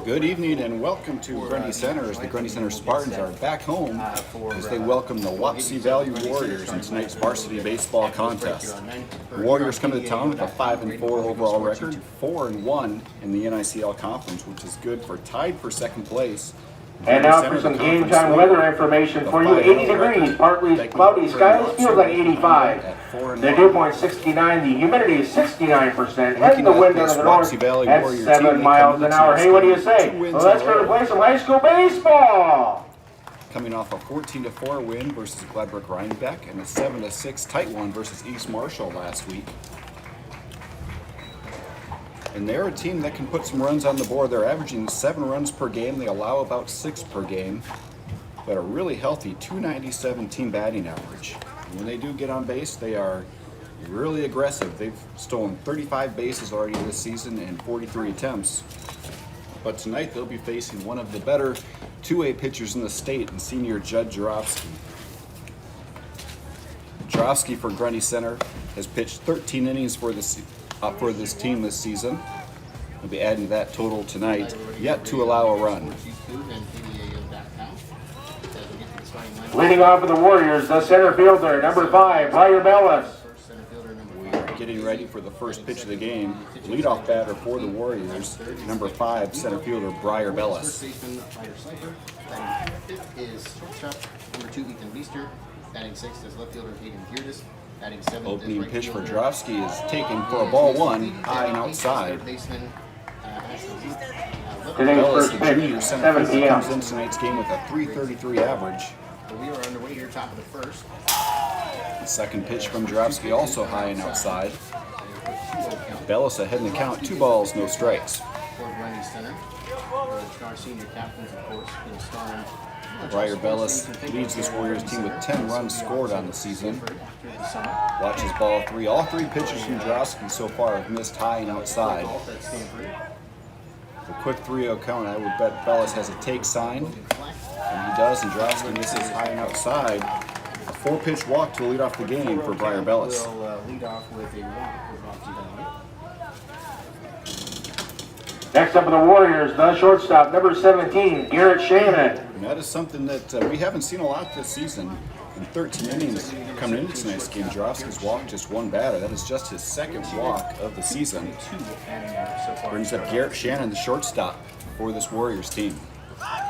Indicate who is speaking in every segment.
Speaker 1: Good evening and welcome to Grundy Center as the Grundy Center Spartans are back home as they welcome the Wapsie Valley Warriors in tonight's varsity baseball contest. The Warriors come to town with a 5-4 overall record, 4-1 in the NICL conference, which is good for tied for second place.
Speaker 2: And now for some game time weather information for you. 80 degrees, partly cloudy skies, feels like 85. The dew point 69, the humidity is 69%, and the wind out of the north at 7 miles an hour. Hey, what do you say? Well, let's go to play some high school baseball.
Speaker 1: Coming off a 14-4 win versus Gladbrook Rhinebeck and a 7-6 tight one versus East Marshall last week. And they're a team that can put some runs on the board. They're averaging 7 runs per game. They allow about 6 per game, but a really healthy 297 team batting average. When they do get on base, they are really aggressive. They've stolen 35 bases already this season in 43 attempts. But tonight they'll be facing one of the better 2A pitchers in the state, and senior Judd Jarofsky. Jarofsky for Grundy Center has pitched 13 innings for this team this season. We'll be adding that total tonight, yet to allow a run.
Speaker 2: Leading off for the Warriors, the center fielder, number 5, Briar Bellis.
Speaker 1: We are getting ready for the first pitch of the game. Leadoff batter for the Warriors, number 5, center fielder Briar Bellis.
Speaker 3: Is shortstop, number 2, Ethan Beester. Batting 6 is left fielder Hayden Geardes.
Speaker 1: Opening pitch for Jarofsky is taken for a ball 1, high and outside. Bellis, the junior center fielder, comes in tonight's game with a .333 average.
Speaker 3: We are underway here, top of the first.
Speaker 1: The second pitch from Jarofsky also high and outside. Bellis ahead in the count, 2 balls, no strikes.
Speaker 3: Our senior captains, of course,
Speaker 1: Briar Bellis leads this Warriors team with 10 runs scored on the season. Watches ball 3. All 3 pitches from Jarofsky so far have missed high and outside. The quick 3-0 count, I would bet Bellis has a take sign, and he does, and Jarofsky misses high and outside. A 4-pitch walk to lead off the game for Briar Bellis.
Speaker 2: Next up for the Warriors, the shortstop, number 17, Garrett Shannon.
Speaker 1: And that is something that we haven't seen a lot this season. In 13 innings coming into tonight's game, Jarofsky's walked just 1 batter. That is just his 2nd walk of the season. Brings up Garrett Shannon, the shortstop for this Warriors team.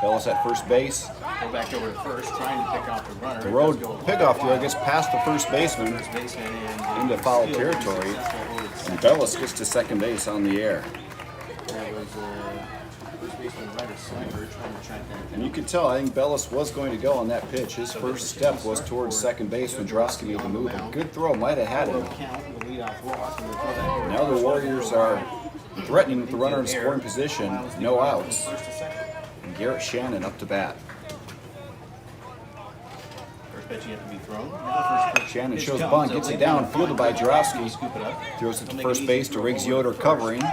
Speaker 1: Bellis at first base.
Speaker 3: Go back over to first, trying to pick off the runner.
Speaker 1: The road pickoff throw gets past the first baseman into foul territory, and Bellis gets to second base on the air. And you could tell, I think Bellis was going to go on that pitch. His first step was towards second base when Jarofsky made the move. A good throw might have had him. Now the Warriors are threatening with the runner in scoring position, no outs. And Garrett Shannon up to bat. Shannon shows bunt, gets it down, fielded by Jarofsky. Throws it to first base to Riggs Yoder covering.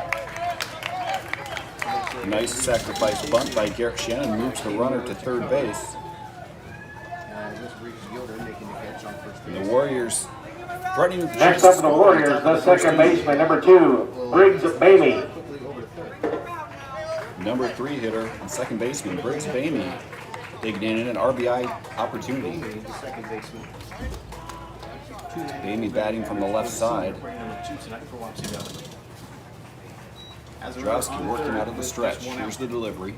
Speaker 1: Nice sacrifice bunt by Garrett Shannon, moves the runner to third base. And the Warriors threatening with the
Speaker 2: Next up for the Warriors, the second baseman, number 2, Briggs Bamey.
Speaker 1: Number 3 hitter and second baseman, Briggs Bamey, digging in an RBI opportunity. Bamey batting from the left side. Jarofsky working out of the stretch. Here's the delivery.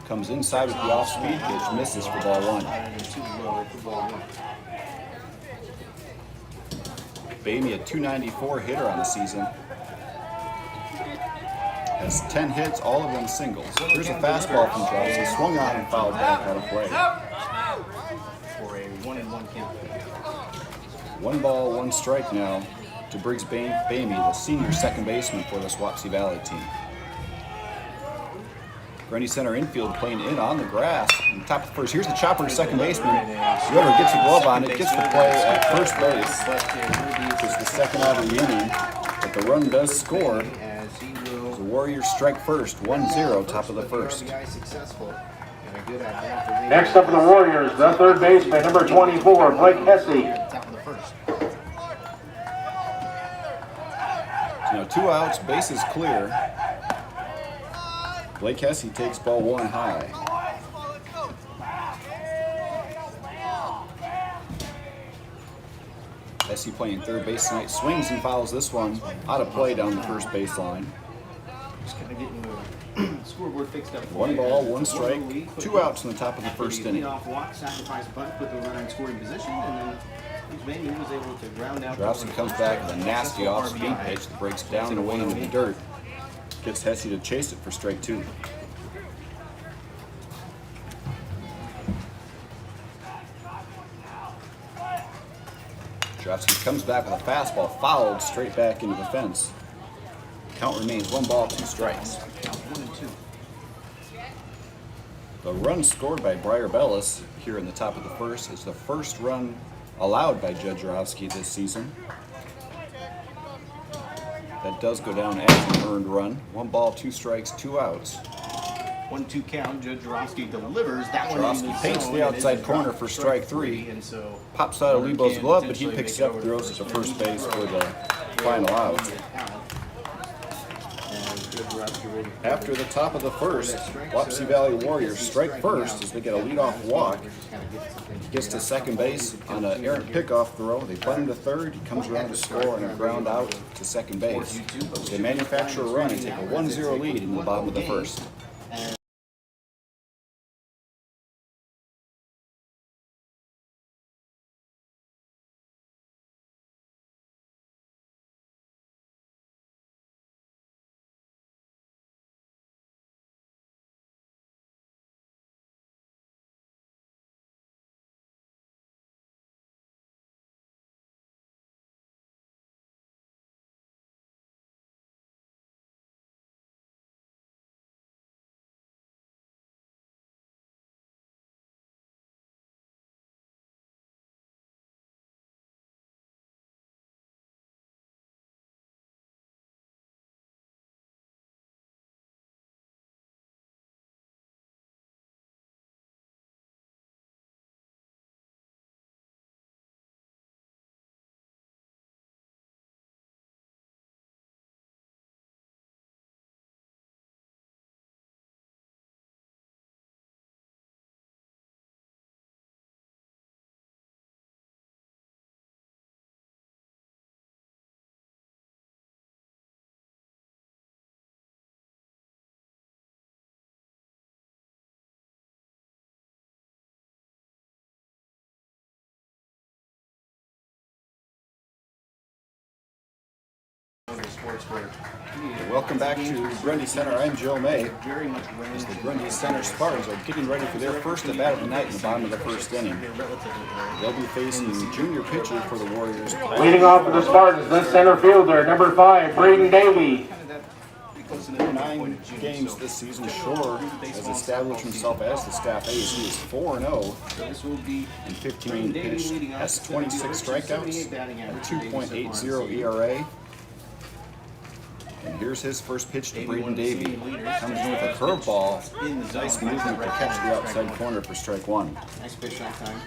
Speaker 1: Comes inside with the off-speed pitch, misses for ball 1. Bamey, a .294 hitter on the season. Has 10 hits, all of them singles. Here's a fastball from Jarofsky, swung on and fouled back out of play.
Speaker 3: For a 1-1 count.
Speaker 1: 1 ball, 1 strike now to Briggs Bamey, the senior second baseman for this Wapsie Valley team. Grundy Center infield playing in on the grass. On top of the first. Here's the chopper to second baseman. Yoder gets a glove on it, gets the play at first base. Which is the second out of the inning. But the run does score. The Warriors strike first, 1-0, top of the first.
Speaker 2: Next up for the Warriors, the third baseman, number 24, Blake Hesse.
Speaker 1: Now 2 outs, bases clear. Blake Hesse takes ball 1 high. Hesse playing third base tonight, swings and fouls this one out of play down the first baseline.
Speaker 3: Just kind of getting the scoreboard fixed up.
Speaker 1: 1 ball, 1 strike, 2 outs in the top of the first inning.
Speaker 3: Off walk, sacrifice bunt, put the runner in scoring position, and then he was able to ground out.
Speaker 1: Drowsy comes back with a nasty off-speed pitch that breaks down and away into the dirt. Gets Hesse to chase it for strike 2. Drowsy comes back with a fastball fouled straight back into the fence. Count remains 1 ball, 2 strikes.
Speaker 3: 1 and 2.
Speaker 1: The run scored by Briar Bellis here in the top of the first is the first run allowed by Judd Jarofsky this season. That does go down as an earned run. 1 ball, 2 strikes, 2 outs.
Speaker 3: 1-2 count. Judge Jarofsky delivers that one.
Speaker 1: Jarofsky paints the outside corner for strike 3.
Speaker 3: And so
Speaker 1: pops out of Lebo's glove, but he picks it up, throws it to first base for the final out. After the top of the first, Wapsie Valley Warriors strike first as they get a leadoff walk. Gets to second base on an errant pickoff throw. They bunt him to third. He comes around to score on a ground out to second base. They manufacture a run and take a 1-0 lead in the bottom of the first. Welcome back to Grundy Center. I'm Joe May. As the Grundy Center Spartans are getting ready for their first at bat of the night in the bottom of the first inning. They'll be facing the junior pitcher for the Warriors.
Speaker 2: Leading off for the Spartans, the center fielder, number 5, Braden Davey.
Speaker 1: 9 games this season, Shore has established himself as the staff ace. He is 4-0 in 15 pitched, has 26 strikeouts, a 2.80 ERA. And here's his first pitch to Braden Davey. Comes in with a curveball. Nice movement to catch the outside corner for strike 1.
Speaker 3: Nice pitch that time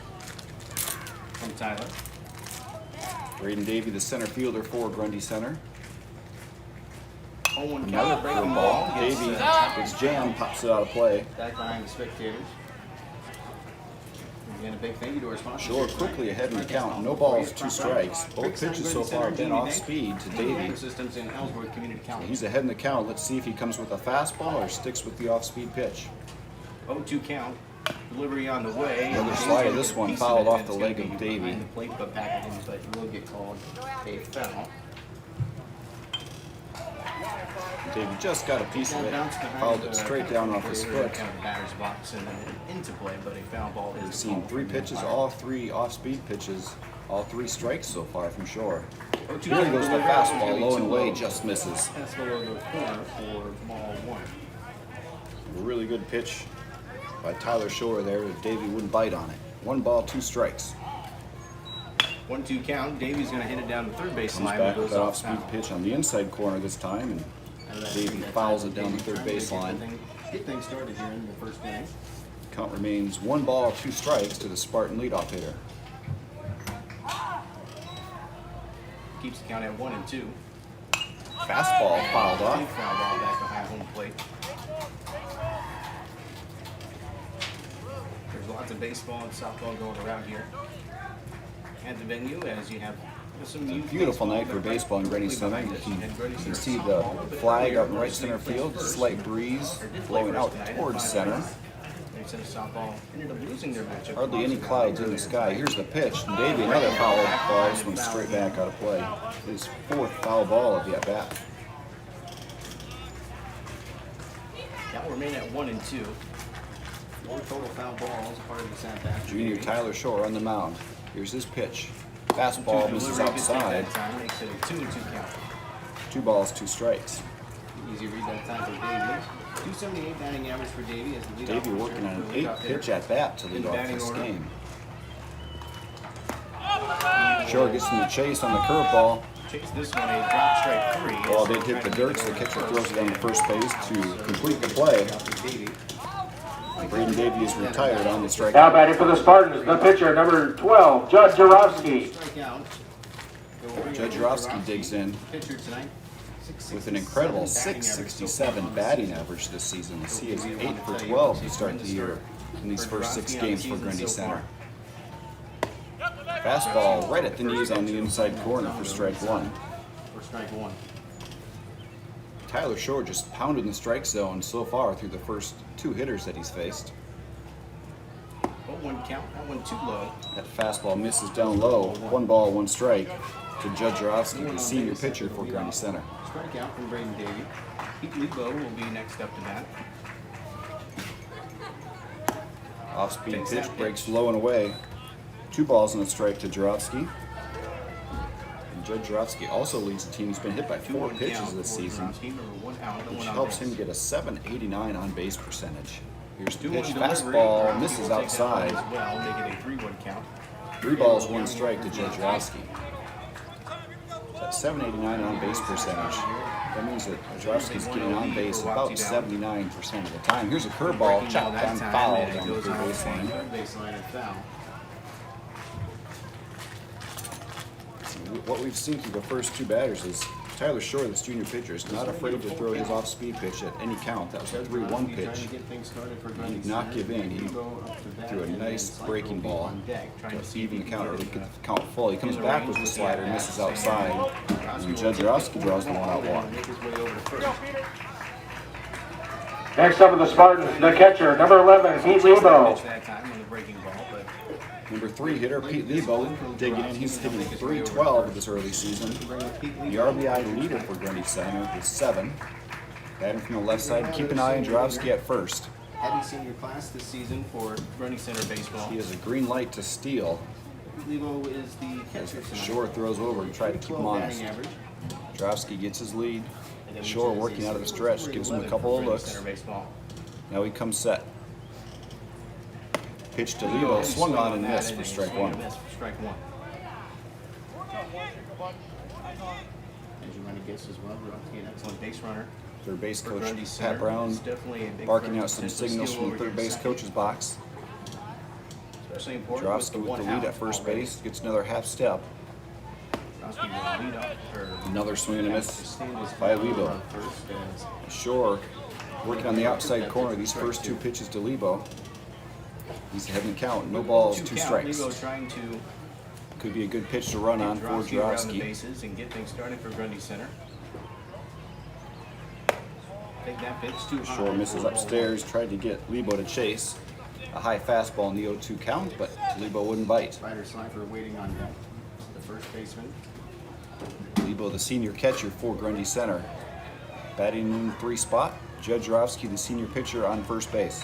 Speaker 3: from Tyler.
Speaker 1: Braden Davey, the center fielder for Grundy Center.
Speaker 3: Another
Speaker 1: curveball. Davey gets jammed, pops it out of play.
Speaker 3: Back behind the spectators. Again, a big thank you to our sponsor.
Speaker 1: Shore quickly ahead in the count. No balls, 2 strikes. Both pitches so far have been off speed to Davey.
Speaker 3: Systems in Ellsworth Community College.
Speaker 1: He's ahead in the count. Let's see if he comes with a fastball or sticks with the off-speed pitch.
Speaker 3: 0-2 count. Delivery on the way.
Speaker 1: Another slide of this one fouled off the leg of Davey.
Speaker 3: Behind the plate, but back in, but he will get called a foul.
Speaker 1: Davey just got a piece of it, fouled it straight down off his foot.
Speaker 3: Kind of batter's box and then into play, but a foul ball is.
Speaker 1: We've seen 3 pitches, all 3 off-speed pitches, all 3 strikes so far from Shore. Here goes the fastball, low and away, just misses.
Speaker 3: That's below the corner for ball 1.
Speaker 1: A really good pitch by Tyler Shore there. Davey wouldn't bite on it. 1 ball, 2 strikes.
Speaker 3: 1-2 count. Davey's going to hit it down the third base
Speaker 1: Comes
Speaker 3: line.
Speaker 1: back with that off-speed pitch on the inside corner this time, and Davey fouls it down the third base line.
Speaker 3: Get things started here in the first inning.
Speaker 1: Count remains 1 ball, 2 strikes to the Spartan leadoff hitter.
Speaker 3: Keeps the count at 1-2.
Speaker 1: Fastball fouled
Speaker 3: Big
Speaker 1: off.
Speaker 3: foul ball back behind home plate. lots of baseball and softball going around here at the venue, as you have some youth
Speaker 1: Beautiful
Speaker 3: baseball
Speaker 1: night for
Speaker 3: that
Speaker 1: baseball in Grundy Center. You can see the flag out in right center field, slight breeze blowing out towards center.
Speaker 3: Softball ended up losing their matchup.
Speaker 1: Hardly any clouds in the sky. Here's the pitch. And Davey, another foul ball. This one's straight back out of play. His 4th foul ball of the at-bat.
Speaker 3: That will remain at 1 and 2. 4 total foul balls, part of the at-bat.
Speaker 1: Junior Tyler Shore on the mound. Here's his pitch. Fastball misses outside.
Speaker 3: Makes it a 2 and 2 count.
Speaker 1: 2 balls, 2 strikes.
Speaker 3: Easy read that time for Davey. 278 batting average for Davey as the leadoff.
Speaker 1: Davey working on an 8th pitch at bat to lead off this game. Shore gets in the chase on the curveball.
Speaker 3: Chase this one, a drop strike 3.
Speaker 1: Ball did hit the dirt, so the catcher throws it on to first base to complete the play. Braden Davey is retired on the strikeout.
Speaker 2: Now batting for the Spartans, the pitcher, number 12, Judd Jarofsky.
Speaker 1: Judd Jarofsky digs in with an incredible .667 batting average this season. He is 8 for 12 to start the year in these first 6 games for Grundy Center. Fastball right at the knees on the inside corner for strike 1. Tyler Shore just pounded in the strike zone so far through the first 2 hitters that he's faced.
Speaker 3: 1 count, that one too low.
Speaker 1: That fastball misses down low. 1 ball, 1 strike to Judd Jarofsky, the senior pitcher for Grundy Center.
Speaker 3: Strikeout from Braden Davey. Pete Lebo will be next up to bat.
Speaker 1: Off-speed pitch breaks low and away. 2 balls and a strike to Jarofsky. And Judd Jarofsky also leads the team. He's been hit by 4 pitches this season, which helps him get a .789 on base percentage. Here's the pitch. Fastball misses outside.
Speaker 3: Well, make it a 3-1 count.
Speaker 1: 3 balls, 1 strike to Judd Jarofsky. That .789 on base percentage. That means that Jarofsky's getting on base about 79% of the time. Here's a curveball, chopped down foul down the third baseline. What we've seen through the first 2 batters is Tyler Shore, this junior pitcher, is not afraid to throw his off-speed pitch at any count. That was a 3-1 pitch. He did not give in. He threw a nice breaking ball to even the count, or to get the count full. He comes back with the slider, misses outside, and Judd Jarofsky draws the 1-out walk.
Speaker 2: Next up with the Spartans, the catcher, number 11, Pete Lebo.
Speaker 1: Number 3 hitter, Pete Lebo, digging in. He's hitting .312 this early season. The RBI leader for Grundy Center is 7. Batting from the left side. Keep an eye on Jarofsky at first.
Speaker 3: Heavy senior class this season for Grundy Center baseball.
Speaker 1: He has a green light to steal.
Speaker 3: Lebo is the catcher tonight.
Speaker 1: Shore throws over to try to keep him honest. Jarofsky gets his lead. Shore working out of the stretch, gives him a couple of looks. Now he comes set. Pitch to Lebo, swung on and missed for strike 1.
Speaker 3: As you run a guess as well, Jarofsky, an excellent base runner.
Speaker 1: Third base coach Pat Brown barking out some signals from the third base coach's box. Jarofsky with the lead at first base, gets another half step. Another swing and a miss by Lebo. Shore working on the outside corner these first 2 pitches to Lebo. He's ahead in the count. No balls, 2 strikes.
Speaker 3: Lebo trying to
Speaker 1: could be a good pitch to run on for Jarofsky.
Speaker 3: Bases and get things started for Grundy Center. Take that pitch too high.
Speaker 1: Shore misses upstairs, tried to get Lebo to chase. A high fastball in the 0-2 count, but Lebo wouldn't bite.
Speaker 3: Spider Slifer waiting on deck. The first baseman.
Speaker 1: Lebo, the senior catcher for Grundy Center. Batting in 3 spot. Judd Jarofsky, the senior pitcher, on first base.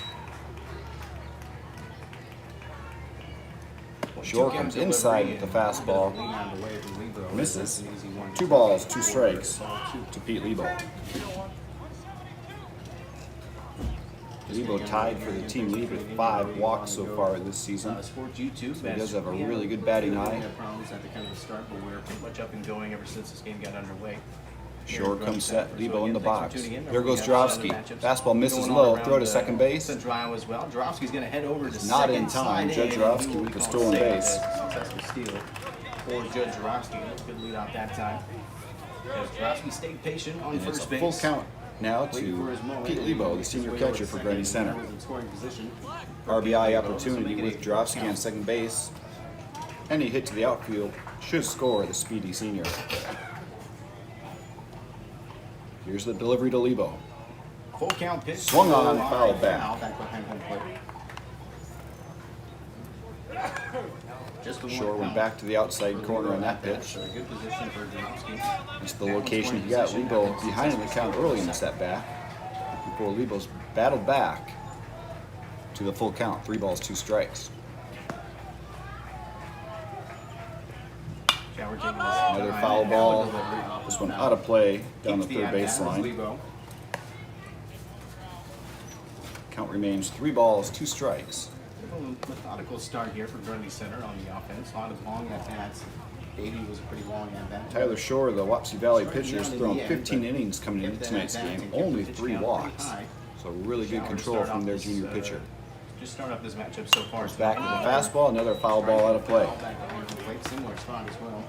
Speaker 1: Shore comes inside with the fastball. Misses. 2 balls, 2 strikes to Pete Lebo. Lebo tied for the team lead with 5 walks so far this season. So he does have a really good batting eye.
Speaker 3: Much up and going ever since this game got underway.
Speaker 1: Shore comes set, Lebo in the box. There goes Jarofsky. Fastball misses low, throw to second base.
Speaker 3: Central Iowa as well. Jarofsky's going to head over to
Speaker 1: Not in time. Judd Jarofsky with the stolen base.
Speaker 3: Successful steal for Judd Jarofsky. Good lead out that time. As Jarofsky stayed patient on first base.
Speaker 1: Full count now
Speaker 3: waiting for
Speaker 1: to
Speaker 3: his moment,
Speaker 1: Pete
Speaker 3: and he
Speaker 1: Lebo, the
Speaker 3: makes
Speaker 1: senior
Speaker 3: his way over
Speaker 1: catcher
Speaker 3: to
Speaker 1: for
Speaker 3: second,
Speaker 1: Grundy
Speaker 3: and
Speaker 1: Center.
Speaker 3: that was in scoring position.
Speaker 1: RBI
Speaker 3: Lebo, so
Speaker 1: opportunity
Speaker 3: make it
Speaker 1: with
Speaker 3: a full
Speaker 1: Drovsky on
Speaker 3: count.
Speaker 1: second base. Any hit to the outfield should score the speedy senior. Here's the delivery to Lebo.
Speaker 3: Full count pitch.
Speaker 1: Swung on,
Speaker 3: Line
Speaker 1: fouled back.
Speaker 3: foul, back behind home plate. Just the one
Speaker 1: Shore went
Speaker 3: count
Speaker 1: back to the outside
Speaker 3: for
Speaker 1: corner
Speaker 3: Lebo
Speaker 1: on that
Speaker 3: at bat,
Speaker 1: pitch.
Speaker 3: so a good position for Drovsky.
Speaker 1: That's the location he got Lebo behind in the count early in the setback before Lebo's battled back to the full count. 3 balls, 2 strikes. Another foul ball. This one out of play down the third baseline. Count remains 3 balls, 2 strikes.
Speaker 3: Methodical start here for Grundy Center on the offense. A lot of long at bats. Davey was a pretty long at bat.
Speaker 1: Tyler Shore, the Wapsie Valley pitcher, has thrown 15 innings coming into tonight's game, only 3 walks. So really good control from their junior pitcher.
Speaker 3: Just start off this matchup so far.
Speaker 1: Goes back with a fastball, another foul ball out of play.
Speaker 3: Similar spot as well.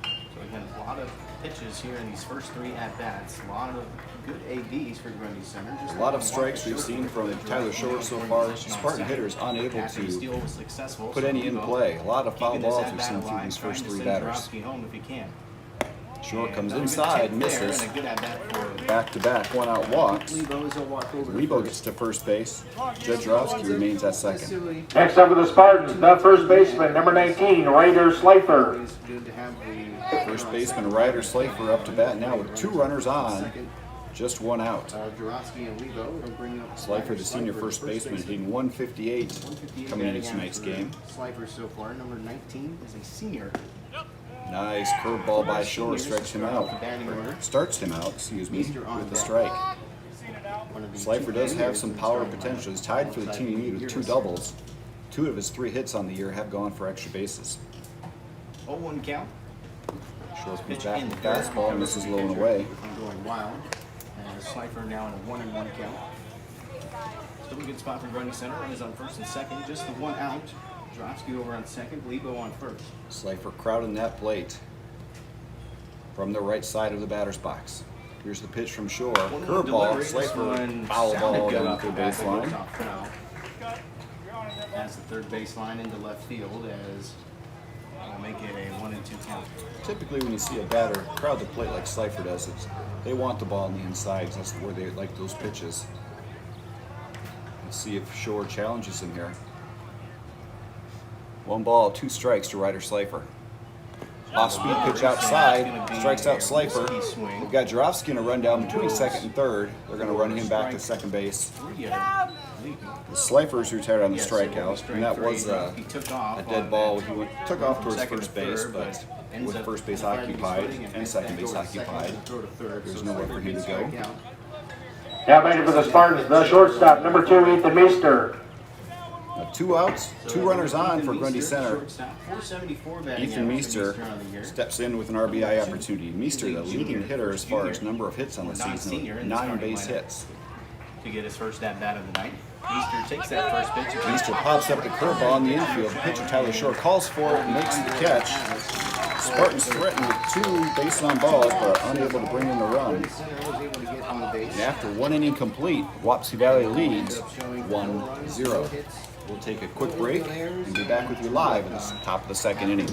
Speaker 3: So again, a lot of pitches here in these first 3 at-bats. A lot of good ABs for Grundy Center. Just
Speaker 1: A lot of strikes we've seen from Tyler Shore so far. Spartan hitters unable to put any in play. A lot of foul balls we've seen through these first 3 batters. Shore comes inside, misses. Back-to-back 1-out walks. Lebo gets to first base. Jadrowski remains at second.
Speaker 2: Next up for the Spartans, the first baseman, number 19, Ryder Slifer.
Speaker 1: First baseman Ryder Slafer up to bat now with 2 runners on, just 1 out. Slifer, the senior first baseman, hitting 158 coming into tonight's game.
Speaker 3: Slifer so far, number 19 is a senior.
Speaker 1: Nice curveball by Shore, strikes him out. Starts him out, excuse me, with a strike. Slifer does have some power potential. He's tied for the team lead with 2 doubles. 2 of his 3 hits on the year have gone for extra bases.
Speaker 3: 0-1 count.
Speaker 1: Shore comes back with fastball and misses low and away.
Speaker 3: Going wild. And Slifer now in a 1-1 count. Still a good spot for Grundy Center. Runners on first and second. Just the 1 out. Drovsky over on second. Lebo on first.
Speaker 1: Slifer crowding that plate from the right side of the batter's box. Here's the pitch from Shore. Curveball. Slifer foul ball down the third baseline.
Speaker 3: As the third baseline into left field as we'll make it a 1-2 count.
Speaker 1: Typically when you see a batter crowd the plate like Slifer does, they want the ball on the inside. That's where they like those pitches. Let's see if Shore challenges him here. 1 ball, 2 strikes to Ryder Slifer. Off-speed pitch outside, strikes out Slifer. We've got Jarofsky in a rundown between second and third. They're going to run him back to second base. Slifer's retired on the strikeout, and that was a dead ball. He took off towards first base, but with first base occupied and second base occupied, there's nowhere for him to go.
Speaker 2: Now batting for the Spartans, the shortstop, number 2, Ethan Meester.
Speaker 1: 2 outs, 2 runners on for Grundy Center. Ethan Meester steps in with an RBI opportunity. Meester, the leading hitter as far as number of hits on the season, with 9 base hits.
Speaker 3: To get his first at-bat of the night. Meester takes that first pitch.
Speaker 1: Meester pops up the curveball in the infield. The pitcher Tyler Shore calls for it, makes the catch. Spartans threaten with 2 bases on balls, but are unable to bring in the run. And after 1 inning complete, Wapsie Valley leads 1-0. We'll take a quick break and be back with you live at the top of the second inning.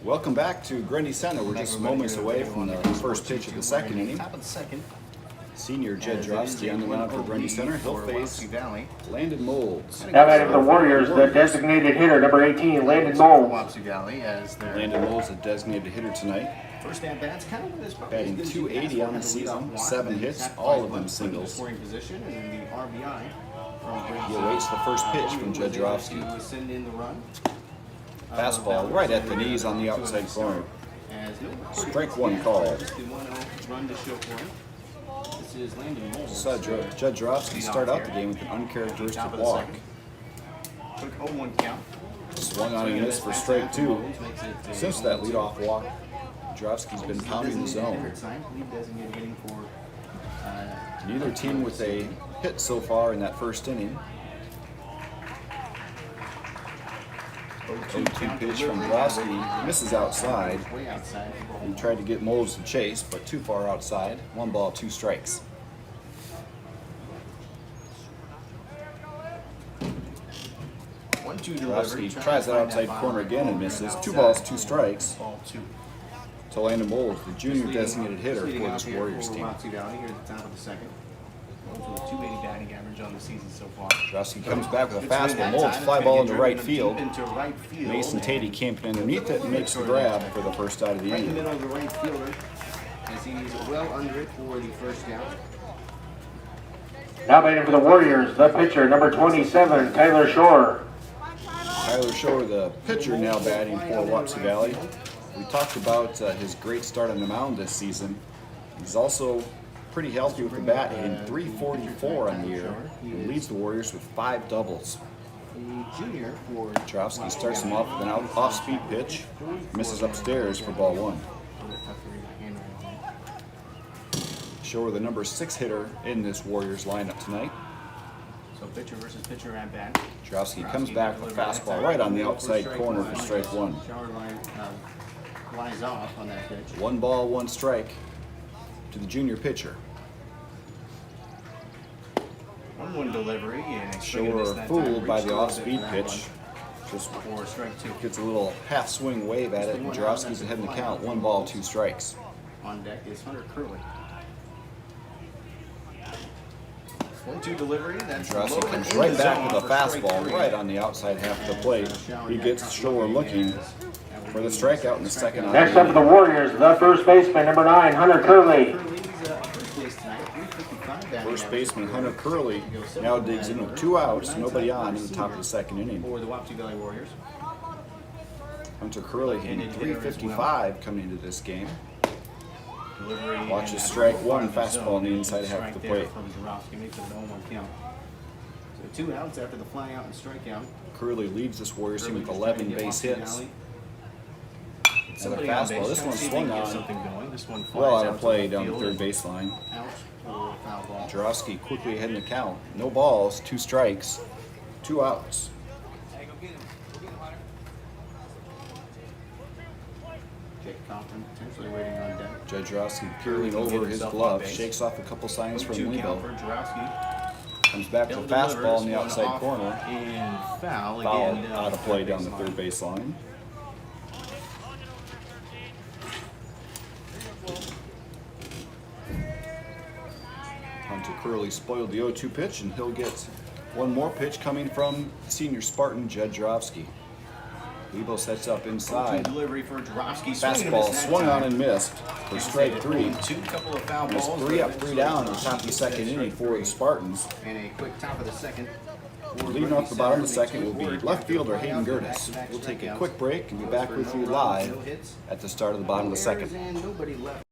Speaker 1: Welcome back to Grundy Center. We're just moments away from the first pitch of the second inning.
Speaker 3: Top of the second.
Speaker 1: Senior Jed Drofsky on the mound for Grundy Center. He'll face Landon Molds.
Speaker 2: Now batting for the Warriors, the designated hitter, number 18, Landon Molds.
Speaker 3: Wapsie Valley as their
Speaker 1: Landon Molds, a designated hitter tonight.
Speaker 3: first at bats, kind of with
Speaker 1: Batting .280 on the season, 7 hits, all of them singles.
Speaker 3: Scoring position, and then the RBI
Speaker 1: He awaits the first pitch from Jed Drofsky.
Speaker 3: to send in the run.
Speaker 1: Fastball right at the knees on the outside corner. Strike one call.
Speaker 3: Just the 1-0 run to show for him. This is Landon Moles.
Speaker 1: Saw Jed Drofsky start out the game with an uncharacteristic walk.
Speaker 3: Quick 0-1 count.
Speaker 1: Swung on and missed for strike two. Since that leadoff walk, Drofsky's been pounding the zone. Neither team with a hit so far in that first inning. 0-2 pitch from Drofsky, misses outside. He tried to get Molds to chase, but too far outside. 1 ball, 2 strikes. Drofsky tries that outside corner again and misses. 2 balls, 2 strikes. To Landon Molds, the junior designated hitter for this Warriors team.
Speaker 3: .280 batting average on the season so far.
Speaker 1: Drofsky comes back with a fastball. Molds fly ball into right field. Mason Tatey camping underneath it and makes the grab for the first out of the
Speaker 3: Right in the
Speaker 1: inning.
Speaker 3: middle of the right fielder, as he's well under it for the first out.
Speaker 2: Now batting for the Warriors, the pitcher, number 27, Tyler Shore.
Speaker 1: Tyler Shore, the pitcher, now batting for Wapsie Valley. We talked about his great start on the mound this season. He's also pretty healthy with the bat, hitting .344 on the year. He leads the Warriors with 5 doubles.
Speaker 3: Junior for
Speaker 1: Drofsky starts him off with an off-speed pitch, misses upstairs for ball 1. Shore, the number 6 hitter in this Warriors lineup tonight.
Speaker 3: So pitcher versus pitcher at bat.
Speaker 1: Drofsky comes back with a fastball right on the outside corner for strike 1.
Speaker 3: Shower line lies off on that pitch.
Speaker 1: 1 ball, 1 strike to the junior pitcher.
Speaker 3: 1-1 delivery and a swing and
Speaker 1: Shore
Speaker 3: miss that time.
Speaker 1: fooled by
Speaker 3: Reached
Speaker 1: the
Speaker 3: a little
Speaker 1: off-speed
Speaker 3: bit for that
Speaker 1: pitch. Just
Speaker 3: one. For strike 2.
Speaker 1: gets a little half-swing wave at it, and Drofsky's ahead in the count. 1 ball, 2 strikes.
Speaker 3: On deck is Hunter Curley. 1-2 delivery. That's low
Speaker 1: Drofsky
Speaker 3: and
Speaker 1: comes
Speaker 3: in
Speaker 1: right
Speaker 3: the
Speaker 1: back
Speaker 3: zone
Speaker 1: with a
Speaker 3: for strike
Speaker 1: fastball
Speaker 3: 3.
Speaker 1: right on the outside half of the plate. He gets Shore looking for the strikeout in the second out.
Speaker 2: Next up for the Warriors, the first baseman, number 9, Hunter Curley.
Speaker 3: Curley's first place tonight, 355 batting
Speaker 1: First
Speaker 3: average.
Speaker 1: baseman Hunter Curley now digs in with 2 outs, nobody on in the top of the second inning.
Speaker 3: For the Wapsie Valley Warriors.
Speaker 1: Hunter Curley hitting .355 coming into this game.
Speaker 3: Delivery
Speaker 1: Watches
Speaker 3: and
Speaker 1: strike
Speaker 3: that's
Speaker 1: 1
Speaker 3: in the
Speaker 1: fastball
Speaker 3: zone.
Speaker 1: on the inside half of
Speaker 3: Strike
Speaker 1: the
Speaker 3: there
Speaker 1: plate.
Speaker 3: From Jarowski makes it an 0-1 count. So 2 outs after the fly out and strikeout.
Speaker 1: Curley leads this Warriors team with 11 base hits. And a
Speaker 3: Somebody on
Speaker 1: fastball.
Speaker 3: base.
Speaker 1: This
Speaker 3: Trying to
Speaker 1: one
Speaker 3: see if
Speaker 1: swung
Speaker 3: they can get
Speaker 1: on.
Speaker 3: something going. This one
Speaker 1: Well
Speaker 3: flies
Speaker 1: out of
Speaker 3: to
Speaker 1: play
Speaker 3: left
Speaker 1: down the
Speaker 3: field.
Speaker 1: third baseline.
Speaker 3: Out for foul ball.
Speaker 1: Drofsky quickly ahead in the count. No balls, 2 strikes, 2 outs.
Speaker 3: Jake Coughlin potentially waiting on deck.
Speaker 1: Jed Drofsky peering over his glove, shakes off a couple signs from
Speaker 3: 2 count
Speaker 1: Lebo.
Speaker 3: for Jarowski.
Speaker 1: Comes back to a fastball on the outside corner.
Speaker 3: And foul
Speaker 1: Foul
Speaker 3: again.
Speaker 1: out of play down the third baseline. Hunter Curley spoiled the 0-2 pitch, and he'll get one more pitch coming from senior Spartan Jed Drofsky. Lebo sets up inside.
Speaker 3: Delivery for Jarowski.
Speaker 1: Fastball swung on and missed for strike 3.
Speaker 3: 2 couple of foul
Speaker 1: It was
Speaker 3: balls.
Speaker 1: 3 up, 3 down in the top of the second inning for the Spartans.
Speaker 3: And a quick top of the second.
Speaker 1: Leading off the bottom of the second will be left fielder Hayden Gertis. We'll take a quick break and be back with you live at the start of the bottom of the second.
Speaker 3: And nobody left.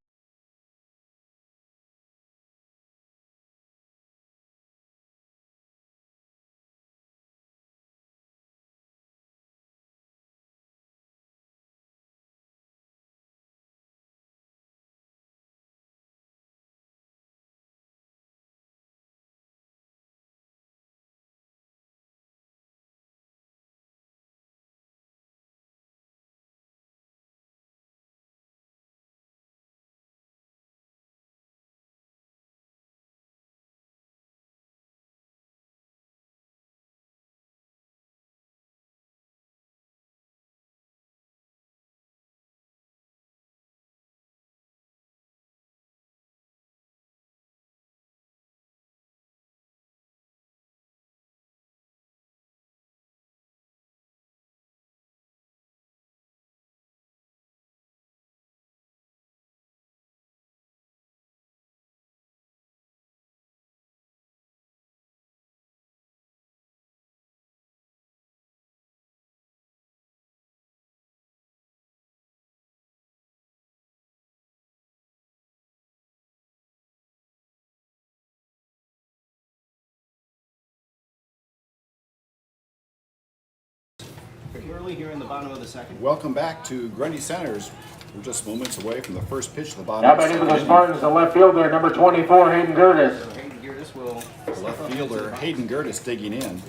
Speaker 3: early here in the bottom of the second.
Speaker 1: Welcome back to Grundy Centers. We're just moments away from the first pitch of the bottom.
Speaker 2: Now batting for the Spartans, the left fielder, number 24, Hayden Gertis.
Speaker 3: So Hayden Gertis will
Speaker 1: Left fielder Hayden Gertis digging in.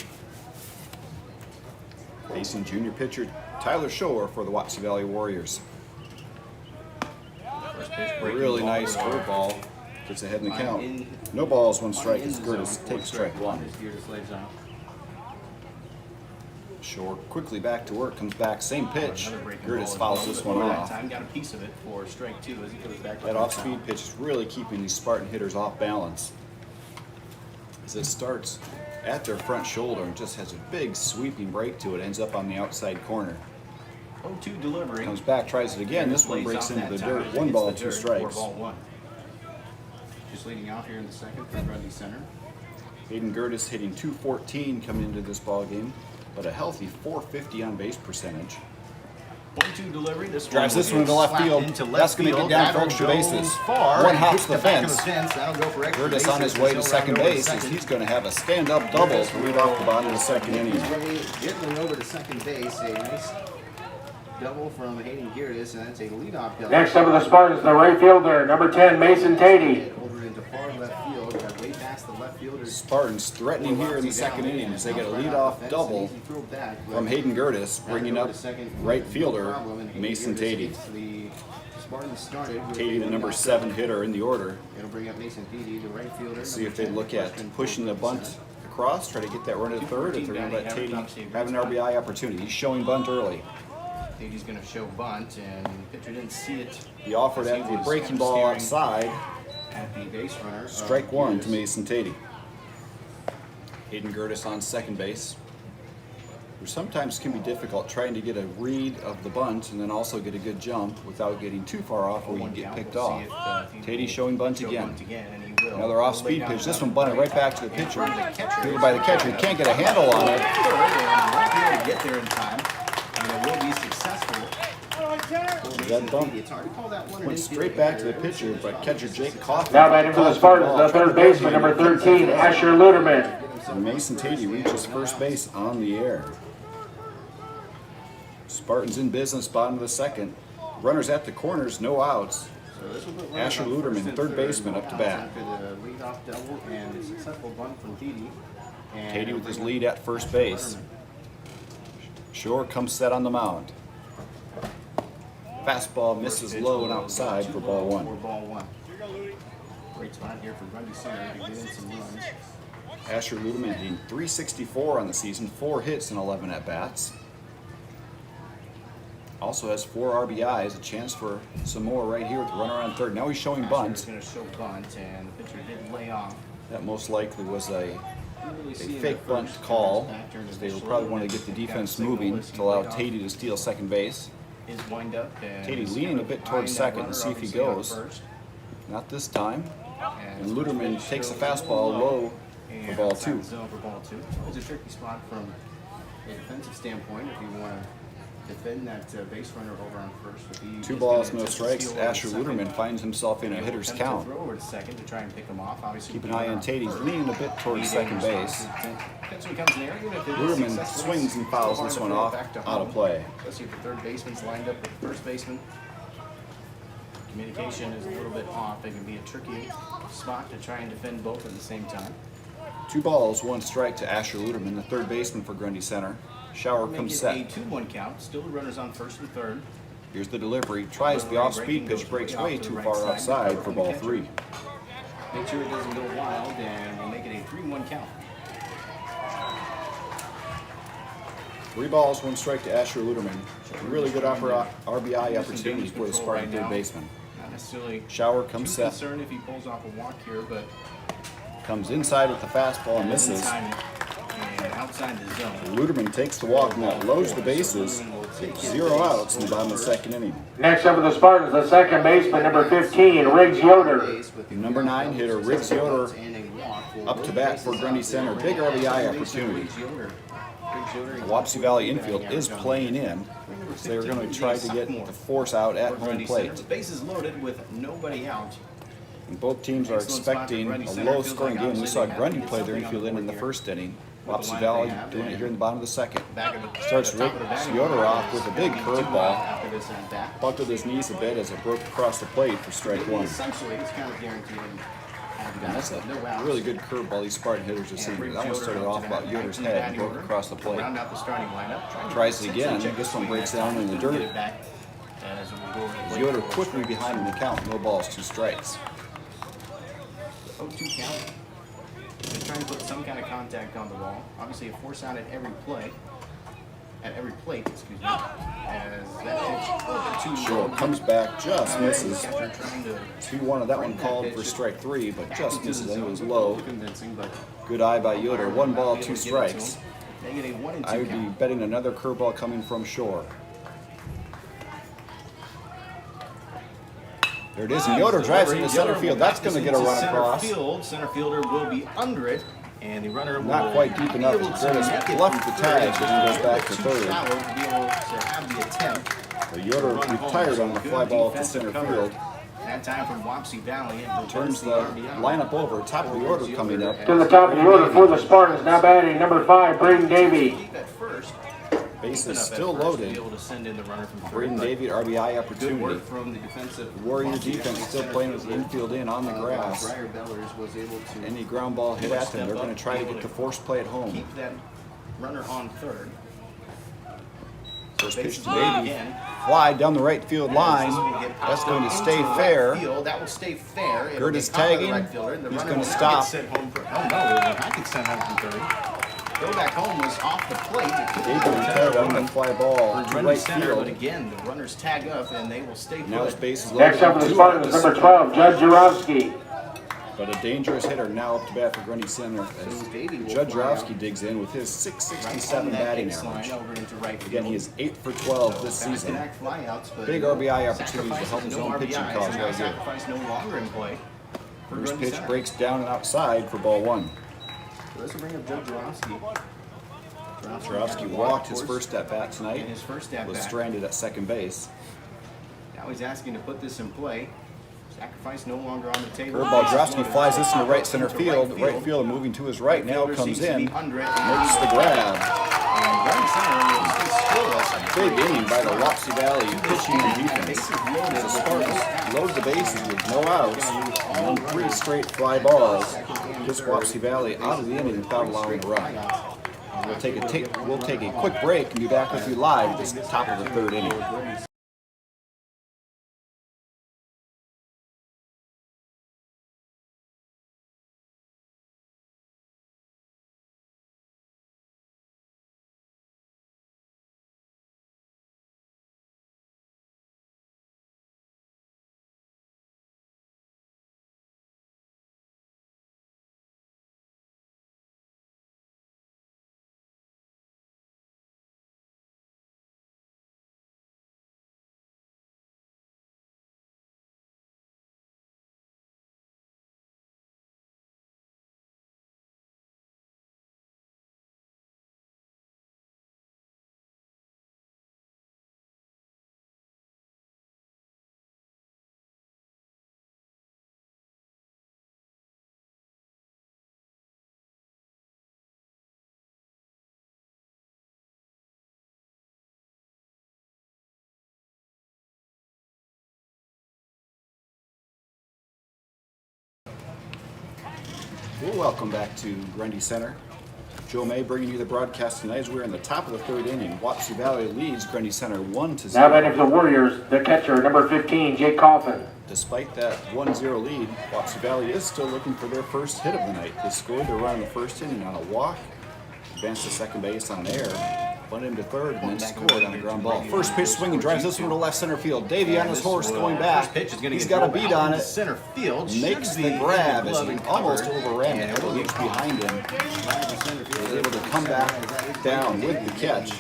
Speaker 1: Facing junior pitcher Tyler Shore for the Wapsie Valley Warriors.
Speaker 3: first pitch
Speaker 1: A
Speaker 3: breaking
Speaker 1: really
Speaker 3: ball
Speaker 1: nice
Speaker 3: for
Speaker 1: curveball. Gets ahead in the
Speaker 3: line
Speaker 1: count.
Speaker 3: in-
Speaker 1: No balls, one strike
Speaker 3: in
Speaker 1: as
Speaker 3: the
Speaker 1: Gertis
Speaker 3: zone,
Speaker 1: takes strike one.
Speaker 3: as Gertis lays off.
Speaker 1: Shore quickly back to work, comes back, same pitch.
Speaker 3: Another breaking
Speaker 1: Gertis
Speaker 3: ball as
Speaker 1: fouls
Speaker 3: well,
Speaker 1: this
Speaker 3: but
Speaker 1: one
Speaker 3: that
Speaker 1: off.
Speaker 3: time got a piece of it for strike two as he goes back to
Speaker 1: That
Speaker 3: the
Speaker 1: off-speed pitch is really keeping these Spartan hitters off balance. As it starts at their front shoulder and just has a big sweeping break to it, ends up on the outside corner.
Speaker 3: 0-2 delivery.
Speaker 1: Comes back, tries it again. This one
Speaker 3: Lays
Speaker 1: breaks
Speaker 3: off
Speaker 1: into
Speaker 3: that
Speaker 1: the
Speaker 3: time.
Speaker 1: dirt.
Speaker 3: Hits
Speaker 1: One
Speaker 3: the
Speaker 1: ball,
Speaker 3: dirt
Speaker 1: two
Speaker 3: for
Speaker 1: strikes.
Speaker 3: ball one. Just leading off here in the second for Grundy Center.
Speaker 1: Hayden Gertis hitting .214 coming into this ball game, but a healthy .450 on base percentage.
Speaker 3: 0-2 delivery. This
Speaker 1: Drives
Speaker 3: will
Speaker 1: this one
Speaker 3: get
Speaker 1: to left
Speaker 3: slapped
Speaker 1: field.
Speaker 3: into left
Speaker 1: That's gonna
Speaker 3: field.
Speaker 1: get down for
Speaker 3: That'll
Speaker 1: extra
Speaker 3: go
Speaker 1: bases.
Speaker 3: Far.
Speaker 1: One
Speaker 3: and
Speaker 1: hops
Speaker 3: hits
Speaker 1: the
Speaker 3: back of
Speaker 1: fence.
Speaker 3: That'll go for extra
Speaker 1: Gertis on his
Speaker 3: bases
Speaker 1: way
Speaker 3: as
Speaker 1: to
Speaker 3: he'll
Speaker 1: second
Speaker 3: run over
Speaker 1: base as
Speaker 3: second.
Speaker 1: he's going to have a stand-up double to lead off the bottom of the second inning.
Speaker 3: Getting over to second base, a nice double from Hayden Gertis, and that's a leadoff double.
Speaker 2: Next up for the Spartans, the right fielder, number 10, Mason Tatey.
Speaker 3: Over into far left field, got way past the left fielder's.
Speaker 1: Spartans threatening here in the second inning as they get a leadoff double from Hayden Gertis, bringing up right fielder Mason Tatey. Tatey, the number 7 hitter in the order.
Speaker 3: It'll bring up Mason Tatey, the right fielder.
Speaker 1: See if they look at pushing the bunt across, try to get that run to third, if they're going to let Tatey have an RBI opportunity. He's showing bunt early.
Speaker 3: Tatey's going to show bunt, and the pitcher didn't see it.
Speaker 1: He offered
Speaker 3: as he
Speaker 1: at the
Speaker 3: was
Speaker 1: breaking ball
Speaker 3: staring
Speaker 1: outside.
Speaker 3: at the base runner.
Speaker 1: Strike one to Mason Tatey. Hayden Gertis on second base. Which sometimes can be difficult trying to get a read of the bunt and then also get a good jump without getting too far off where you get picked off. Tatey showing bunt again.
Speaker 3: And he will.
Speaker 1: Another off-speed pitch. This one bunted right back to the pitcher. Fielded by the catcher. He can't get a handle on it.
Speaker 3: To get there in time, and it will be successful.
Speaker 1: That bump went straight back to the pitcher, but catcher Jake Coffin.
Speaker 2: Now batting for the Spartans, the third baseman, number 13, Asher Luderman.
Speaker 1: And Mason Tatey reaches first base on the air. Spartans in business, bottom of the second. Runners at the corners, no outs. Asher Luderman, third baseman, up to bat. Tatey with his lead at first base. Shore comes set on the mound. Fastball misses low and outside for ball one.
Speaker 3: Great spot here for Grundy Center to get in some runs.
Speaker 1: Asher Luderman hitting .364 on the season, 4 hits and 11 at-bats. Also has 4 RBIs, a chance for some more right here with the runner on third. Now he's showing
Speaker 3: Asher
Speaker 1: bunt.
Speaker 3: is going to show bunt, and the pitcher did lay off.
Speaker 1: That most likely was a
Speaker 3: Really see him
Speaker 1: fake
Speaker 3: at
Speaker 1: bunt
Speaker 3: first,
Speaker 1: call.
Speaker 3: back turned
Speaker 1: As they will
Speaker 3: initially,
Speaker 1: probably want to
Speaker 3: and
Speaker 1: get the
Speaker 3: then
Speaker 1: defense
Speaker 3: got a signal
Speaker 1: moving
Speaker 3: as he
Speaker 1: to allow
Speaker 3: laid off
Speaker 1: Tatey to steal second base.
Speaker 3: His windup, and
Speaker 1: Tatey
Speaker 3: he's
Speaker 1: leaning a
Speaker 3: kind
Speaker 1: bit
Speaker 3: of
Speaker 1: towards
Speaker 3: eyeing that
Speaker 1: second to
Speaker 3: runner,
Speaker 1: see if he
Speaker 3: obviously, on
Speaker 1: goes.
Speaker 3: first.
Speaker 1: Not this time. And
Speaker 3: his
Speaker 1: Luderman
Speaker 3: first
Speaker 1: takes a
Speaker 3: pitch goes
Speaker 1: fastball low for
Speaker 3: and
Speaker 1: ball
Speaker 3: outside
Speaker 1: 2.
Speaker 3: the zone for ball 2. It's a tricky spot from a defensive standpoint if you want to defend that base runner over on first. But he
Speaker 1: 2
Speaker 3: is
Speaker 1: balls,
Speaker 3: gonna
Speaker 1: no
Speaker 3: attempt to
Speaker 1: strikes.
Speaker 3: steal over to
Speaker 1: Asher
Speaker 3: second.
Speaker 1: Luderman finds himself in a
Speaker 3: He'll
Speaker 1: hitter's
Speaker 3: attempt to
Speaker 1: count.
Speaker 3: throw over to second to try and pick him off. Obviously,
Speaker 1: Keep an
Speaker 3: with the
Speaker 1: eye
Speaker 3: runner
Speaker 1: on Tatey. He's
Speaker 3: first.
Speaker 1: leaning a bit towards second base.
Speaker 3: Potentially comes in there, even if it is
Speaker 1: Luderman
Speaker 3: successful,
Speaker 1: swings and fouls
Speaker 3: hard
Speaker 1: this
Speaker 3: to
Speaker 1: one
Speaker 3: throw it
Speaker 1: off,
Speaker 3: back to
Speaker 1: out of
Speaker 3: home.
Speaker 1: play.
Speaker 3: Especially if the third baseman's lined up with the first baseman. Communication is a little bit off. It can be a tricky spot to try and defend both at the same time.
Speaker 1: 2 balls, 1 strike to Asher Luderman, the third baseman for Grundy Center. Shower
Speaker 3: Make
Speaker 1: comes
Speaker 3: it
Speaker 1: set.
Speaker 3: a 2-1 count. Still the runners on first and third.
Speaker 1: Here's the delivery. Tries the off-speed pitch, breaks way too far outside for ball 3.
Speaker 3: Make sure it doesn't go wild, and we'll make it a 3-1 count.
Speaker 1: 3 balls, 1 strike to Asher Luderman. Really good RBI opportunity for the Spartan third baseman.
Speaker 3: Not necessarily
Speaker 1: Shower
Speaker 3: too
Speaker 1: comes set.
Speaker 3: concerned if he pulls off a walk here, but
Speaker 1: Comes inside with the fastball and misses.
Speaker 3: inside and outside the zone.
Speaker 1: Luderman takes the walk and that loads the bases. 0 outs in the bottom of the second inning.
Speaker 2: Next up for the Spartans, the second baseman, number 15, Riggs Yoder.
Speaker 1: Number 9 hitter Riggs Yoder up to bat for Grundy Center. Big RBI opportunity. The Wapsie Valley infield is playing in, so they're going to try to get the force out at home plate.
Speaker 3: Bases loaded with nobody out.
Speaker 1: And both teams are expecting a low-scoring game. We saw Grundy play their infield in the first inning. Wapsie Valley doing it here in the bottom of the second.
Speaker 3: Back of the,
Speaker 1: Starts
Speaker 3: top
Speaker 1: Rick
Speaker 3: of the batting
Speaker 1: Yoder
Speaker 3: order.
Speaker 1: off with a big curveball.
Speaker 3: After this at bat.
Speaker 1: Bumped with his knees a bit as it broke across the plate for strike one.
Speaker 3: Essentially, it's kind of guaranteed.
Speaker 1: And that's a
Speaker 3: No outs.
Speaker 1: really good curveball these Spartan hitters have seen. That one started off about Yoder's head and broke across the plate.
Speaker 3: Round out the starting lineup.
Speaker 1: Tries it again. This one breaks down in the dirt.
Speaker 3: Get it back as we go.
Speaker 1: Yoder quickly behind in the count. No balls, 2 strikes.
Speaker 3: 0-2 count. They're trying to put some kind of contact on the ball. Obviously, a force out at every play. At every plate, excuse me. As that pitch a little bit too
Speaker 1: Short
Speaker 3: low.
Speaker 1: comes back, just misses.
Speaker 3: Catcher trying to
Speaker 1: 2-1 of that one called for strike 3, but just misses. I think it was low.
Speaker 3: convincing, but
Speaker 1: Good eye by Yoder. 1 ball, 2 strikes.
Speaker 3: they get a 1-2
Speaker 1: I would be
Speaker 3: count.
Speaker 1: betting another curveball coming from Shore. There it is, and Yoder drives into center field. That's going to get a run across.
Speaker 3: Center fielder will be under it, and the runner will
Speaker 1: Not quite deep enough.
Speaker 3: be able to
Speaker 1: Curtis
Speaker 3: make it
Speaker 1: left the
Speaker 3: through
Speaker 1: tag,
Speaker 3: third.
Speaker 1: but he goes back to
Speaker 3: Too
Speaker 1: third.
Speaker 3: shallow to be able to have the attempt.
Speaker 1: But Yoder retired on the fly ball to center field.
Speaker 3: That time from Wapsie Valley. It
Speaker 1: Turns the
Speaker 3: RBI.
Speaker 1: lineup over. Top of the order coming up.
Speaker 2: To the top of the order for the Spartans. Now batting number 5, Braden Davey.
Speaker 3: Deep at first.
Speaker 1: Base
Speaker 3: Deep
Speaker 1: is
Speaker 3: enough at
Speaker 1: still
Speaker 3: first to
Speaker 1: loaded.
Speaker 3: be able to send in the runner from third,
Speaker 1: Braden
Speaker 3: but
Speaker 1: Davey, RBI
Speaker 3: good
Speaker 1: opportunity.
Speaker 3: work from the defensive.
Speaker 1: Warrior
Speaker 3: Wapsie
Speaker 1: defense
Speaker 3: Valley
Speaker 1: still
Speaker 3: center
Speaker 1: playing with the
Speaker 3: fielder.
Speaker 1: infield in on the grass.
Speaker 3: Briar Bellers was able to
Speaker 1: Any ground ball hit at them, they're going to try to get the force play at home.
Speaker 3: keep that runner on third.
Speaker 1: First pitch to
Speaker 3: Baseball
Speaker 1: Davey.
Speaker 3: again.
Speaker 1: Fly down the right field line. That's going to stay fair.
Speaker 3: That will stay fair. It'll
Speaker 1: Gert is
Speaker 3: get caught by the
Speaker 1: tagging.
Speaker 3: right fielder, and the
Speaker 1: He's
Speaker 3: runner
Speaker 1: gonna
Speaker 3: will not
Speaker 1: stop.
Speaker 3: get sent home for, oh no, I could send home from third. Go back home was off the plate.
Speaker 1: Davey retired on the fly ball to
Speaker 3: Running
Speaker 1: right
Speaker 3: center, but
Speaker 1: field.
Speaker 3: again, the runners tag up and they will stay
Speaker 1: Now his
Speaker 3: put.
Speaker 1: base is loaded.
Speaker 2: Next up for the
Speaker 1: Two
Speaker 2: Spartans,
Speaker 1: outs.
Speaker 2: number 12, Judd Jarowski.
Speaker 1: But a dangerous hitter now up to bat for Grundy Center as
Speaker 3: Davey will
Speaker 1: Judd
Speaker 3: fly
Speaker 1: Jarowski
Speaker 3: out.
Speaker 1: digs in with his
Speaker 3: Right on
Speaker 1: .667
Speaker 3: that
Speaker 1: batting
Speaker 3: baseline
Speaker 1: average.
Speaker 3: over into right
Speaker 1: Again, he
Speaker 3: field.
Speaker 1: is 8 for 12 this season.
Speaker 3: Back-to-back flyouts, but
Speaker 1: Big RBI opportunities to help
Speaker 3: sacrifices,
Speaker 1: his
Speaker 3: no
Speaker 1: own pitching
Speaker 3: RBIs,
Speaker 1: cause
Speaker 3: and
Speaker 1: right here.
Speaker 3: sacrifice no longer in play. for
Speaker 1: First
Speaker 3: Grundy
Speaker 1: pitch
Speaker 3: Center.
Speaker 1: breaks down and outside for ball 1.
Speaker 3: So this will bring up Joe Jarowski.
Speaker 1: Jarowski walked his first at bat tonight.
Speaker 3: In his first at
Speaker 1: Was
Speaker 3: bat.
Speaker 1: stranded at second base.
Speaker 3: Now he's asking to put this in play. Sacrifice no longer on the table.
Speaker 1: Curveball, Jarowski flies this into right center field. Right fielder moving to his right now comes in. Makes the grab. Big inning by the Wapsie Valley pitching and defense. As the Spartans load the bases with no outs and 3 straight fly balls. Gets Wapsie Valley out of the inning without allowing a run. We'll take a quick break and be back with you live at the top of the 3rd inning. Well, welcome back to Grundy Center. Joe May bringing you the broadcast tonight as we're in the top of the 3rd inning. Wapsie Valley leads Grundy Center 1-0.
Speaker 2: Now batting for the Warriors, the catcher, number 15, Jake Coffin.
Speaker 1: Despite that 1-0 lead, Wapsie Valley is still looking for their first hit of the night. They scored their run in the 1st inning on a walk, advanced to second base on an error, bunted him to 3rd, and then scored on a ground ball. First pitch swing and drives this one to left center field. Davey on his horse going back. He's got a beat on it.
Speaker 3: Center field
Speaker 1: Makes the grab as he almost overran it. It was behind him. He was able to come back down with the catch.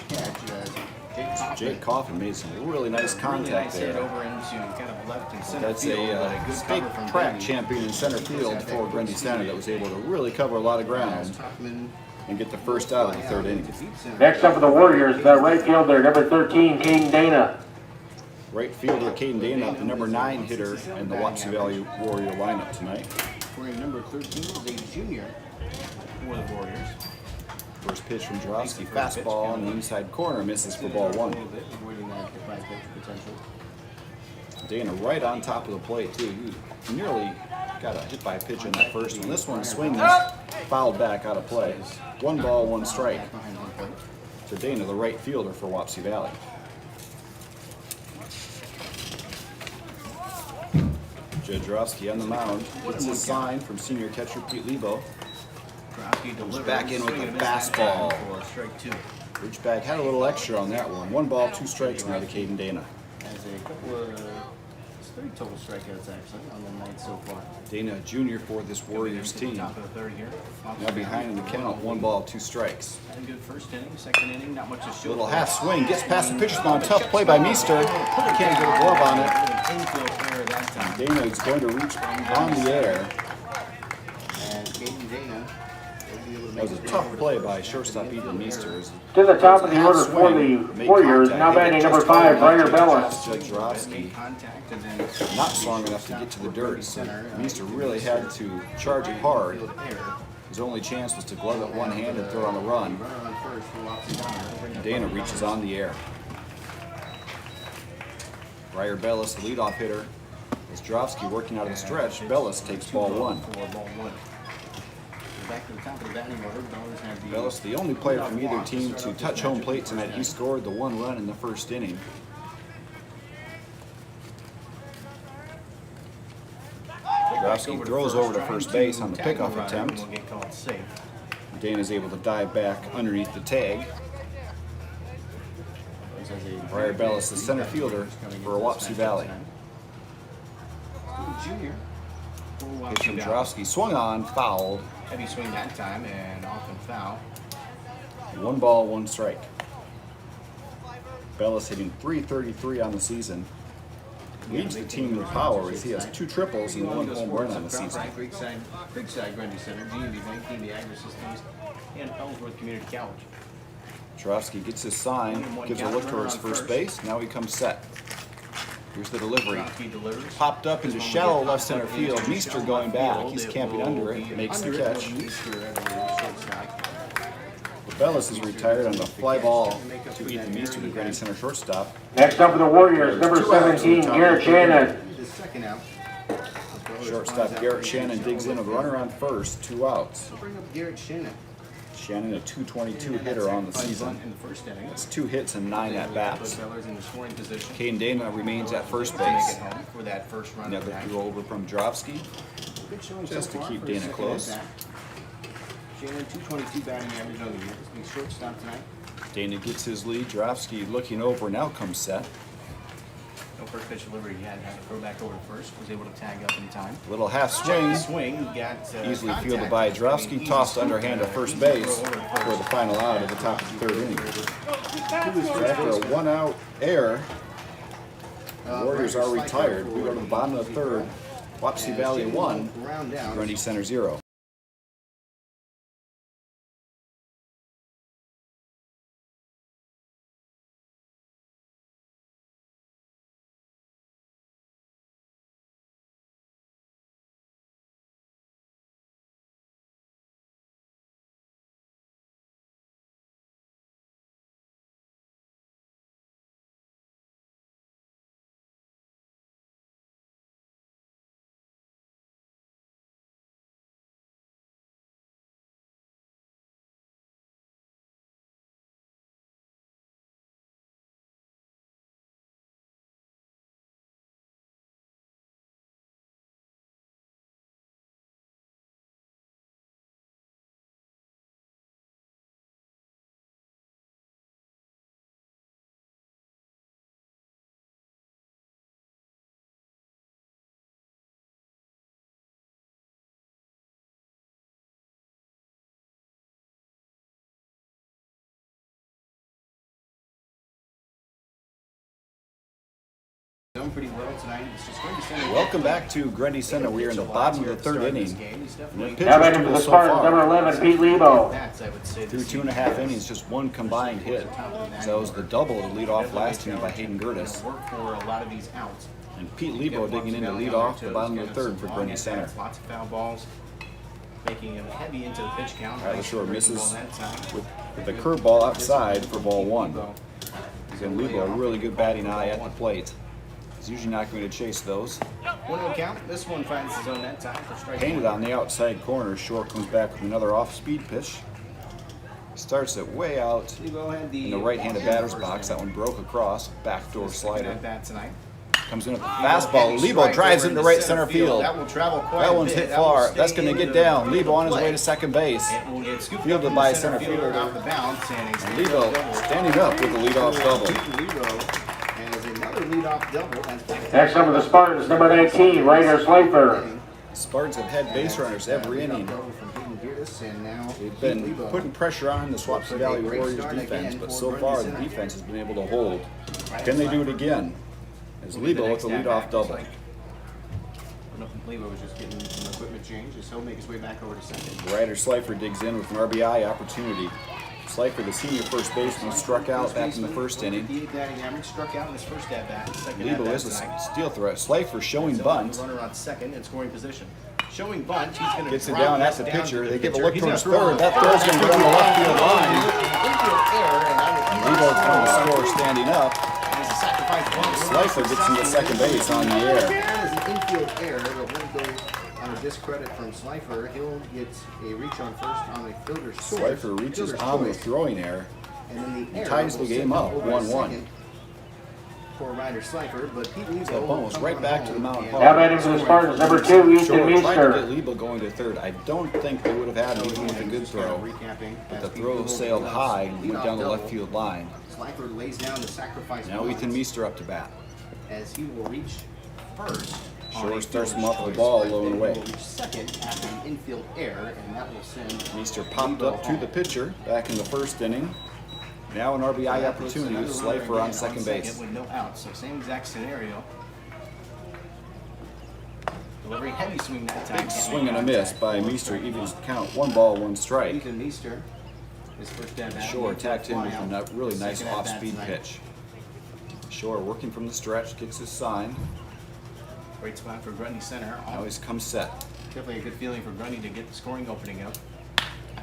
Speaker 1: Jake Coffin made some really nice contact there.
Speaker 3: Over into kind of left and center
Speaker 1: That's
Speaker 3: field, but
Speaker 1: a
Speaker 3: good
Speaker 1: state
Speaker 3: cover from
Speaker 1: track
Speaker 3: Davey.
Speaker 1: champion in center field for Grundy Center that was able to really cover a lot of ground
Speaker 3: Hoffman
Speaker 1: and get the first out of the 3rd inning.
Speaker 2: Next up for the Warriors, the right fielder, number 13, Caden Dana.
Speaker 1: Right fielder Caden Dana, the number 9 hitter in the Wapsie Valley Warrior lineup tonight.
Speaker 3: Wearing number 13 is a junior for the Warriors.
Speaker 1: First pitch from Jarofsky, fastball in the inside corner, misses for ball one. Dana right on top of the plate too. He nearly got a hit by a pitch in that first one. This one swings, fouled back out of play. 1 ball, 1 strike to Dana, the right fielder for Wapsie Valley. Jed Jarofsky on the mound. Gets his sign from senior catcher Pete Lebo. Comes back in with a fastball. Reach back, had a little extra on that one. 1 ball, 2 strikes now to Caden Dana.
Speaker 3: Has a couple of 3 total strikeouts actually on the night so far.
Speaker 1: Dana, junior for this Warriors team.
Speaker 3: Top of the third here.
Speaker 1: Now behind in the count, 1 ball, 2 strikes.
Speaker 3: Had a good first inning, second inning, not much to show.
Speaker 1: Little half swing, gets past the pitcher's mound. Tough play by Meester. Can't get a glove on it.
Speaker 3: Infield error that time.
Speaker 1: Dana is going to reach on the air.
Speaker 3: And Caden Dana.
Speaker 1: That was a tough play by shortstop Ethan Meester.
Speaker 2: To the top of the order for the Warriors, now batting number 5, Briar Bellis.
Speaker 1: Judge Jarofsky not strong enough to get to the dirt, so Meester really had to charge it hard. His only chance was to glove it one hand and throw on the run. Dana reaches on the air. Briar Bellis, the leadoff hitter. As Jarofsky working out of the stretch, Bellis takes ball 1.
Speaker 3: Back to the top of the batting order.
Speaker 1: Bellis, the only player from either team to touch home plate tonight. He scored the 1 run in the first inning. Jarofsky throws over to first base on the pickoff attempt. Dana's able to dive back underneath the tag. Briar Bellis, the center fielder for Wapsie Valley.
Speaker 3: Junior.
Speaker 1: Pitch from Jarofsky, swung on, fouled.
Speaker 3: Heavy swing that time and off and foul.
Speaker 1: 1 ball, 1 strike. Bellis hitting .333 on the season. Leads the team in power as he has 2 triples and 1 home run on the season.
Speaker 3: Creekside Grundy Center, GMB Bank, GMB Agri-Systems, and Ellsworth Community College.
Speaker 1: Jarofsky gets his sign, gives a look towards first base. Now he comes set. Here's the delivery. Popped up into shallow left center field. Meester going back. He's camping under it. Makes the catch. Bellis is retired on the fly ball to Ethan Meester, the Grundy Center shortstop.
Speaker 2: Next up for the Warriors, number 17, Garrett Shannon.
Speaker 1: Shortstop Garrett Shannon digs in with a runner on first, 2 outs.
Speaker 3: Bring up Garrett Shannon.
Speaker 1: Shannon, a .222 hitter on the season. That's 2 hits and 9 at-bats. Caden Dana remains at first base. Another throw over from Jarofsky, just to keep Dana close.
Speaker 3: Shannon, .222 batting average on the year. He's shortstop tonight.
Speaker 1: Dana gets his lead. Jarofsky looking over, now comes set.
Speaker 3: No first pitch delivery. He had to throw back over to first. Was able to tag up in time.
Speaker 1: Little half swing.
Speaker 3: Got
Speaker 1: Easily fielded by Jarofsky. Tossed underhand to first base for the final out at the top of the 3rd inning. After a 1-out error, the Warriors are retired. We go to the bottom of the 3rd. Wapsie Valley 1, Grundy Center 0.
Speaker 3: Done pretty well tonight. It's just Grundy Center.
Speaker 1: Welcome back to Grundy Center. We are in the bottom of the 3rd inning.
Speaker 2: Now batting for the Spartans, number 11, Pete Lebo.
Speaker 1: Through 2.5 innings, just 1 combined hit. So that was the double to lead off last inning by Hayden Gertis. And Pete Lebo digging in to lead off the bottom of the 3rd for Grundy Center.
Speaker 3: Lots of foul balls. making him heavy into the pitch count.
Speaker 1: Tyler Shore misses
Speaker 3: that time.
Speaker 1: with the curveball outside for ball 1. Again, Lebo, a really good batting eye at the plate. He's usually not going to chase those.
Speaker 3: 1-0 count. This one finds his own net time for strike.
Speaker 1: Painted on the outside corner. Shore comes back with another off-speed pitch. Starts it way out in the right-handed batter's box. That one broke across. Backdoor slider. Comes in with a fastball. Lebo drives it into right center field.
Speaker 3: That will travel quite
Speaker 1: That
Speaker 3: a
Speaker 1: one's
Speaker 3: bit.
Speaker 1: hit far. That's going to get down. Lebo on his way to second base. Fielded by center fielder. And Lebo standing up with a leadoff double.
Speaker 2: Next up with the Spartans, number 19, Ryder Slifer.
Speaker 1: Spartans have had base runners every inning. They've been putting pressure on the Swapsy Valley Warriors defense, but so far the defense has been able to hold. Can they do it again? As Lebo with the leadoff double.
Speaker 3: Lebo was just getting some equipment changes, so he'll make his way back over to second.
Speaker 1: Ryder Slifer digs in with an RBI opportunity. Slifer, the senior first baseman, struck out back in the first inning.
Speaker 3: Struck out in his first at-bat.
Speaker 1: Lebo is a steal threat. Slifer showing bunt.
Speaker 3: Runner on second in scoring position. Showing bunt, he's going to
Speaker 1: gets it down at the pitcher. They give a look towards third. That throw's going to go on the left field line. Lebo's going to score standing up. Slifer gets into second base on the air.
Speaker 3: That is an infield error, but when he goes on a discredit from Slifer, he'll get a reach on first on the fielder's source.
Speaker 1: Slifer reaches on the throwing error
Speaker 3: and then the
Speaker 1: and ties the game up 1-1.
Speaker 3: For Ryder Slifer, but Pete
Speaker 1: That ball was right back to the mound.
Speaker 2: Now batting for the Spartans, number 2, Ethan
Speaker 1: Shore tried to
Speaker 2: Meester.
Speaker 1: get Lebo going to third. I don't think they would have had him even with a good throw. But the throw sailed high and went down the left field line.
Speaker 3: Slifer lays down the sacrifice.
Speaker 1: Now Ethan Meester up to bat.
Speaker 3: As he will reach first.
Speaker 1: Shore starts him off the ball low and away.
Speaker 3: Second after an infield error, and that will send
Speaker 1: Meester popped up to the pitcher back in the first inning. Now an RBI opportunity with Slifer on second base.
Speaker 3: With no outs, so same exact scenario. Delivery heavy swing that time.
Speaker 1: Big swing and a miss by Meester, evens the count. 1 ball, 1 strike.
Speaker 3: Ethan Meester, his first at bat.
Speaker 1: Shore attacked him with a really nice off-speed pitch. Shore working from the stretch, gets his sign.
Speaker 3: Great spot for Grundy center.
Speaker 1: Now he's come set.
Speaker 3: Definitely a good feeling for Grundy to get the scoring opening up.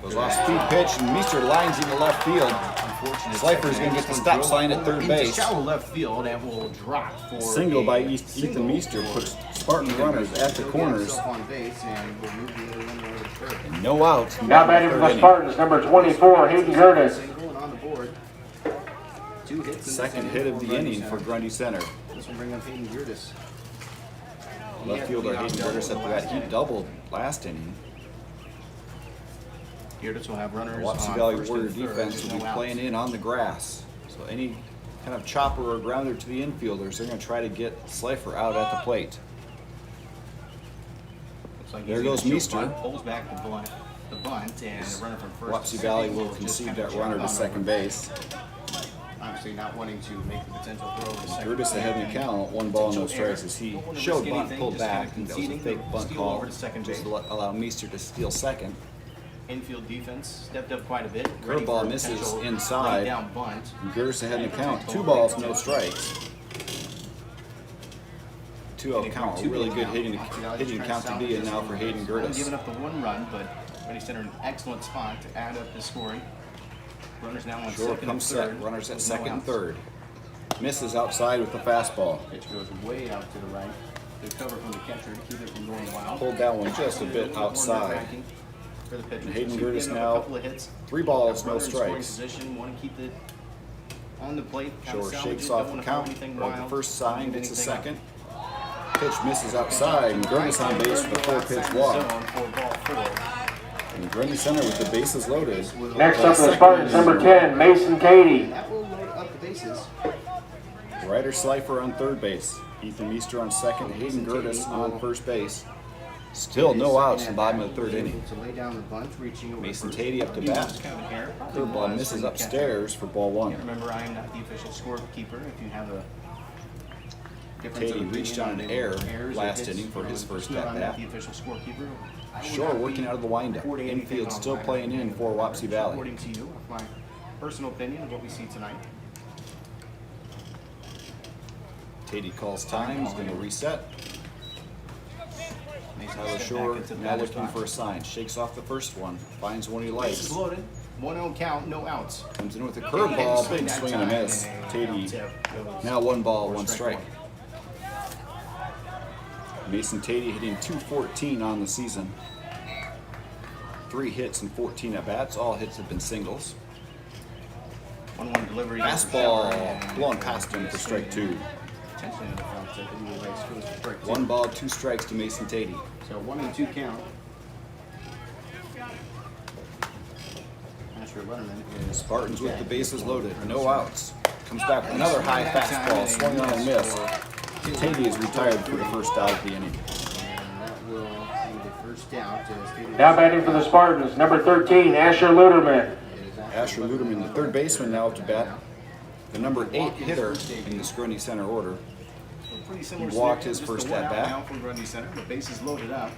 Speaker 1: Goes off-speed pitch, and Meester lines into left field. Slifer's going to get the stop sign at third base.
Speaker 3: Shallow left field and will drop for
Speaker 1: Single by Ethan Meester puts Spartan runners at the corners. And no outs.
Speaker 2: Now batting for the Spartans, number 24, Hayden Curtis.
Speaker 1: Second hit of the inning for Grundy Center.
Speaker 3: This will bring up Hayden Curtis.
Speaker 1: Left fielder Hayden Curtis at the bat. He doubled last inning.
Speaker 3: Curtis will have runners.
Speaker 1: Wapsie Valley Warrior defense will be playing in on the grass. So any kind of chopper or grounder to the infielders, they're going to try to get Slifer out at the plate. There goes Meester.
Speaker 3: Pulls back the bunt, and the runner from first.
Speaker 1: Wapsie Valley will concede that runner to second base.
Speaker 3: Obviously not wanting to make the potential throw to second.
Speaker 1: Curtis ahead in the count, 1 ball, no strikes as he showed bunt, pulled back. That was a fake bunt call just to allow Meester to steal second.
Speaker 3: Infield defense stepped up quite a bit.
Speaker 1: Curveball misses inside.
Speaker 3: Down bunt.
Speaker 1: Curtis ahead in the count, 2 balls, no strikes. 2-0 count, a really good hitting count to be in now for Hayden Curtis.
Speaker 3: Giving up the 1 run, but Grundy Center an excellent spot to add up the scoring. Runners now on
Speaker 1: Shore
Speaker 3: second and
Speaker 1: comes
Speaker 3: third.
Speaker 1: set, runners at
Speaker 3: No
Speaker 1: second and
Speaker 3: outs.
Speaker 1: third. Misses outside with the fastball.
Speaker 3: Pitch goes way out to the right. Good cover from the catcher to keep it from going wild.
Speaker 1: Pulled that one just a bit outside.
Speaker 3: For the pitcher.
Speaker 1: Hayden Curtis now, 3 balls, no strikes.
Speaker 3: Want to keep it on the plate.
Speaker 1: Shore shakes off the count, or the first sign, gets a second. Pitch misses outside, and Grundy's on base with a 4-pitch walk. And Grundy Center with the bases loaded.
Speaker 2: Next up, the Spartans, number 10, Mason Cady.
Speaker 3: That will load up the bases.
Speaker 1: Ryder Slifer on third base. Ethan Meester on second. Hayden Curtis on first base. Still no outs in the bottom of the third inning. Mason Tady up to bat. Third ball misses upstairs for ball 1.
Speaker 3: Remember, I am not the official scorekeeper. If you have a
Speaker 1: Tady reached on an error last inning for his first at bat. Shore working out of the windup. Infield still playing in for Wapsie Valley.
Speaker 3: According to you, my personal opinion of what we see tonight.
Speaker 1: Tady calls time. He's going to reset.
Speaker 3: Mason
Speaker 1: Tyler Shore now looking for a sign. Shakes off the first one. Finds one he
Speaker 3: Bases
Speaker 1: likes.
Speaker 3: loaded. 1-0 count, no outs.
Speaker 1: Comes in with a curveball. Big swing and a miss. Tatey now 1 ball, 1 strike. Mason Tatey hitting .214 on the season. 3 hits and 14 at bats. All hits have been singles.
Speaker 3: 1-1 delivery.
Speaker 1: Fastball blown past him for strike 2.
Speaker 3: Potentially in the front. So the base goes for strike 2.
Speaker 1: 1 ball, 2 strikes to Mason Tatey.
Speaker 3: So 1-2 count. Asher Letterman is
Speaker 1: Spartans with the bases loaded. No outs. Comes back with another high fastball. Swung on and missed. Tatey is retired for the first out of the inning.
Speaker 3: And that will be the first out.
Speaker 2: Now batting for the Spartans, number 13, Asher Luderman.
Speaker 1: Asher Luderman, the third baseman, now up to bat. The number 8 hitter in the Grundy Center order.
Speaker 3: Pretty similar
Speaker 1: He walked
Speaker 3: scenario,
Speaker 1: his
Speaker 3: just
Speaker 1: first
Speaker 3: the one
Speaker 1: at
Speaker 3: out
Speaker 1: bat.
Speaker 3: now from Grundy Center. The bases loaded up.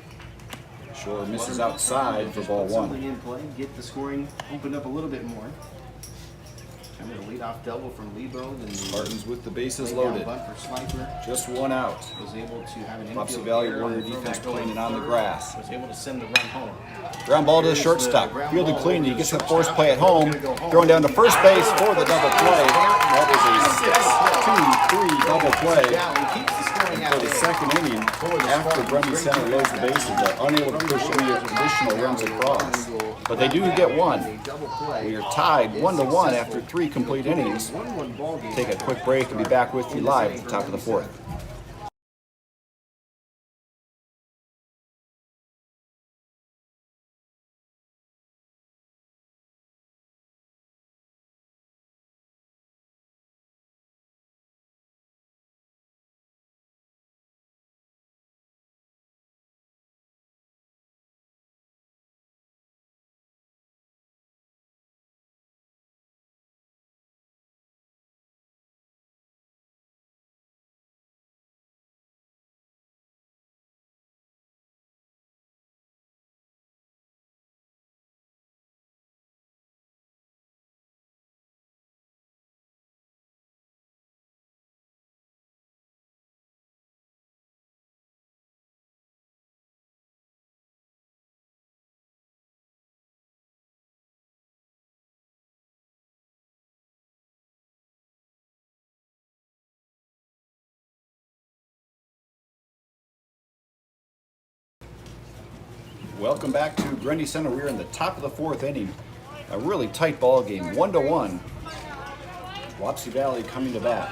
Speaker 1: Shore misses outside for ball 1.
Speaker 3: Something in play, get the scoring opened up a little bit more. Kind of a leadoff double from Lebo. Then the
Speaker 1: Spartans with the bases
Speaker 3: lay down
Speaker 1: loaded.
Speaker 3: bunt for Slifer.
Speaker 1: Just 1 out.
Speaker 3: Was able to have an
Speaker 1: Wapsie
Speaker 3: infield
Speaker 1: Valley
Speaker 3: error
Speaker 1: Warrior
Speaker 3: on the
Speaker 1: defense
Speaker 3: throwback
Speaker 1: playing it
Speaker 3: over
Speaker 1: on the
Speaker 3: third.
Speaker 1: grass.
Speaker 3: Was able to send the run home.
Speaker 1: Ground ball to the shortstop. Fielded cleanly. He gets the force play at home. Throwing down to first base for the double play. That is a 6-2-3 double play.
Speaker 3: Yeah, he keeps the scoring
Speaker 1: For the second inning, after Grundy Center loads the bases, they're unable to push any additional runs across. But they do get 1. We are tied 1-1 after 3 complete innings. Take a quick break and be back with you live at the top of the 4th. Welcome back to Grundy Center. We're in the top of the 4th inning. A really tight ball game, 1-1. Wapsie Valley coming to bat.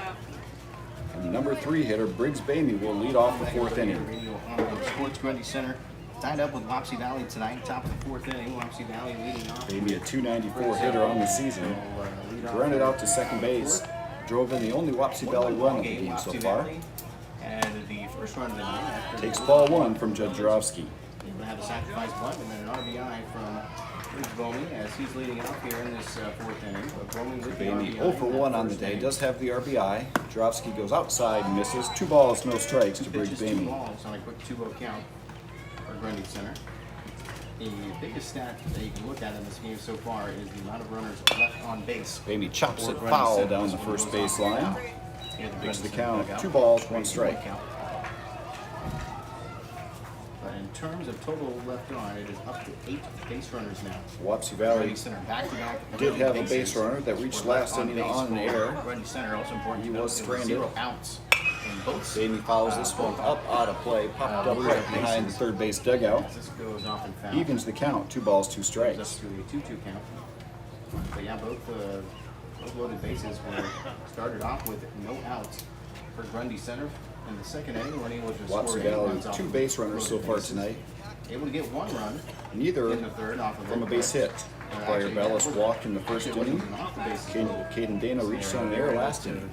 Speaker 1: And the number 3 hitter, Briggs Bamey, will lead off the 4th inning.
Speaker 3: Radio on Sports Grundy Center. Tied up with Wapsie Valley tonight, top of the 4th inning. Wapsie Valley leading off.
Speaker 1: Bamey, a .294 hitter on the season. Grounded out to second base. Drove in the only Wapsie Valley run of the game so far.
Speaker 3: And the first run of the night.
Speaker 1: Takes ball 1 from Judd Jarofsky.
Speaker 3: Able to have a sacrifice bunt and then an RBI from Briggs Bowman as he's leading off here in this 4th inning. But Bowman with the
Speaker 1: Bamey
Speaker 3: RBI
Speaker 1: 0 for 1 on the
Speaker 3: first
Speaker 1: day.
Speaker 3: inning.
Speaker 1: Does have the RBI. Jarofsky goes outside, misses. 2 balls, no strikes to Briggs
Speaker 3: Pitches 2
Speaker 1: Bamey.
Speaker 3: balls on a quick 2-0 count for Grundy Center. The biggest stat that you can look at in this game so far is the amount of runners left on base.
Speaker 1: Bamey chops
Speaker 3: for
Speaker 1: it
Speaker 3: Grundy
Speaker 1: foul
Speaker 3: Center.
Speaker 1: down
Speaker 3: This
Speaker 1: the
Speaker 3: one
Speaker 1: first
Speaker 3: goes
Speaker 1: base
Speaker 3: off
Speaker 1: line.
Speaker 3: now. Here's the
Speaker 1: Makes the
Speaker 3: Grundy
Speaker 1: count
Speaker 3: Center
Speaker 1: 2
Speaker 3: dugout.
Speaker 1: balls, 1
Speaker 3: 2-1
Speaker 1: strike.
Speaker 3: count. But in terms of total left on, it is up to 8 base runners now.
Speaker 1: Wapsie Valley
Speaker 3: Grundy Center back-to-back
Speaker 1: did have a
Speaker 3: bases
Speaker 1: base runner that reached
Speaker 3: were left
Speaker 1: last inning
Speaker 3: base
Speaker 1: on
Speaker 3: for
Speaker 1: air.
Speaker 3: Grundy Center, also important
Speaker 1: He
Speaker 3: to note,
Speaker 1: was
Speaker 3: there were
Speaker 1: stranded.
Speaker 3: 0 outs in both.
Speaker 1: Bamey fouls this one up out of play. Popped up right behind the third base dugout.
Speaker 3: This goes off and foul.
Speaker 1: Evens the count, 2 balls, 2
Speaker 3: Goes up
Speaker 1: strikes.
Speaker 3: to a 2-2 count. But yeah, both loaded bases were started off with no outs for Grundy Center. In the second inning, we're able to score
Speaker 1: Wapsie
Speaker 3: 8
Speaker 1: Valley
Speaker 3: runs off
Speaker 1: 2
Speaker 3: of
Speaker 1: base runners so
Speaker 3: loaded
Speaker 1: far
Speaker 3: bases.
Speaker 1: tonight.
Speaker 3: Able to get 1 run
Speaker 1: Neither
Speaker 3: in the third off of
Speaker 1: from a
Speaker 3: it.
Speaker 1: base hit. Player Bellis walked in the first
Speaker 3: Actually,
Speaker 1: inning.
Speaker 3: wasn't even off the bases.
Speaker 1: Caden Dana reached on air last inning.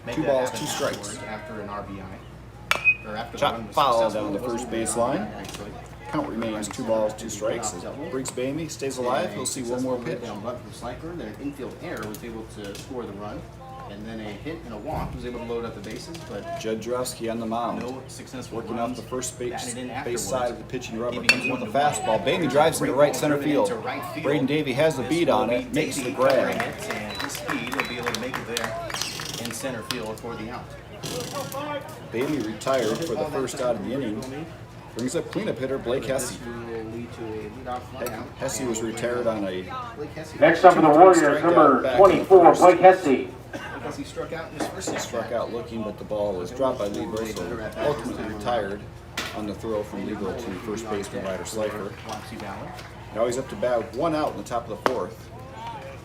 Speaker 3: Make
Speaker 1: 2
Speaker 3: that
Speaker 1: balls,
Speaker 3: happen
Speaker 1: 2 strikes.
Speaker 3: afterward After an RBI. Or after the
Speaker 1: Chop
Speaker 3: run was
Speaker 1: foul
Speaker 3: successful.
Speaker 1: down the
Speaker 3: It wasn't
Speaker 1: first
Speaker 3: even an
Speaker 1: base line.
Speaker 3: RBI, actually.
Speaker 1: Count remains 2 balls, 2 strikes. As Briggs Bamey stays alive, he'll see one more pitch.
Speaker 3: Down bunt from Slifer, then an infield error was able to score the run, and then a hit and a walk was able to load up the bases, but
Speaker 1: Judd Jarofsky on the mound.
Speaker 3: no successful
Speaker 1: Working off
Speaker 3: runs.
Speaker 1: the first base
Speaker 3: Batted in
Speaker 1: side
Speaker 3: afterwards.
Speaker 1: of the pitching rubber.
Speaker 3: Giving
Speaker 1: Comes
Speaker 3: it
Speaker 1: in with a
Speaker 3: 1-1.
Speaker 1: fastball. Bamey drives into right center
Speaker 3: Great
Speaker 1: field.
Speaker 3: ball driven into right field.
Speaker 1: Braden Davey has the
Speaker 3: This
Speaker 1: beat
Speaker 3: will
Speaker 1: on
Speaker 3: be
Speaker 1: it, makes the
Speaker 3: Davey covering
Speaker 1: grab.
Speaker 3: it, and his speed will be able to make it there in center field for the out.
Speaker 1: Bamey retired for the first out of the inning. Brings up cleanup hitter Blake Hesse.
Speaker 3: This will lead to a leadoff flyout.
Speaker 1: Hesse was retired on a
Speaker 3: Blake Hesse.
Speaker 2: Next up for the Warriors, number 24, Blake Hesse.
Speaker 3: He struck out in his first
Speaker 1: He struck out looking, but the ball was dropped by Lebo, so ultimately retired on the throw from Lebo to first baseman Ryder Slifer.
Speaker 3: Wapsie Valley.
Speaker 1: Now he's up to bat with 1 out in the top of the 4th.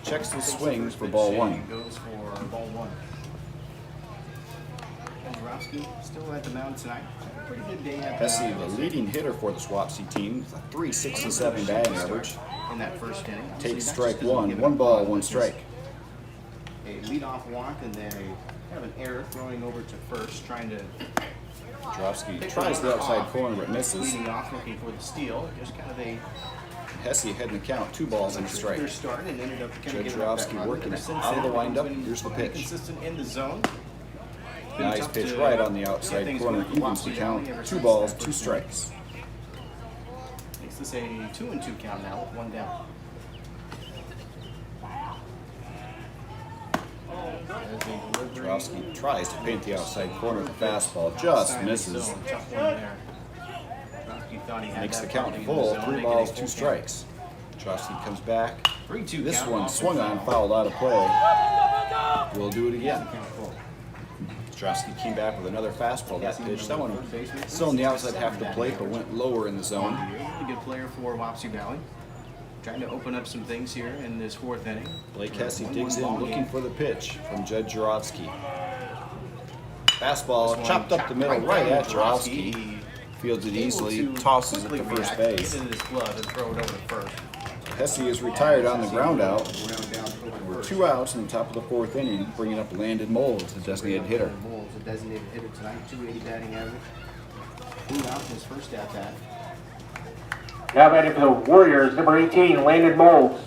Speaker 1: Checks his swing for ball 1.
Speaker 3: Goes for ball 1. Androwski still at the mound tonight. Pretty good day at
Speaker 1: Hesse, the leading hitter for the Swapsy team, with a 367 batting average.
Speaker 3: in that first inning.
Speaker 1: Takes strike 1, 1 ball, 1 strike.
Speaker 3: A leadoff walk and then kind of an error throwing over to first, trying to
Speaker 1: Androwski tries the outside corner but misses.
Speaker 3: leading off, looking for the steal. Just kind of a
Speaker 1: Hesse ahead in the count, 2 balls and a strike.
Speaker 3: start and ended up kind of
Speaker 1: Judge
Speaker 3: giving up that
Speaker 1: Jarofsky
Speaker 3: run.
Speaker 1: working
Speaker 3: Ever
Speaker 1: it
Speaker 3: since
Speaker 1: out of the
Speaker 3: then,
Speaker 1: windup.
Speaker 3: been
Speaker 1: Here's the
Speaker 3: pretty
Speaker 1: pitch.
Speaker 3: Consistent in the zone.
Speaker 1: Now he's pitched right on the outside corner, evens the count, 2 balls, 2 strikes.
Speaker 3: Makes this a 2-2 count now with 1 down.
Speaker 1: Jarofsky tries to paint the outside corner with a fastball, just misses.
Speaker 3: Tough one there. Jarofsky thought he had
Speaker 1: Makes the
Speaker 3: that
Speaker 1: count
Speaker 3: property in
Speaker 1: full,
Speaker 3: zone,
Speaker 1: 3
Speaker 3: making
Speaker 1: balls,
Speaker 3: a
Speaker 1: 2
Speaker 3: full
Speaker 1: strikes. Jarofsky comes back.
Speaker 3: 3-2
Speaker 1: This
Speaker 3: count,
Speaker 1: one
Speaker 3: off
Speaker 1: swung
Speaker 3: the
Speaker 1: on,
Speaker 3: foul.
Speaker 1: fouled out of play. We'll do it again.
Speaker 3: Count full.
Speaker 1: Jarofsky came back with another fastball that pitch. That one still on the outside half of the plate, but went lower in the zone.
Speaker 3: Really good player for Wapsie Valley. Trying to open up some things here in this 4th inning.
Speaker 1: Blake Hesse digs in, looking for the pitch from Judge Jarofsky. Fastball chopped up the middle, right at Jarofsky. Fields it easily, tosses it to first base.
Speaker 3: Get it in his glove and throw it over to first.
Speaker 1: Hesse is retired on the ground out. We're 2 outs in the top of the 4th inning, bringing up Landon Moles, the designated hitter.
Speaker 3: Moles, a designated hitter tonight, 280 batting average. Flew out in his first at bat.
Speaker 2: Now batting for the Warriors, number 18, Landon Moles.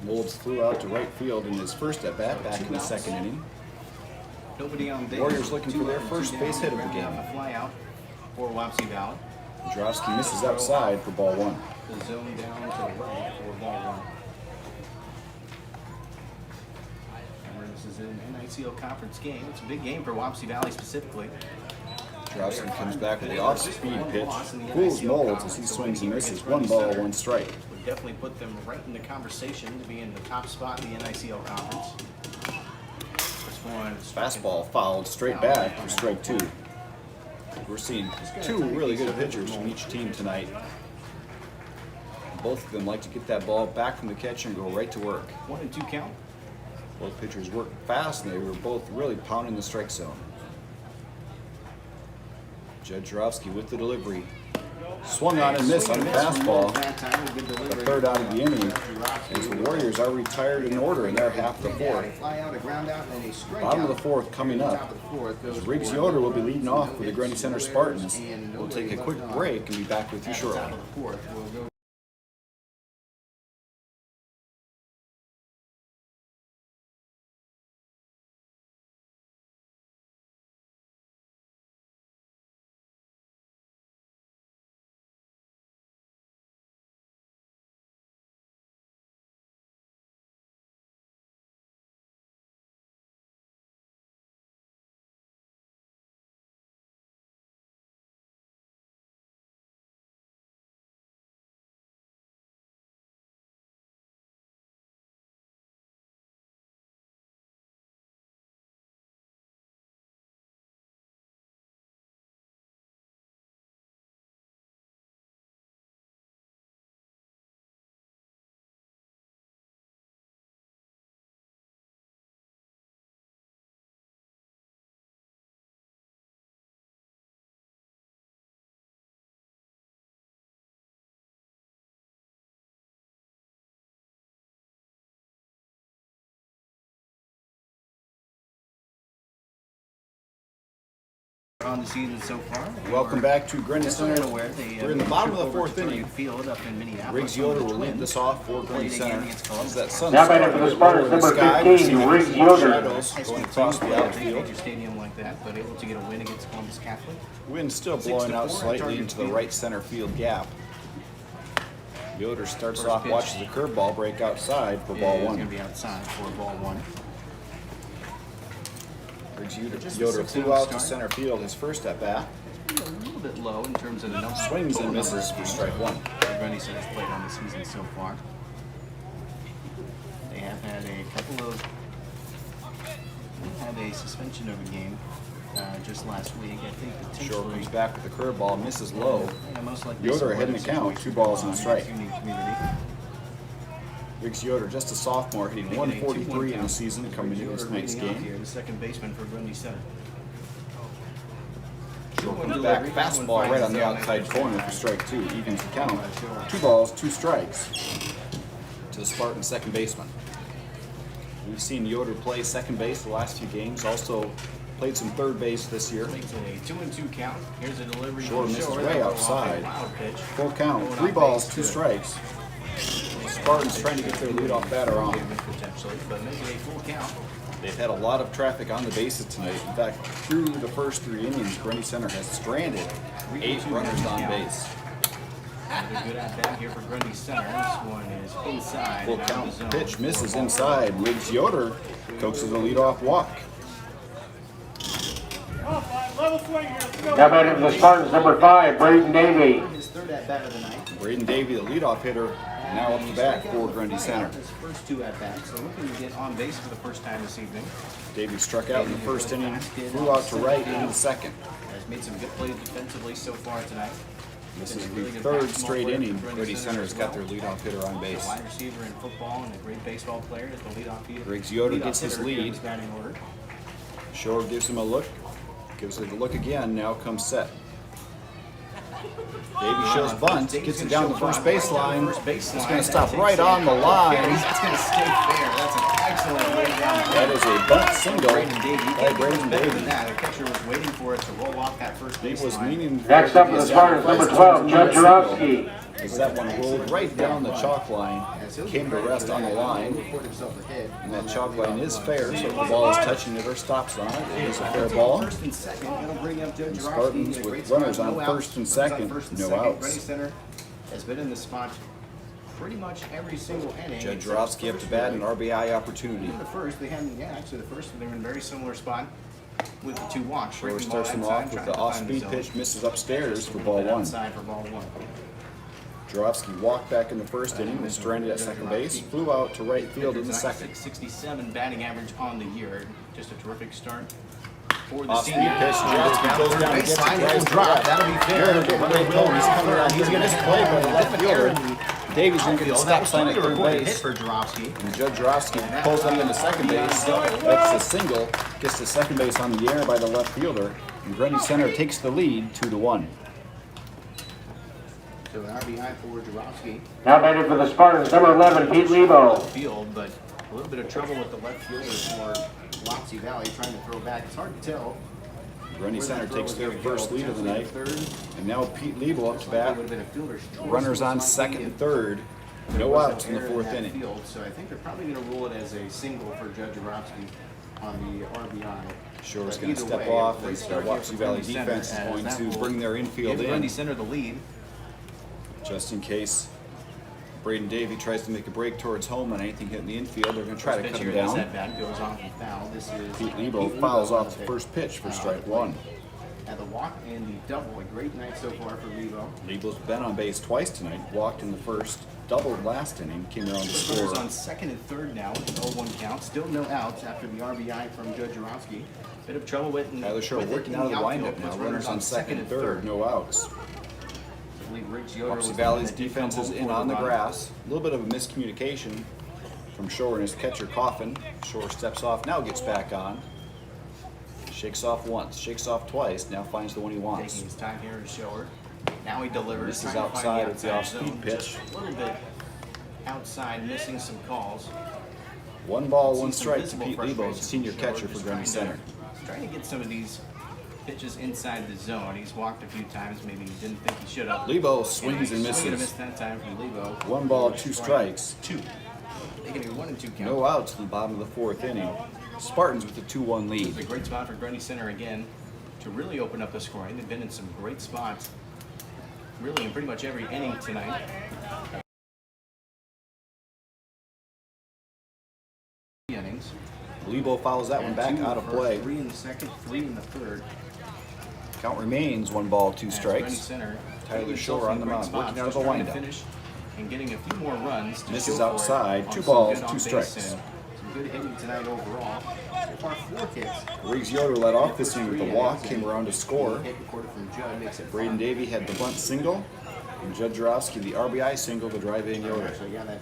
Speaker 1: Moles flew out to right field in his first at bat back in the 2nd inning.
Speaker 3: Nobody on base.
Speaker 1: Warriors looking for their first base hit of the game.
Speaker 3: A fly out for Wapsie Valley.
Speaker 1: Jarofsky misses outside for ball 1.
Speaker 3: The zone down to the right for ball 1. Remember, this is an NICO conference game. It's a big game for Wapsie Valley specifically.
Speaker 1: Jarofsky comes back with the off-speed pitch. Fools Moles as he swings and misses. 1 ball, 1 strike.
Speaker 3: Would definitely put them right in the conversation to be in the top spot in the NICO conference. This one is
Speaker 1: Fastball fouled straight back for strike 2. We're seeing 2 really good pitchers from each team tonight. Both of them like to get that ball back from the catcher and go right to work.
Speaker 3: 1-2 count.
Speaker 1: Both pitchers work fast and they were both really pounding the strike zone. Judge Jarofsky with the delivery. Swung on and missed on the fastball. The 3rd out of the inning. As the Warriors are retired in order in their half of the 4th. Bottom of the 4th coming up. As Riggs Yoder will be leading off for the Grundy Center Spartans. We'll take a quick break and be back with you shortly.
Speaker 3: On the season so far.
Speaker 1: Welcome back to Grundy Center.
Speaker 3: We're
Speaker 1: We're in the bottom of the 4th inning.
Speaker 3: Field up in Minneapolis.
Speaker 1: Riggs Yoder will lead this off for Grundy Center. As that sun
Speaker 2: Now batting for the Spartans, number 15, Riggs Yoder.
Speaker 1: shadows going across the outfield.
Speaker 3: Major stadium like that, but able to get a win against Columbus Catholic.
Speaker 1: Wind still blowing out slightly into the right center field gap. Yoder starts off, watches the curveball break outside for ball
Speaker 3: It's
Speaker 1: 1.
Speaker 3: going to be outside for ball 1.
Speaker 1: Yoder flew out to center field his first at bat.
Speaker 3: little bit low in terms of the number.
Speaker 1: Swings and misses for strike one.
Speaker 3: Grundy Center's played on the season so far. They have had a couple of. They had a suspension of a game just last week. I think potentially.
Speaker 1: Short comes back with the curveball, misses low.
Speaker 3: Yeah, most likely
Speaker 1: Yoder
Speaker 3: some
Speaker 1: ahead in the count, 2 balls and a strike.
Speaker 3: Union community.
Speaker 1: Riggs Yoder, just a sophomore, hitting 143 in the season coming into this night's game.
Speaker 3: The second baseman for Grundy Center.
Speaker 1: Comes back, fastball right on the outside corner for strike 2. Evens the count. 2 balls, 2 strikes to the Spartan second baseman. We've seen Yoder play second base the last few games. Also played some third base this year.
Speaker 3: Makes it a 2-2 count. Here's a delivery.
Speaker 1: Short misses
Speaker 3: Shore.
Speaker 1: way
Speaker 3: That'll go
Speaker 1: outside.
Speaker 3: off a wild pitch.
Speaker 1: Full count,
Speaker 3: Going
Speaker 1: 3
Speaker 3: off
Speaker 1: balls,
Speaker 3: base
Speaker 1: 2
Speaker 3: to-
Speaker 1: strikes. Spartans trying to get their leadoff batter on.
Speaker 3: Potentially, but make it a full count.
Speaker 1: They've had a lot of traffic on the bases tonight. In fact, through the first 3 innings, Grundy Center has stranded 8 runners on base.
Speaker 3: Another good at bat here for Grundy Center. This one is inside.
Speaker 1: Full
Speaker 3: and out of
Speaker 1: count,
Speaker 3: the zone.
Speaker 1: pitch misses inside. Riggs Yoder coaxes a leadoff walk.
Speaker 2: Now batting for the Spartans, number 5, Braden Davey.
Speaker 3: His third at bat of the night.
Speaker 1: Braden Davey, the leadoff hitter, now up to bat for Grundy Center.
Speaker 3: His first 2 at bats, so looking to get on base for the first time this evening.
Speaker 1: Davey struck out in the first inning, flew out to right in the second.
Speaker 3: Has made some good plays defensively so far tonight.
Speaker 1: This is the 3rd straight inning. Grundy Center has got their leadoff hitter on
Speaker 3: A
Speaker 1: base.
Speaker 3: wide receiver in football and a great baseball player is the leadoff hitter.
Speaker 1: Riggs Yoder
Speaker 3: Leadoff
Speaker 1: gets his
Speaker 3: hitter here in
Speaker 1: lead.
Speaker 3: this batting order.
Speaker 1: Shore gives him a look. Gives it a look again. Now comes set. Davey shows bunt. Gets it down the first baseline. It's going to stop right on the line.
Speaker 3: That's going to stay fair. That's an excellent way down.
Speaker 1: That is a bunt single
Speaker 3: Braden Davey. You
Speaker 1: by
Speaker 3: can't get
Speaker 1: Braden
Speaker 3: much better than
Speaker 1: Davey.
Speaker 3: that. The catcher was waiting for it to roll off that first
Speaker 1: He was
Speaker 3: baseline.
Speaker 1: meaning
Speaker 2: Next up for the Spartans, number 12, Judd Jarofsky.
Speaker 1: as that one rolled right down the chalk line, came to rest on the line, and that chalk line is fair, so if the ball is touching it or stops on it, it is a fair ball.
Speaker 3: First and second, that'll bring up Judd Jarofsky.
Speaker 1: Spartans
Speaker 3: A
Speaker 1: with
Speaker 3: great spot,
Speaker 1: runners on
Speaker 3: no
Speaker 1: first
Speaker 3: outs.
Speaker 1: and
Speaker 3: Runners on
Speaker 1: second,
Speaker 3: first and
Speaker 1: no
Speaker 3: second.
Speaker 1: outs.
Speaker 3: Grundy Center has been in the spot pretty much every single inning.
Speaker 1: Judd
Speaker 3: except
Speaker 1: Jarofsky up to bat, an RBI opportunity.
Speaker 3: in the first, they hadn't, actually the first, they were in a very similar spot with the 2 walks.
Speaker 1: Shore
Speaker 3: Breaking
Speaker 1: starts
Speaker 3: ball
Speaker 1: him
Speaker 3: inside,
Speaker 1: off with
Speaker 3: trying
Speaker 1: the
Speaker 3: to find
Speaker 1: off-speed
Speaker 3: zone.
Speaker 1: pitch, misses upstairs for ball
Speaker 3: Bit
Speaker 1: 1.
Speaker 3: outside for ball 1.
Speaker 1: Jarofsky walked back in the first inning, was stranded at second base, flew out to right field in the second.
Speaker 3: 667 batting average on the year. Just a terrific start for the
Speaker 1: Off-speed
Speaker 3: senior.
Speaker 1: pitch, Jarofsky goes down and gets it
Speaker 3: Baseline,
Speaker 1: right
Speaker 3: it'll
Speaker 1: to
Speaker 3: drop.
Speaker 1: left.
Speaker 3: That'll be fair.
Speaker 1: Yoder getting ready to go. He's coming around. He's going to play by the left fielder. Davies going to get a stop sign at third
Speaker 3: Hit
Speaker 1: base.
Speaker 3: for Jarofsky.
Speaker 1: And Judd Jarofsky pulls him into second base. That's a single. Gets to second base on the air by the left fielder. And Grundy Center takes the lead 2-1.
Speaker 3: So an RBI for Jarofsky.
Speaker 2: Now batting for the Spartans, number 11, Pete Lebo.
Speaker 3: Field, but a little bit of trouble with the left fielder for Lopsy Valley trying to throw back. It's hard to tell.
Speaker 1: Grundy
Speaker 3: where
Speaker 1: Center
Speaker 3: that throw
Speaker 1: takes
Speaker 3: was
Speaker 1: their
Speaker 3: gonna
Speaker 1: first
Speaker 3: go.
Speaker 1: lead of the night.
Speaker 3: Third.
Speaker 1: And now Pete Lebo up to
Speaker 3: It
Speaker 1: bat.
Speaker 3: would have been a fielder's choice.
Speaker 1: Runners on
Speaker 3: Most likely
Speaker 1: second and
Speaker 3: if
Speaker 1: third.
Speaker 3: there
Speaker 1: No
Speaker 3: was an
Speaker 1: outs in the
Speaker 3: error
Speaker 1: 4th
Speaker 3: that
Speaker 1: inning.
Speaker 3: Field, so I think they're probably going to rule it as a single for Judd Jarofsky on the RBI.
Speaker 1: Shore's
Speaker 3: But
Speaker 1: going to
Speaker 3: either
Speaker 1: step
Speaker 3: way,
Speaker 1: off
Speaker 3: a great
Speaker 1: as the
Speaker 3: start here
Speaker 1: Wapsie
Speaker 3: for
Speaker 1: Valley
Speaker 3: Grundy Center,
Speaker 1: defense is
Speaker 3: as
Speaker 1: going
Speaker 3: that
Speaker 1: to
Speaker 3: will
Speaker 1: bring their infield
Speaker 3: give Grundy
Speaker 1: in.
Speaker 3: Center the lead.
Speaker 1: Just in case Braden Davey tries to make a break towards home on anything hitting the infield, they're going to try to
Speaker 3: Pitch
Speaker 1: cut
Speaker 3: here
Speaker 1: him
Speaker 3: against
Speaker 1: down.
Speaker 3: that bat goes off and foul. This is
Speaker 1: Pete Lebo fouls off the first pitch for strike 1.
Speaker 3: At the walk and the double, a great night so far for Lebo.
Speaker 1: Lebo's been on base twice tonight, walked in the first, doubled last inning, came around to
Speaker 3: Runners
Speaker 1: score.
Speaker 3: on second and third now with an 0-1 count. Still no outs after the RBI from Judd Jarofsky. Bit of trouble with
Speaker 1: Tyler Shore working out of the windup now, runners on second and third, no outs.
Speaker 3: I believe Riggs Yoder was
Speaker 1: Wapsie
Speaker 3: the
Speaker 1: Valley's
Speaker 3: one that did
Speaker 1: defense
Speaker 3: come
Speaker 1: is
Speaker 3: home
Speaker 1: in
Speaker 3: for
Speaker 1: on the
Speaker 3: run.
Speaker 1: grass. A little bit of a miscommunication from Shore and his catcher Coffin. Shore steps off, now gets back on. Shakes off once, shakes off twice, now finds the one he wants.
Speaker 3: Taking his time here is Shower. Now he delivers.
Speaker 1: This is
Speaker 3: trying to find
Speaker 1: outside, it's the
Speaker 3: outside
Speaker 1: off-speed
Speaker 3: zone,
Speaker 1: pitch.
Speaker 3: just a little bit outside, missing some calls.
Speaker 1: 1 ball,
Speaker 3: See
Speaker 1: 1
Speaker 3: some
Speaker 1: strike to
Speaker 3: visible
Speaker 1: Pete Lebo,
Speaker 3: frustration
Speaker 1: senior
Speaker 3: from Shower,
Speaker 1: catcher for
Speaker 3: just
Speaker 1: Grundy Center.
Speaker 3: Trying to get some of these pitches inside the zone. He's walked a few times. Maybe he didn't think he should have.
Speaker 1: Lebo swings and
Speaker 3: Swing and a miss
Speaker 1: misses.
Speaker 3: that time from Lebo.
Speaker 1: 1 ball, 2 strikes.
Speaker 3: 2. Making it 1 and 2 count.
Speaker 1: No outs in the bottom of the 4th inning. Spartans with a 2-1 lead.
Speaker 3: It's a great spot for Grundy Center again to really open up the scoring. They've been in some great spots, really in pretty much every inning tonight. Innings.
Speaker 1: Lebo fouls that one back
Speaker 3: Two in
Speaker 1: out
Speaker 3: the
Speaker 1: of
Speaker 3: first,
Speaker 1: play.
Speaker 3: 3 in the second, 3 in the third.
Speaker 1: Count remains 1 ball, 2
Speaker 3: As
Speaker 1: strikes.
Speaker 3: Grundy Center
Speaker 1: Tyler
Speaker 3: getting
Speaker 1: Shore
Speaker 3: himself
Speaker 1: on
Speaker 3: in
Speaker 1: the
Speaker 3: great
Speaker 1: mound,
Speaker 3: spots,
Speaker 1: working out of
Speaker 3: just
Speaker 1: the
Speaker 3: trying to
Speaker 1: windup.
Speaker 3: finish and getting a few more runs to
Speaker 1: Misses
Speaker 3: show for it
Speaker 1: outside,
Speaker 3: on
Speaker 1: 2
Speaker 3: some
Speaker 1: balls,
Speaker 3: good
Speaker 1: 2
Speaker 3: on-base
Speaker 1: strikes.
Speaker 3: and some good hitting tonight overall. So far, 4 hits.
Speaker 1: Riggs Yoder led off this
Speaker 3: First
Speaker 1: inning with
Speaker 3: 3
Speaker 1: a walk,
Speaker 3: innings,
Speaker 1: came
Speaker 3: and
Speaker 1: around to
Speaker 3: the
Speaker 1: score.
Speaker 3: hit recorded from Judd makes it
Speaker 1: Braden
Speaker 3: 5.
Speaker 1: Davey had the bunt single, and Judd Jarofsky the RBI single to drive in Yoder.
Speaker 3: So yeah, that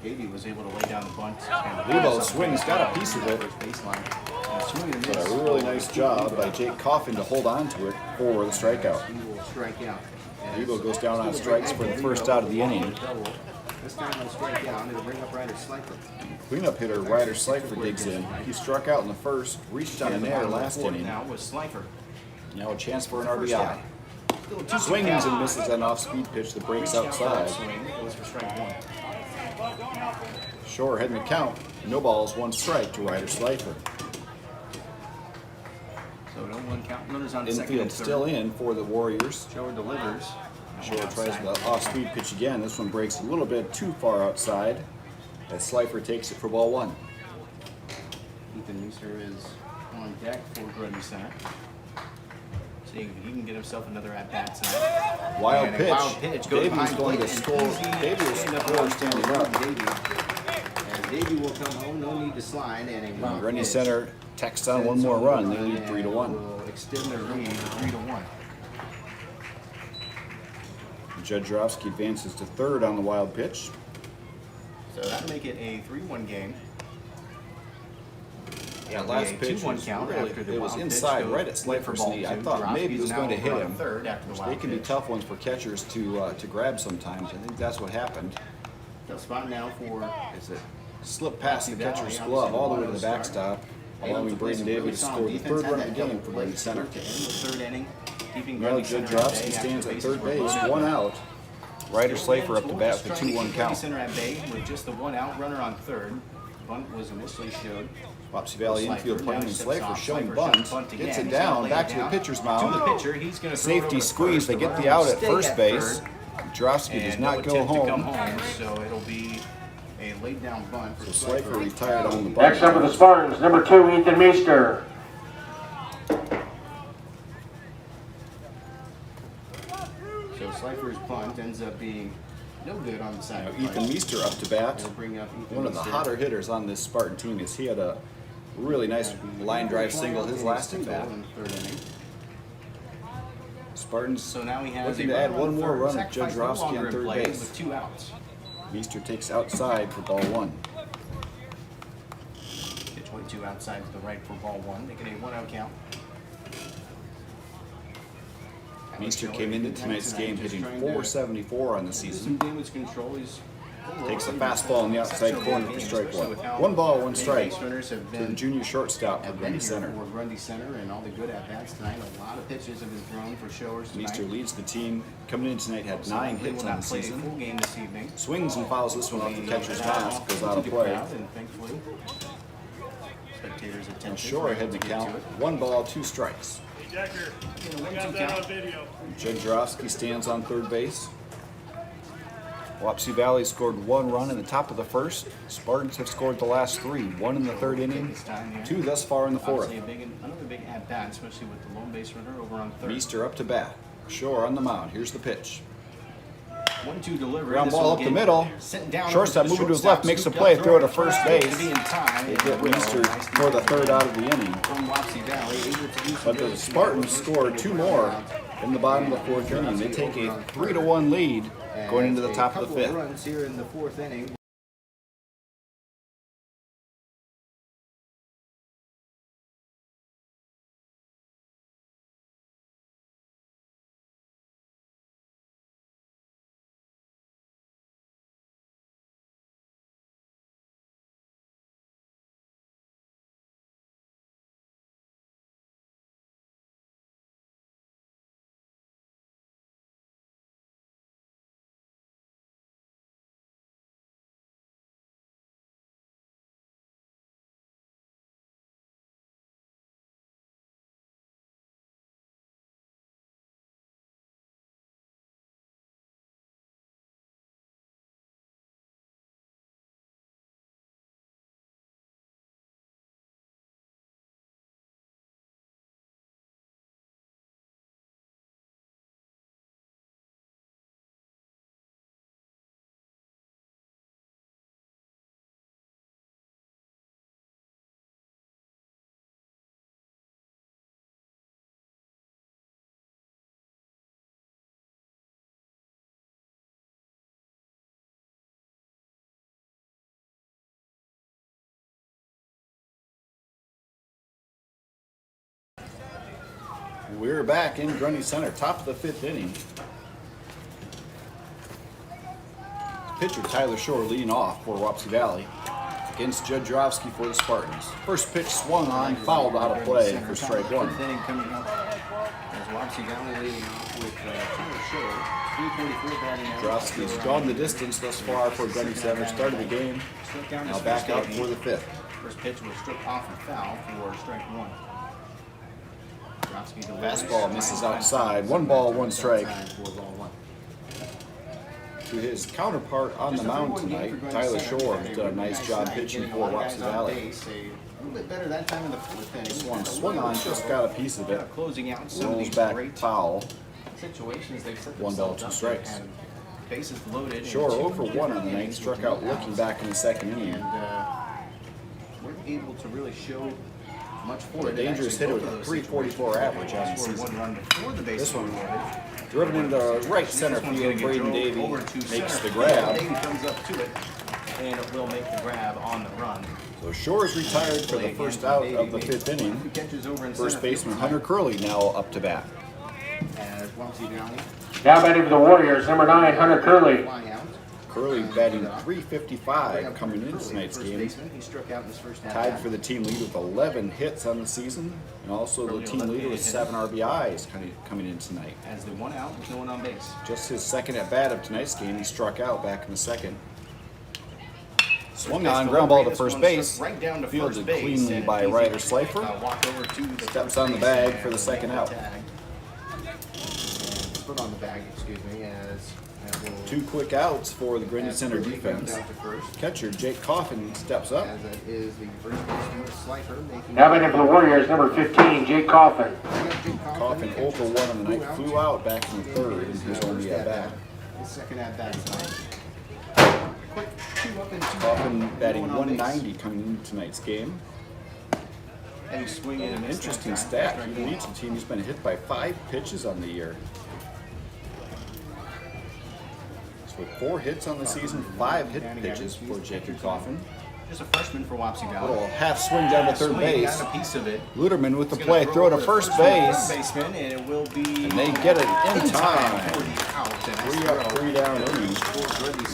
Speaker 3: Davey was able to lay down the bunt. And
Speaker 1: Lebo swings, got a piece of it.
Speaker 3: Baseline. And swing and
Speaker 1: But
Speaker 3: miss.
Speaker 1: a really nice job by Jake Coffin to hold on to it for the strikeout.
Speaker 3: He will strike out.
Speaker 1: Lebo goes down on strikes for the first out of the inning.
Speaker 3: This time he'll strike out. It'll bring up Ryder Slifer.
Speaker 1: Cleanup hitter Ryder Slifer digs in. He struck out in the first, reached on an error last inning.
Speaker 3: Now was Slifer.
Speaker 1: Now a chance for an RBI.
Speaker 3: Little two
Speaker 1: Swings and misses an off-speed pitch that breaks outside.
Speaker 3: swing goes for strike 1.
Speaker 1: Shore heading the count. No balls, 1 strike to Ryder Slifer.
Speaker 3: So no 1 count. Runners on second
Speaker 1: Infield
Speaker 3: and third.
Speaker 1: still in for the Warriors.
Speaker 3: Shore delivers.
Speaker 1: Shore tries the off-speed pitch again. This one breaks a little bit too far outside as Slifer takes it for ball 1.
Speaker 3: Ethan Meester is on deck for Grundy Center. Seeing if he can get himself another at-bat tonight.
Speaker 1: Wild
Speaker 3: And a
Speaker 1: pitch.
Speaker 3: wild pitch. Goes
Speaker 1: Davey's
Speaker 3: behind
Speaker 1: going to
Speaker 3: plate and
Speaker 1: score.
Speaker 3: easy
Speaker 1: Davey will
Speaker 3: stand-up
Speaker 1: score
Speaker 3: run
Speaker 1: standing
Speaker 3: for
Speaker 1: up.
Speaker 3: Davey. And Davey will come home. No need to slide. And a wild
Speaker 1: Grundy
Speaker 3: pitch.
Speaker 1: Center tacks on 1 more run. They lead 3-1.
Speaker 3: Will extend their lead to 3-1.
Speaker 1: Judd Jarofsky advances to third on the wild pitch.
Speaker 3: So that'll make it a 3-1 game.
Speaker 1: Yeah,
Speaker 3: It'll
Speaker 1: last
Speaker 3: be a
Speaker 1: pitch
Speaker 3: 2-1
Speaker 1: was
Speaker 3: count
Speaker 1: really,
Speaker 3: after the
Speaker 1: it was
Speaker 3: wild
Speaker 1: inside
Speaker 3: pitch
Speaker 1: right
Speaker 3: goes
Speaker 1: at Slifer's
Speaker 3: for ball
Speaker 1: knee. I
Speaker 3: 2.
Speaker 1: thought maybe it was
Speaker 3: Jarofsky's
Speaker 1: going to
Speaker 3: now
Speaker 1: hit
Speaker 3: over
Speaker 1: him.
Speaker 3: on third after the
Speaker 1: Which
Speaker 3: wild
Speaker 1: they can be
Speaker 3: pitch.
Speaker 1: tough ones for catchers to grab sometimes. I think that's what happened.
Speaker 3: Tough spot now for
Speaker 1: Is it slipped past the
Speaker 3: Valley,
Speaker 1: catcher's
Speaker 3: obviously
Speaker 1: glove
Speaker 3: the
Speaker 1: all the way to
Speaker 3: one-oh
Speaker 1: the
Speaker 3: start.
Speaker 1: backstop,
Speaker 3: Able
Speaker 1: allowing
Speaker 3: to play
Speaker 1: Braden
Speaker 3: some
Speaker 1: Davey
Speaker 3: really
Speaker 1: to
Speaker 3: solid
Speaker 1: score the
Speaker 3: defense,
Speaker 1: third
Speaker 3: had
Speaker 1: run
Speaker 3: that
Speaker 1: of the game
Speaker 3: double
Speaker 1: for
Speaker 3: play
Speaker 1: Grundy Center.
Speaker 3: to end the 3rd inning, keeping
Speaker 1: Now
Speaker 3: Grundy
Speaker 1: Judd
Speaker 3: Center at bay
Speaker 1: Jarofsky
Speaker 3: after
Speaker 1: stands
Speaker 3: the
Speaker 1: at
Speaker 3: bases
Speaker 1: third
Speaker 3: were
Speaker 1: base,
Speaker 3: loaded.
Speaker 1: 1 out. Ryder
Speaker 3: So
Speaker 1: Slifer up
Speaker 3: we'll
Speaker 1: to bat
Speaker 3: just
Speaker 1: with a
Speaker 3: try to keep
Speaker 1: 2-1
Speaker 3: Grundy
Speaker 1: count.
Speaker 3: Center at bay with just the 1 out, runner on third. Bunt was initially showed.
Speaker 1: Wapsie Valley
Speaker 3: Slifer
Speaker 1: infield
Speaker 3: now
Speaker 1: planning
Speaker 3: steps
Speaker 1: Slifer
Speaker 3: off.
Speaker 1: showing
Speaker 3: Slifer
Speaker 1: bunt,
Speaker 3: shows bunt again.
Speaker 1: gets it
Speaker 3: He's gonna
Speaker 1: down,
Speaker 3: lay
Speaker 1: back
Speaker 3: it
Speaker 1: to the
Speaker 3: down.
Speaker 1: pitcher's
Speaker 3: To
Speaker 1: mound.
Speaker 3: the pitcher, he's going to throw it
Speaker 1: Safety
Speaker 3: over to
Speaker 1: squeeze,
Speaker 3: first.
Speaker 1: they
Speaker 3: The
Speaker 1: get
Speaker 3: runner
Speaker 1: the
Speaker 3: will
Speaker 1: out at
Speaker 3: stay
Speaker 1: first
Speaker 3: at
Speaker 1: base.
Speaker 3: third,
Speaker 1: Jarofsky does
Speaker 3: and
Speaker 1: not
Speaker 3: no
Speaker 1: go
Speaker 3: attempt to come
Speaker 1: home.
Speaker 3: home, so it'll be a laid down bunt for
Speaker 1: So Slifer
Speaker 3: Slifer.
Speaker 1: retired on the
Speaker 2: Next up for the
Speaker 1: bunt.
Speaker 2: Spartans, number 2, Ethan Meester.
Speaker 3: So Slifer's bunt ends up being no good on the side. of the
Speaker 1: Ethan
Speaker 3: plate.
Speaker 1: Meester up to bat.
Speaker 3: It'll bring up Ethan
Speaker 1: One of the
Speaker 3: Meester.
Speaker 1: hotter hitters on this Spartan team is he had a really nice line drive single his last at bat.
Speaker 3: in the 3rd inning.
Speaker 1: Spartans
Speaker 3: So now he has
Speaker 1: looking
Speaker 3: a
Speaker 1: to add
Speaker 3: runner
Speaker 1: one
Speaker 3: on
Speaker 1: more
Speaker 3: third.
Speaker 1: run of
Speaker 3: Sacrifice
Speaker 1: Judd
Speaker 3: no
Speaker 1: Jarofsky
Speaker 3: longer
Speaker 1: on
Speaker 3: in
Speaker 1: third
Speaker 3: play
Speaker 1: base.
Speaker 3: with 2 outs.
Speaker 1: Meester takes outside for ball 1.
Speaker 3: Pitch 22 outside to the right for ball 1, making a 1-out count.
Speaker 1: Meester came into tonight's game hitting .474 on the
Speaker 3: Some
Speaker 1: season.
Speaker 3: damage control. He's
Speaker 1: Takes a fastball in the outside corner for strike 1. 1 ball, 1 strike to the junior shortstop for
Speaker 3: Have been
Speaker 1: Grundy
Speaker 3: here
Speaker 1: Center.
Speaker 3: for Grundy Center and all the good at-bats tonight. A lot of pitches have been thrown for showers tonight.
Speaker 1: Meester leads the team. Coming in tonight had 9
Speaker 3: They will
Speaker 1: hits on
Speaker 3: not
Speaker 1: the
Speaker 3: play a
Speaker 1: season.
Speaker 3: full game this evening.
Speaker 1: Swings and fouls this one off the catcher's mask, goes out of
Speaker 3: To the
Speaker 1: play.
Speaker 3: crowd, and thankfully, spectators attentive.
Speaker 1: Shore ahead in the
Speaker 3: to get
Speaker 1: count.
Speaker 3: to it.
Speaker 1: 1 ball, 2 strikes.
Speaker 4: Decker,
Speaker 3: In a
Speaker 4: I
Speaker 3: 1-2
Speaker 4: got that on
Speaker 3: count.
Speaker 4: video.
Speaker 1: Judd Jarofsky stands on third base. Wapsie Valley scored 1 run in the top of the first. Spartans have scored the last 3. 1 in the 3rd inning,
Speaker 3: This time here.
Speaker 1: 2 thus far in the 4th.
Speaker 3: Obviously another big at-bat, especially with the lone base runner over on third.
Speaker 1: Meester up to bat. Shore on the mound. Here's the pitch.
Speaker 3: 1-2 delivery.
Speaker 1: Ground
Speaker 3: This
Speaker 1: ball
Speaker 3: will
Speaker 1: up the
Speaker 3: get
Speaker 1: middle.
Speaker 3: sent down
Speaker 1: Shortstop
Speaker 3: over to the
Speaker 1: moving to his
Speaker 3: shortstop,
Speaker 1: left, makes a
Speaker 3: scooped
Speaker 1: play,
Speaker 3: up,
Speaker 1: throw it to
Speaker 3: throw
Speaker 1: first
Speaker 3: to
Speaker 1: base.
Speaker 3: be in time.
Speaker 1: They get
Speaker 3: Will.
Speaker 1: Meester
Speaker 3: Nice
Speaker 1: for the 3rd out of the inning.
Speaker 3: From Wapsie Valley, able to do some
Speaker 1: But the
Speaker 3: really
Speaker 1: Spartans
Speaker 3: smart
Speaker 1: score
Speaker 3: work.
Speaker 1: 2 more in the bottom of the 4th inning. They take a 3-1 lead going into the
Speaker 3: And
Speaker 1: top of the
Speaker 3: a couple
Speaker 1: 5th.
Speaker 3: runs here in the 4th inning.
Speaker 1: We're back in Grundy Center, top of the 5th inning. Pitcher Tyler Shore leading off for Wapsie Valley against Judd Drofsky for the Spartans. First pitch swung on, fouled out of play for strike one.
Speaker 3: Inning coming up as Wapsie Valley leading off with Tyler Shore, 344 batting average.
Speaker 1: Drofsky's gone the distance thus far for Grundy Center. Started the game, now back out for the 5th.
Speaker 3: First pitch was struck off and foul for strike one.
Speaker 1: Fastball misses outside. 1 ball, 1 strike. To his counterpart on the mound tonight, Tyler Shore has done a nice job pitching for Wapsie Valley.
Speaker 3: A little bit better that time in the 4th inning.
Speaker 1: This one swung on, just got a piece of it.
Speaker 3: Closing out some of
Speaker 1: Rolls
Speaker 3: these
Speaker 1: back
Speaker 3: great
Speaker 1: foul.
Speaker 3: situations. They've set
Speaker 1: 1 ball,
Speaker 3: themselves
Speaker 1: 2
Speaker 3: up.
Speaker 1: strikes.
Speaker 3: Had bases loaded.
Speaker 1: Shore
Speaker 3: and
Speaker 1: 0 for 1 on the night, struck out looking back in the 2nd inning.
Speaker 3: And weren't able to really show much for
Speaker 1: A
Speaker 3: it.
Speaker 1: dangerous hitter with a 344 average on the
Speaker 3: Scored
Speaker 1: season.
Speaker 3: 1 run before the bases
Speaker 1: This one
Speaker 3: were loaded.
Speaker 1: driven into right center
Speaker 3: This one's gonna
Speaker 1: field.
Speaker 3: get
Speaker 1: Braden
Speaker 3: drove
Speaker 1: Davey
Speaker 3: over to
Speaker 1: makes
Speaker 3: center.
Speaker 1: the grab.
Speaker 3: Davey comes up to it, and it will make the grab on the run.
Speaker 1: So Shore is retired for the first out of the 5th inning.
Speaker 3: Two catches over in
Speaker 1: First
Speaker 3: center field
Speaker 1: baseman Hunter Curley now up to bat.
Speaker 3: as Wapsie Valley
Speaker 2: Now batting for the Warriors, number 9, Hunter Curley.
Speaker 3: fly out.
Speaker 1: Curley batting .355 coming into
Speaker 3: Curley,
Speaker 1: tonight's
Speaker 3: first
Speaker 1: game.
Speaker 3: baseman. He struck out in his first
Speaker 1: Tied for the team lead with 11 hits on the season, and also the team leader with 7 RBIs coming in tonight.
Speaker 3: As the 1 out with no one on base.
Speaker 1: Just his second at bat of tonight's game, he struck out back in the 2nd. Swung on, ground ball to first base.
Speaker 3: Right down to
Speaker 1: Fielded
Speaker 3: first base,
Speaker 1: cleanly
Speaker 3: and
Speaker 1: by
Speaker 3: easy,
Speaker 1: Ryder Slifer.
Speaker 3: Walk over to the
Speaker 1: Steps
Speaker 3: first
Speaker 1: on the
Speaker 3: base
Speaker 1: bag
Speaker 3: and
Speaker 1: for the second
Speaker 3: make
Speaker 1: out.
Speaker 3: the tag. And foot on the bag, excuse me, as that will,
Speaker 1: 2 quick outs for the Grundy
Speaker 3: as
Speaker 1: Center
Speaker 3: Curley comes
Speaker 1: defense.
Speaker 3: out to first,
Speaker 1: Catcher Jake Coffin steps up.
Speaker 3: as that is the first baseman, Slifer, making
Speaker 2: Now batting for the Warriors, number 15, Jake Coffin.
Speaker 1: Coffin 0 for 1 on the night, flew out back in the 3rd in his only at bat.
Speaker 3: His second at bat tonight. Quick 2 up and 2
Speaker 1: Coffin
Speaker 3: down,
Speaker 1: batting
Speaker 3: no one on base.
Speaker 1: 190 coming into tonight's game.
Speaker 3: Heavy swing in and
Speaker 1: Interesting stat. He leads the team. He's been hit by 5 pitches on the year. So with 4 hits on the season, 5 hit pitches for Jacob Coffin.
Speaker 3: Just a freshman for Wapsie Valley.
Speaker 1: Little half swing down to third
Speaker 3: Swing,
Speaker 1: base.
Speaker 3: got a piece of it.
Speaker 1: Luderman with the
Speaker 3: He's
Speaker 1: play,
Speaker 3: gonna
Speaker 1: throw to
Speaker 3: over
Speaker 1: first
Speaker 3: and
Speaker 1: base.
Speaker 3: third baseman, and it will be.
Speaker 1: And they get it in time.
Speaker 3: for the out. And
Speaker 1: 3 up, 3 down inning.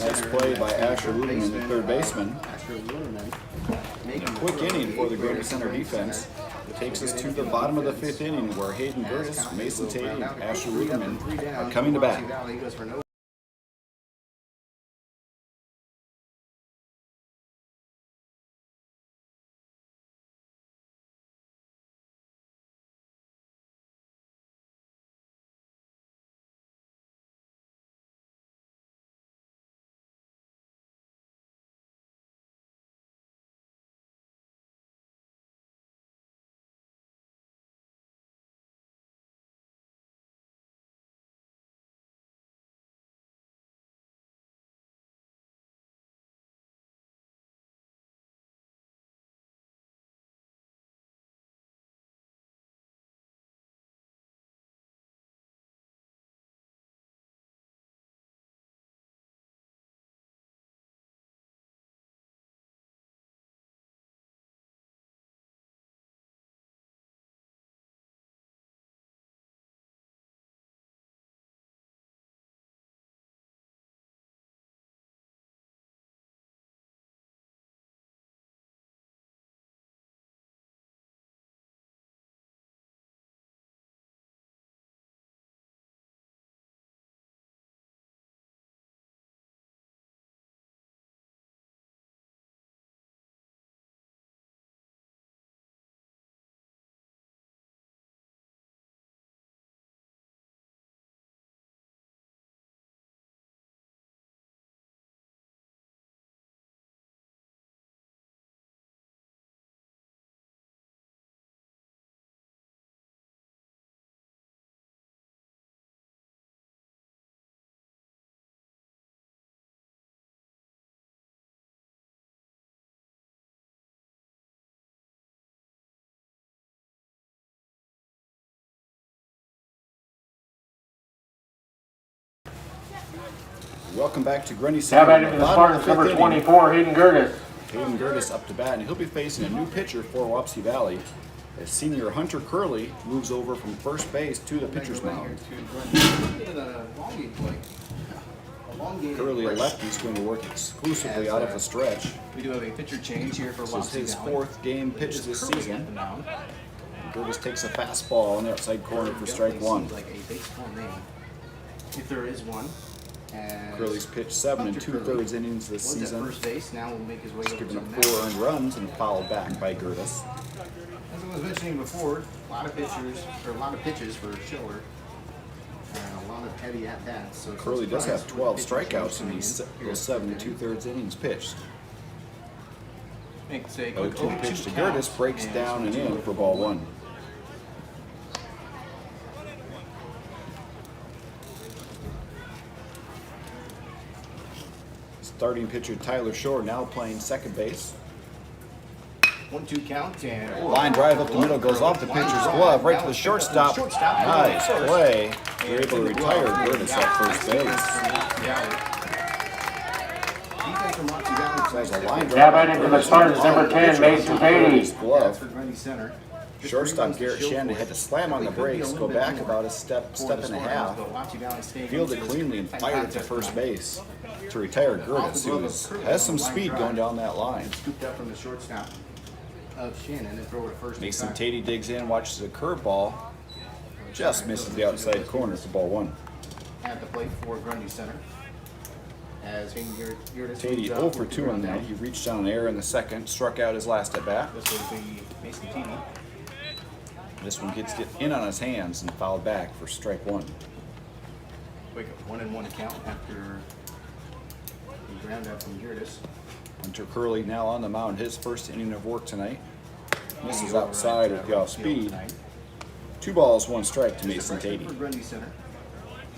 Speaker 1: Nice play by Asher Luderman, the third baseman.
Speaker 3: Asher Luderman making the
Speaker 1: Quick
Speaker 3: throw.
Speaker 1: inning for the Grundy Center defense. It takes us to the bottom of the 5th inning where Hayden Curtis, Mason Tate, and Asher Luderman are coming to bat.
Speaker 3: Valley goes for no.
Speaker 1: Welcome back to Grundy
Speaker 2: Now
Speaker 1: Center.
Speaker 2: batting for the Spartans, number 24, Hayden Curtis.
Speaker 1: Hayden Curtis up to bat, and he'll be facing a new pitcher for Wapsie Valley. As senior Hunter Curley moves over from first base to the pitcher's mound. Curley, a lefty, is going to work exclusively out of the stretch.
Speaker 3: We do have a pitcher change here for
Speaker 1: This is his
Speaker 3: Valley.
Speaker 1: fourth game pitch this
Speaker 3: Curley at
Speaker 1: season.
Speaker 3: the mound.
Speaker 1: Curtis takes a fastball on the outside corner for strike one.
Speaker 3: Like a baseball name, if there is one. As
Speaker 1: Curley's pitched 7 2/3 innings this
Speaker 3: was at
Speaker 1: season.
Speaker 3: first base. Now will make his way
Speaker 1: He's
Speaker 3: over
Speaker 1: given
Speaker 3: to
Speaker 1: up
Speaker 3: the
Speaker 1: 4
Speaker 3: mound.
Speaker 1: earned runs and fouled back by Gertis.
Speaker 3: As I was mentioning before, a lot of pitches for Schiller, and a lot of heavy at bats. So it's
Speaker 1: Curley
Speaker 3: no
Speaker 1: does have
Speaker 3: surprise
Speaker 1: 12
Speaker 3: with the pitching
Speaker 1: strikeouts in
Speaker 3: coming
Speaker 1: these
Speaker 3: here
Speaker 1: those
Speaker 3: at
Speaker 1: 7
Speaker 3: the
Speaker 1: 2/3 innings pitched.
Speaker 3: Makes a
Speaker 1: 0-2
Speaker 3: quick
Speaker 1: pitch to
Speaker 3: 0-2 count,
Speaker 1: Gertis, breaks down and in for ball one. Starting pitcher Tyler Shore now playing second base.
Speaker 3: 1-2 count and
Speaker 1: Line drive up the middle, goes off the pitcher's glove, right to the shortstop. Nice play. We're able to retire Gertis at first base. So there's a line drive.
Speaker 2: Now batting for the Spartans, number 10, Mason
Speaker 1: His
Speaker 2: Cady.
Speaker 1: glove.
Speaker 3: For Grundy Center.
Speaker 1: Shortstop Garrett Shannon had to slam on the brakes, go back about a step and a half, field it cleanly and fired it to first base to retire Gertis, who has some speed going down that line.
Speaker 3: Scooped up from the shortstop of Shannon and throw it first.
Speaker 1: Mason Tatey digs in, watches a curveball, just misses the outside corner for ball one.
Speaker 3: At the plate for Grundy Center. As
Speaker 1: Tatey 0 for 2 on that. He reached on an error in the second, struck out his last at bat.
Speaker 3: This will be Mason Tatey.
Speaker 1: This one gets it in on his hands and fouled back for strike one.
Speaker 3: Wake up 1-1 count after the ground out from Gertis.
Speaker 1: Hunter Curley now on the mound, his first inning of work tonight. Misses outside with the off speed. 2 balls, 1 strike to Mason
Speaker 3: For
Speaker 1: Tatey.
Speaker 3: Grundy Center.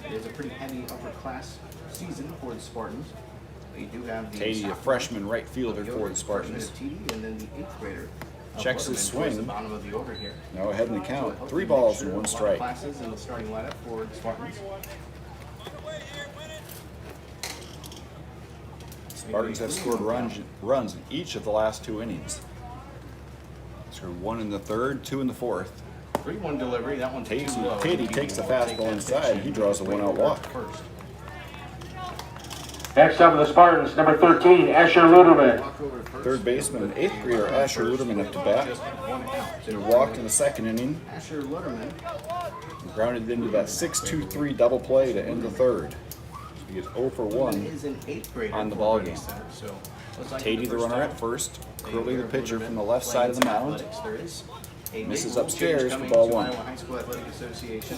Speaker 3: It is a pretty heavy upper class season for the Spartans. They do have the
Speaker 1: Tatey, a freshman right fielder for the Spartans.
Speaker 3: And then the 8th grader.
Speaker 1: Checks his
Speaker 3: Letterman towards
Speaker 1: swing.
Speaker 3: The bottom of the order here.
Speaker 1: Now ahead in the
Speaker 3: So
Speaker 1: count,
Speaker 3: hopefully
Speaker 1: 3
Speaker 3: make
Speaker 1: balls
Speaker 3: sure
Speaker 1: and 1
Speaker 3: a lot of
Speaker 1: strike.
Speaker 3: classes in the starting lineup for the Spartans.
Speaker 1: Spartans have scored runs in each of the last 2 innings. Scored 1 in the third, 2 in the fourth.
Speaker 3: 3-1 delivery. That one's too low.
Speaker 1: Tatey takes the fastball inside. He draws a 1-out walk.
Speaker 3: First.
Speaker 2: Next up for the Spartans, number 13, Asher Luderman.
Speaker 3: Walk over to first.
Speaker 1: Third baseman, 8th grader Asher Luderman up to bat.
Speaker 3: Just 1 out.
Speaker 1: He walked in the second inning,
Speaker 3: Asher Lutterman.
Speaker 1: grounded into that 6-2-3 double play to end the third. He is 0 for 1.
Speaker 3: Is an 8th grader
Speaker 1: on the
Speaker 3: for
Speaker 1: ball
Speaker 3: Grundy
Speaker 1: game.
Speaker 3: Center, so looks like
Speaker 1: Tatey, the
Speaker 3: first
Speaker 1: runner
Speaker 3: time
Speaker 1: at first.
Speaker 3: they
Speaker 1: Curley, the
Speaker 3: are
Speaker 1: pitcher
Speaker 3: Luderman
Speaker 1: from the left side of the
Speaker 3: playing some
Speaker 1: mound.
Speaker 3: athletics. There is a
Speaker 1: Misses
Speaker 3: big rule
Speaker 1: upstairs
Speaker 3: change
Speaker 1: for
Speaker 3: coming
Speaker 1: ball
Speaker 3: to
Speaker 1: 1.
Speaker 3: Iowa High School Athletic Association.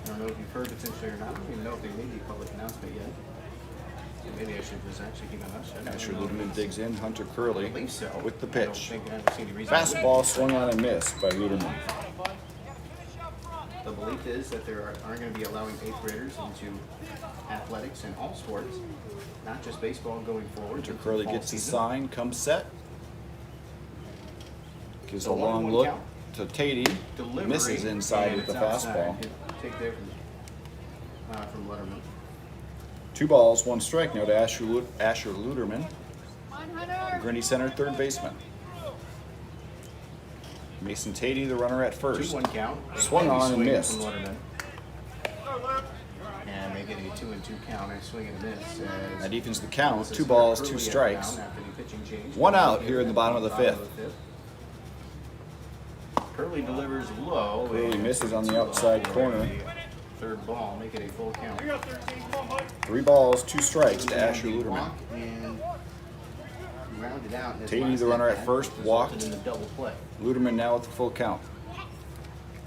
Speaker 3: I don't know if you've heard potentially or not. I don't even know if they made the public announcement yet. So maybe I should just actually keep my mouth shut. I
Speaker 1: Asher
Speaker 3: don't know.
Speaker 1: Luderman digs in, Hunter Curley
Speaker 3: I believe so.
Speaker 1: with the
Speaker 3: I don't
Speaker 1: pitch.
Speaker 3: think I haven't seen any reason.
Speaker 1: Fastball swung on and missed by Luderman.
Speaker 3: The belief is that there aren't going to be allowing 8th graders into athletics and all sports, not just baseball going forward.
Speaker 1: Hunter
Speaker 3: into
Speaker 1: Curley
Speaker 3: the fall
Speaker 1: gets the
Speaker 3: season.
Speaker 1: sign, comes set. Gives a
Speaker 3: So
Speaker 1: long
Speaker 3: 1-1
Speaker 1: look
Speaker 3: count.
Speaker 1: to Tatey.
Speaker 3: Delivery,
Speaker 1: Misses inside
Speaker 3: and
Speaker 1: with the
Speaker 3: it's outside.
Speaker 1: fastball.
Speaker 3: Good take there from Letterman.
Speaker 1: 2 balls, 1 strike now to Asher Luderman. Grundy Center, third baseman. Mason Tatey, the runner at first.
Speaker 3: 2-1 count. A
Speaker 1: Swung
Speaker 3: heavy
Speaker 1: on and
Speaker 3: swing
Speaker 1: missed.
Speaker 3: from Letterman. And make it a 2-2 count. A swing and a miss. As
Speaker 1: That evens the count.
Speaker 3: this is
Speaker 1: 2 balls, 2
Speaker 3: Curley at the
Speaker 1: strikes.
Speaker 3: mound after the pitching change.
Speaker 1: 1 out here in the bottom of the fifth.
Speaker 3: Curley delivers low.
Speaker 1: Curley
Speaker 3: and
Speaker 1: misses on the
Speaker 3: too low
Speaker 1: outside
Speaker 3: for
Speaker 1: corner.
Speaker 3: a Third ball, make it a full count.
Speaker 1: 3 balls, 2 strikes to Asher Luderman.
Speaker 3: Walk and rounded out. His
Speaker 1: Tatey,
Speaker 3: last
Speaker 1: the runner at
Speaker 3: at-bat,
Speaker 1: first,
Speaker 3: resulted
Speaker 1: walked.
Speaker 3: in a double play.
Speaker 1: Luderman now with the full count.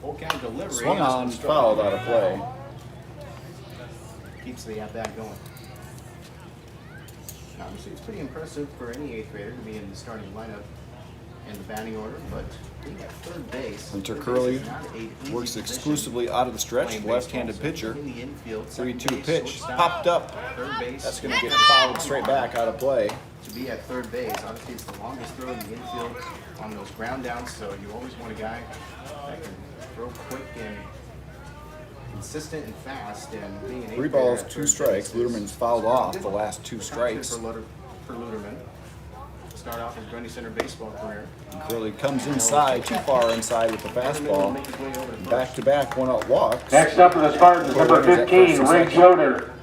Speaker 3: Full count delivery.
Speaker 1: Swung
Speaker 3: This
Speaker 1: on,
Speaker 3: one struck
Speaker 1: fouled
Speaker 3: out
Speaker 1: out of play.
Speaker 3: Keeps the at-bat going. Obviously, it's pretty impressive for any 8th grader to be in the starting lineup in the batting order, but being at third base.
Speaker 1: Hunter
Speaker 3: third
Speaker 1: Curley
Speaker 3: base is not an easy
Speaker 1: works
Speaker 3: position
Speaker 1: exclusively out of the stretch.
Speaker 3: playing
Speaker 1: Left-handed
Speaker 3: baseball.
Speaker 1: pitcher.
Speaker 3: So in the infield, second
Speaker 1: 3-2
Speaker 3: base,
Speaker 1: pitch.
Speaker 3: shortstop,
Speaker 1: Popped up.
Speaker 3: third base.
Speaker 1: That's going to get fouled straight back out of play.
Speaker 3: To be at third base, obviously it's the longest throw in the infield on those ground downs, so you always want a guy that can throw quick and consistent and fast. And being an
Speaker 1: 3
Speaker 3: 8th
Speaker 1: balls,
Speaker 3: grader at
Speaker 1: 2
Speaker 3: third
Speaker 1: strikes.
Speaker 3: base is
Speaker 1: Luderman's fouled off the last 2 strikes.
Speaker 3: for Luderman. start off his Grundy Center baseball career.
Speaker 1: Curley comes inside, too far inside with the fastball. Back-to-back one-out walks.
Speaker 2: Next up for the Spartans, number 15, Riggs Yoder.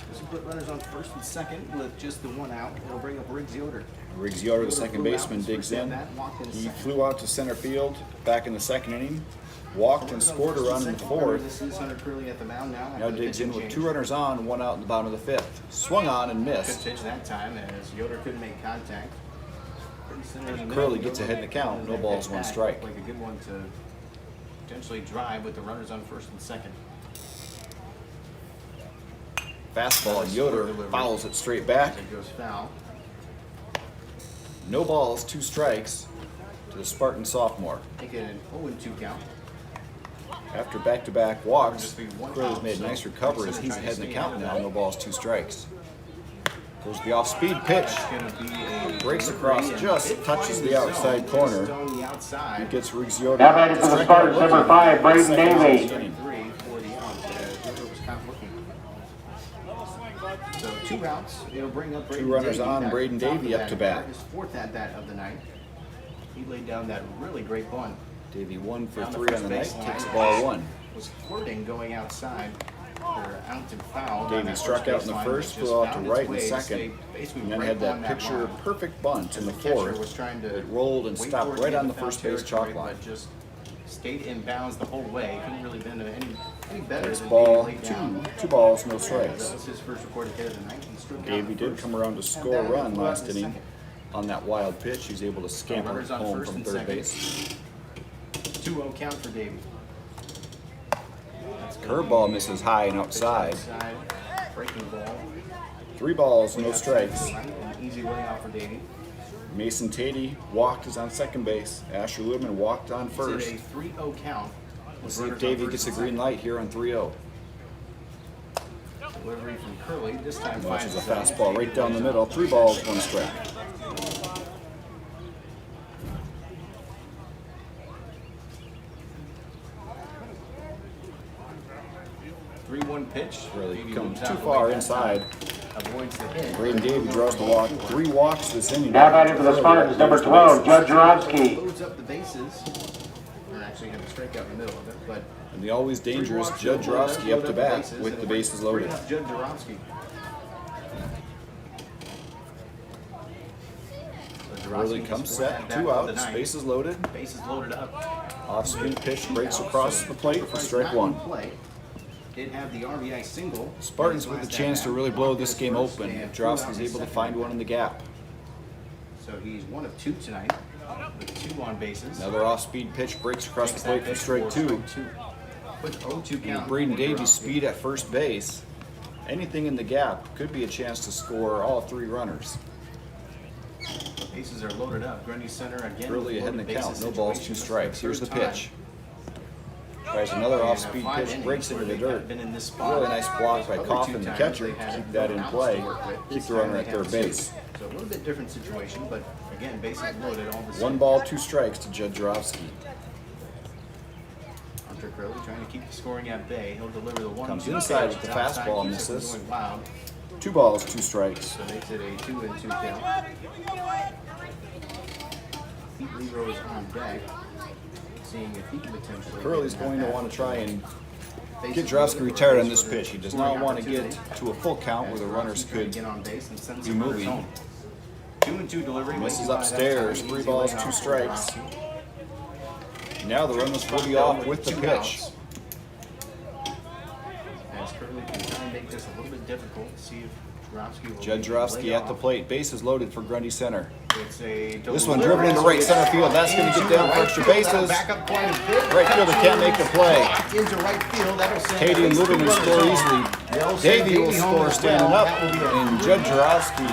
Speaker 3: This will put runners on first and second with just the one out. It'll bring up Riggs Yoder.
Speaker 1: Riggs Yoder, the second baseman, digs in. He flew out to center field back in the second inning, walked and scored a run in the fourth.
Speaker 3: This is Hunter Curley at the mound now.
Speaker 1: Now digs in with 2 runners on, 1 out in the bottom of the fifth. Swung on and missed.
Speaker 3: Good pitch that time as Yoder couldn't make contact.
Speaker 1: Curley gets ahead in the count. No balls, 1 strike.
Speaker 3: Like a good one to potentially drive with the runners on first and second.
Speaker 1: Fastball, Yoder fouls it straight back.
Speaker 3: It goes foul.
Speaker 1: No balls, 2 strikes to the Spartan sophomore.
Speaker 3: Make it an 0-2 count.
Speaker 1: After back-to-back walks, Curley's made a nice recovery as he's ahead in the count now. No balls, 2 strikes. Goes the off-speed pitch. Breaks across, just touches the outside corner. He gets Riggs Yoder.
Speaker 2: Now batting for the Spartans, number 5, Braden Davey.
Speaker 3: So 2 outs. It'll bring up
Speaker 1: 2 runners on, Braden Davey up to bat.
Speaker 3: His 4th at-bat of the night. He laid down that really great bunt.
Speaker 1: Davey 1 for 3 on the night, takes the ball 1.
Speaker 3: Was flirting going outside for out and foul.
Speaker 1: Davey struck out in the first, flew out to right in the second, and then had that picture perfect bunt in the fourth. It rolled and stopped right on the first base chalk line.
Speaker 3: Just stayed in bounds the whole way. Couldn't really been any better.
Speaker 1: This
Speaker 3: than
Speaker 1: ball,
Speaker 3: being laid down.
Speaker 1: 2 balls, no
Speaker 3: That
Speaker 1: strikes.
Speaker 3: was his first recorded hit of the night. He struck out
Speaker 1: Davey
Speaker 3: the
Speaker 1: did
Speaker 3: first.
Speaker 1: come around to score a run last inning on that wild pitch. He's able to scamper
Speaker 3: Runners on
Speaker 1: home
Speaker 3: first
Speaker 1: from
Speaker 3: and
Speaker 1: third
Speaker 3: second.
Speaker 1: base.
Speaker 3: 2-0 count for Davey.
Speaker 1: Curveball misses high and outside.
Speaker 3: Breaking ball.
Speaker 1: 3 balls, no strikes.
Speaker 3: An easy run out for Davey.
Speaker 1: Mason Tatey walked, is on second base. Asher Ludeman walked on first.
Speaker 3: It's a 3-0 count.
Speaker 1: We'll see if Davey gets a green light here on 3-0.
Speaker 3: Delivery from Curley. This time
Speaker 1: Watches a
Speaker 3: finds
Speaker 1: fastball right down the middle. 3 balls, 1 strike.
Speaker 3: pitch.
Speaker 1: Really comes too far inside.
Speaker 3: Avoids the hit.
Speaker 1: Braden Davey draws the walk. 3 walks this inning.
Speaker 2: Now batting for the Spartans, number 12, Judd Jaromski.
Speaker 3: Loads up the bases. Or actually had the strikeout in the middle of it, but
Speaker 1: And the always dangerous Judd Jaromski up to bat with the bases loaded.
Speaker 3: Judd Jaromski.
Speaker 1: Early comes set, 2 outs, bases loaded.
Speaker 3: Bases loaded up.
Speaker 1: Off-speed pitch breaks across the plate for strike 1.
Speaker 3: Did have the RBI single.
Speaker 1: Spartans with the chance to really blow this game open if Jaromski's able to find one in the gap.
Speaker 3: So he's 1 of 2 tonight with 2 on bases.
Speaker 1: Another off-speed pitch breaks across the plate for strike 2.
Speaker 3: With 0-2 count.
Speaker 1: Braden Davey's speed at first base. Anything in the gap could be a chance to score all 3 runners.
Speaker 3: Bases are loaded up. Grundy Center again.
Speaker 1: Early ahead in the count, no balls, 2 strikes. Here's the pitch. Tries another off-speed pitch, breaks into the dirt. Really nice block by Coffin, the catcher, to keep that in play. Keep the runner at third base.
Speaker 3: So a little bit different situation, but again, bases loaded all the same.
Speaker 1: 1 ball, 2 strikes to Judd Jaromski.
Speaker 3: Hunter Curley trying to keep the scoring at bay. He'll deliver the 1-2
Speaker 1: Comes inside with the fastball, misses. 2 balls, 2 strikes.
Speaker 3: So makes it a 2-2 count. Pete Leroy is on deck, seeing if he can potentially.
Speaker 1: Curley's going to want to try and get Jaromski retired on this pitch. He does not want to get to a full count where the runners could be moving.
Speaker 3: 2-2 delivery.
Speaker 1: Misses upstairs, 3 balls, 2 strikes. Now the runners will be off with the pitch.
Speaker 3: As Curley can try and make this a little bit difficult, see if Jaromski will.
Speaker 1: Judd Jaromski at the plate, bases loaded for Grundy Center.
Speaker 3: It's a
Speaker 1: This one driven into right center field. That's going to get down for extra bases. Right fielder can't make the play.
Speaker 3: Into right field.
Speaker 1: Katie and Ludeman score easily. Davey will score standing up, and Judd Jaromski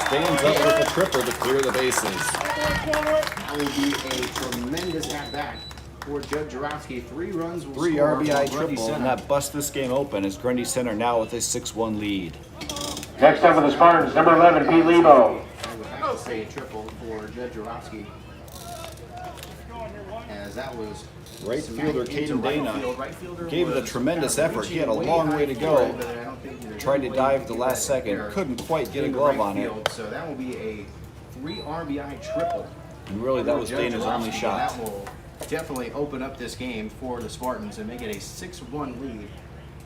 Speaker 1: stands up with a triple to clear the bases.
Speaker 3: That will be a tremendous at-bat for Judd Jaromski. 3 runs will
Speaker 1: 3
Speaker 3: score
Speaker 1: RBI
Speaker 3: for Grundy
Speaker 1: triple, and
Speaker 3: Center.
Speaker 1: that busts this game open as Grundy Center now with a 6-1 lead.
Speaker 2: Next up for the Spartans, number 11, Pete Lebo.
Speaker 3: I would have to say a triple for Judd Jaromski, as that was
Speaker 1: Right fielder Caden Dana
Speaker 3: Right fielder
Speaker 1: gave it a
Speaker 3: was
Speaker 1: tremendous
Speaker 3: kind of
Speaker 1: effort. He had a
Speaker 3: reaching
Speaker 1: long
Speaker 3: way
Speaker 1: way to
Speaker 3: high
Speaker 1: go.
Speaker 3: field, but I don't think he
Speaker 1: Tried to
Speaker 3: really
Speaker 1: dive at the
Speaker 3: did
Speaker 1: last
Speaker 3: that
Speaker 1: second,
Speaker 3: there.
Speaker 1: couldn't quite get a
Speaker 3: Into
Speaker 1: glove
Speaker 3: right
Speaker 1: on it.
Speaker 3: field, so that will be a 3 RBI triple.
Speaker 1: And really, that was Dana's only shot.
Speaker 3: That will definitely open up this game for the Spartans and make it a 6-1 lead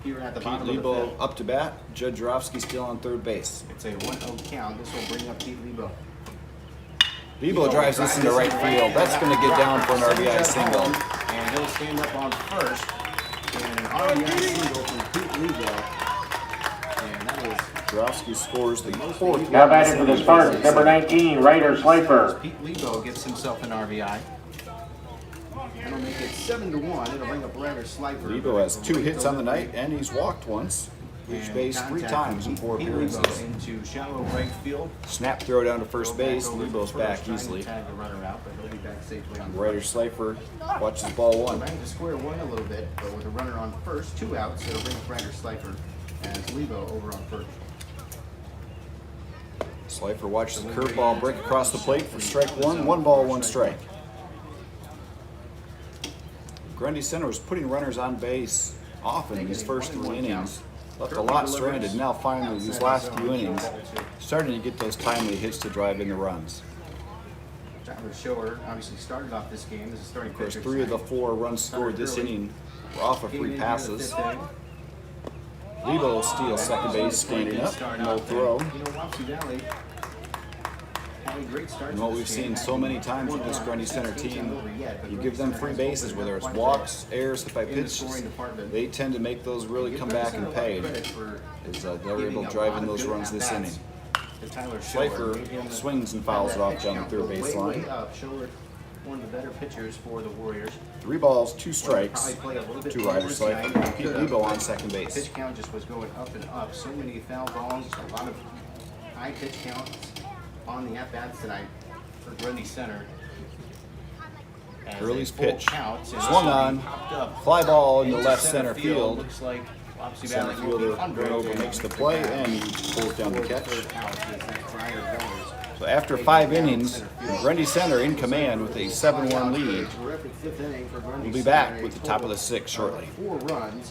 Speaker 3: here at the bottom of the
Speaker 1: Lebo
Speaker 3: fifth.
Speaker 1: up to bat. Judd Jarofsky still on third base.
Speaker 3: It's a 1-0 count. This will bring up Pete Lebo.
Speaker 1: Lebo drives this into right field. That's going to get down for an RBI single.
Speaker 3: And he'll stand up on first. And an RBI single from Pete Lebo. And that is
Speaker 1: Jarofsky scores the fourth.
Speaker 2: Now batting for the Spartans, number 19, Ryder Slifer.
Speaker 3: Pete Lebo gets himself an RBI. That'll make it 7-1. It'll bring up Ryder Slifer.
Speaker 1: Lebo has 2 hits on the night, and he's walked once. Reached base 3 times in 4 appearances.
Speaker 3: Into shallow right field.
Speaker 1: Snap throw down to first base. Lebo's back easily.
Speaker 3: Tag the runner out, but he'll be back safely on
Speaker 1: Ryder Slifer watches ball 1.
Speaker 3: Back to square one a little bit, but with a runner on first, 2 outs, it'll bring up Ryder Slifer as Lebo over on first.
Speaker 1: Slifer watches the curveball break across the plate for strike 1. 1 ball, 1 strike. Grundy Center was putting runners on base often in these first 3 innings. Left a lot stranded. Now finally, these last few innings, starting to get those timely hits to drive in the runs.
Speaker 3: Tyler Shower obviously started off this game as a starting
Speaker 1: Of course,
Speaker 3: pitcher.
Speaker 1: 3 of the 4 runs scored this inning were off of free passes. Lebo steals second base, standing up, no throw.
Speaker 3: You know, Wapsie Valley had a great start.
Speaker 1: And what we've seen so many times with this Grundy Center team, you give them free bases, whether it's walks, errors, hit by pitches, they tend to make those really come back and pay. As they're able to drive in those runs this inning. Slifer swings and fouls it off down the third base line.
Speaker 3: One of the better pitchers for the Warriors.
Speaker 1: 3 balls, 2 strikes to Ryder Slifer. And Pete Lebo on second base.
Speaker 3: Pitch count just was going up and up. So many foul balls, a lot of high pitch counts on the at-bats tonight for Grundy Center.
Speaker 1: Curly's pitch.
Speaker 3: Swung
Speaker 1: on. Fly ball into left center
Speaker 3: field.
Speaker 1: field.
Speaker 3: Looks like Wapsie
Speaker 1: Center
Speaker 3: Valley will be
Speaker 1: fielder
Speaker 3: under.
Speaker 1: run over, makes the play, and he pulls down the catch.
Speaker 3: Third out is that Briar Rose.
Speaker 1: So after 5 innings, Grundy Center in command with a 7-1 lead.
Speaker 3: Terrific fifth inning for Grundy
Speaker 1: We'll be
Speaker 3: Center.
Speaker 1: back with the top of the 6th shortly.
Speaker 3: 4 runs.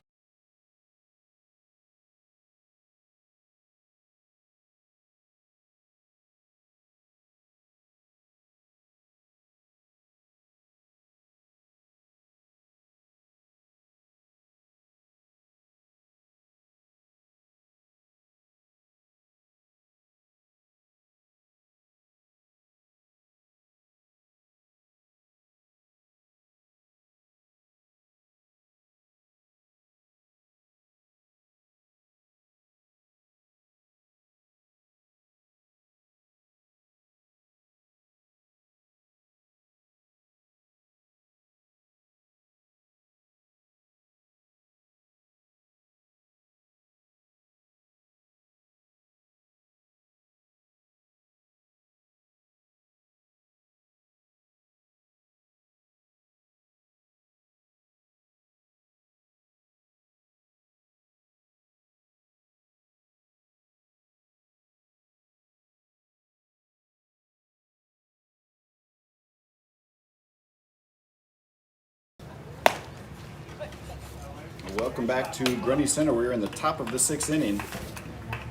Speaker 1: Welcome back to Grundy Center. We're in the top of the 6th inning.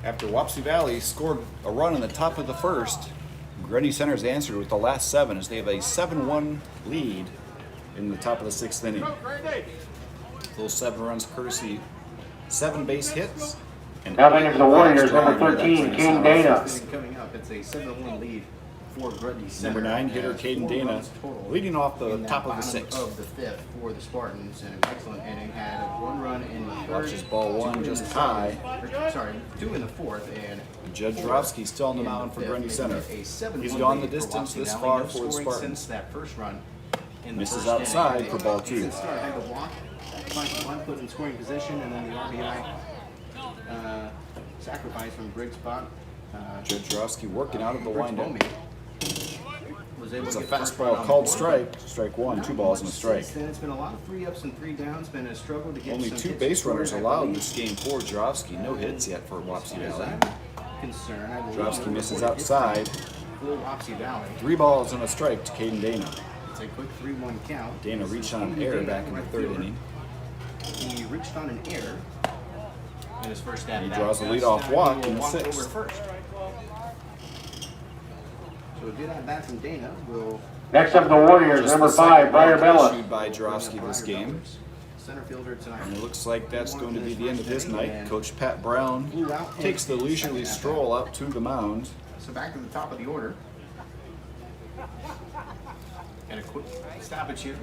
Speaker 1: After Wapsie Valley scored a run in the top of the 1st, Grundy Center's answered with the last 7 as they have a 7-1 lead in the top of the 6th inning. Those 7 runs courtesy 7 base hits. And
Speaker 2: Now batting for the Warriors, number 13, King Dana.
Speaker 3: Coming up, it's a 7-1 lead for Grundy Center.
Speaker 1: Number 9 hitter Caden Dana leading off the top of the 6th.
Speaker 3: Of the 5th for the Spartans, and an excellent inning. Had 1 run in the 3rd.
Speaker 1: Watches ball 1 just high.
Speaker 3: 2 in the 4th, and
Speaker 1: Judd Jarofsky still on the mound for Grundy Center. He's gone the distance this far for the Spartans.
Speaker 3: Since that first run.
Speaker 1: Misses outside for ball 2.
Speaker 3: Had the walk, one put in scoring position, and then the RBI sacrifice from Briggs Pop.
Speaker 1: Judd Jarofsky working out of the windup.
Speaker 3: It's
Speaker 1: a fastball called strike. Strike 1, 2 balls and a strike.
Speaker 3: Then it's been a lot of 3-ups and 3-downs. Been a struggle to get
Speaker 1: Only
Speaker 3: some
Speaker 1: 2
Speaker 3: hits
Speaker 1: base
Speaker 3: scored,
Speaker 1: runners
Speaker 3: I
Speaker 1: allowed
Speaker 3: believe.
Speaker 1: this game for Jarofsky. No hits yet for Wapsie Valley.
Speaker 3: Concern. I believe
Speaker 1: Jarofsky misses
Speaker 3: 40
Speaker 1: outside.
Speaker 3: For Wapsie Valley.
Speaker 1: 3 balls and a strike to Caden Dana.
Speaker 3: It's a quick 3-1 count.
Speaker 1: Dana reached on an error back in the 3rd inning.
Speaker 3: He reached on an error in his first at-bat.
Speaker 1: He draws a leadoff walk in the 6th.
Speaker 3: First. So a good at bat from Dana will.
Speaker 2: Next up, the Warriors,
Speaker 1: Just
Speaker 2: number
Speaker 1: the second
Speaker 2: 5, Briar
Speaker 1: walk
Speaker 2: Bellis.
Speaker 1: issued by Jarofsky this game.
Speaker 3: Center fielder tonight.
Speaker 1: And it looks like that's going to be the end of his night. Coach Pat Brown takes the leisurely stroll out to the mound.
Speaker 3: So back to the top of the order. And a quick stoppage here.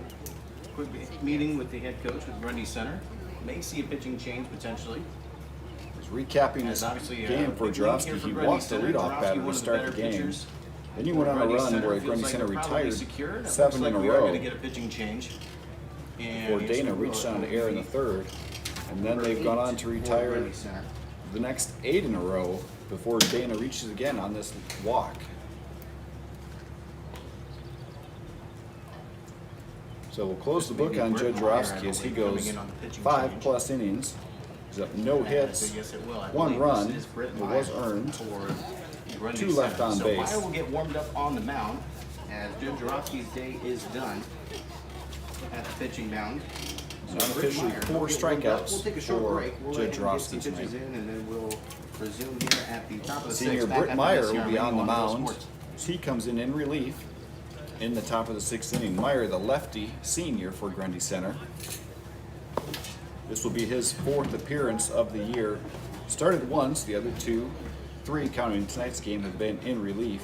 Speaker 3: Quick meeting with the head coach with Grundy Center. May see a pitching change potentially.
Speaker 1: He's recapping his game for Jarofsky. He walked the leadoff batter to start the game. Then he went on a run where Grundy Center retired 7 in a row before Dana reached on to air in the third. And then they've gone on to retire the next 8 in a row before Dana reaches again on this walk. So we'll close the book on Judd Jarofsky as he goes 5+ innings. He's up no hits, 1 run, it was earned, 2 left on base.
Speaker 3: Meyer will get warmed up on the mound as Judd Jarofsky's day is done at the pitching mound.
Speaker 1: Unofficially 4 strikeouts
Speaker 3: We'll take a short
Speaker 1: for
Speaker 3: break. We'll
Speaker 1: Judd
Speaker 3: get
Speaker 1: Jarofsky
Speaker 3: some pitches
Speaker 1: tonight.
Speaker 3: in, and then we'll resume here at the top of the
Speaker 1: Senior
Speaker 3: sixth. Back
Speaker 1: Britt
Speaker 3: after
Speaker 1: Meyer
Speaker 3: this here
Speaker 1: will be on the
Speaker 3: Rainbow
Speaker 1: mound.
Speaker 3: Sports.
Speaker 1: He comes in relief in the top of the 6th inning. Meyer, the lefty senior for Grundy Center. This will be his 4th appearance of the year. Started once, the other 3 counting tonight's game have been in relief.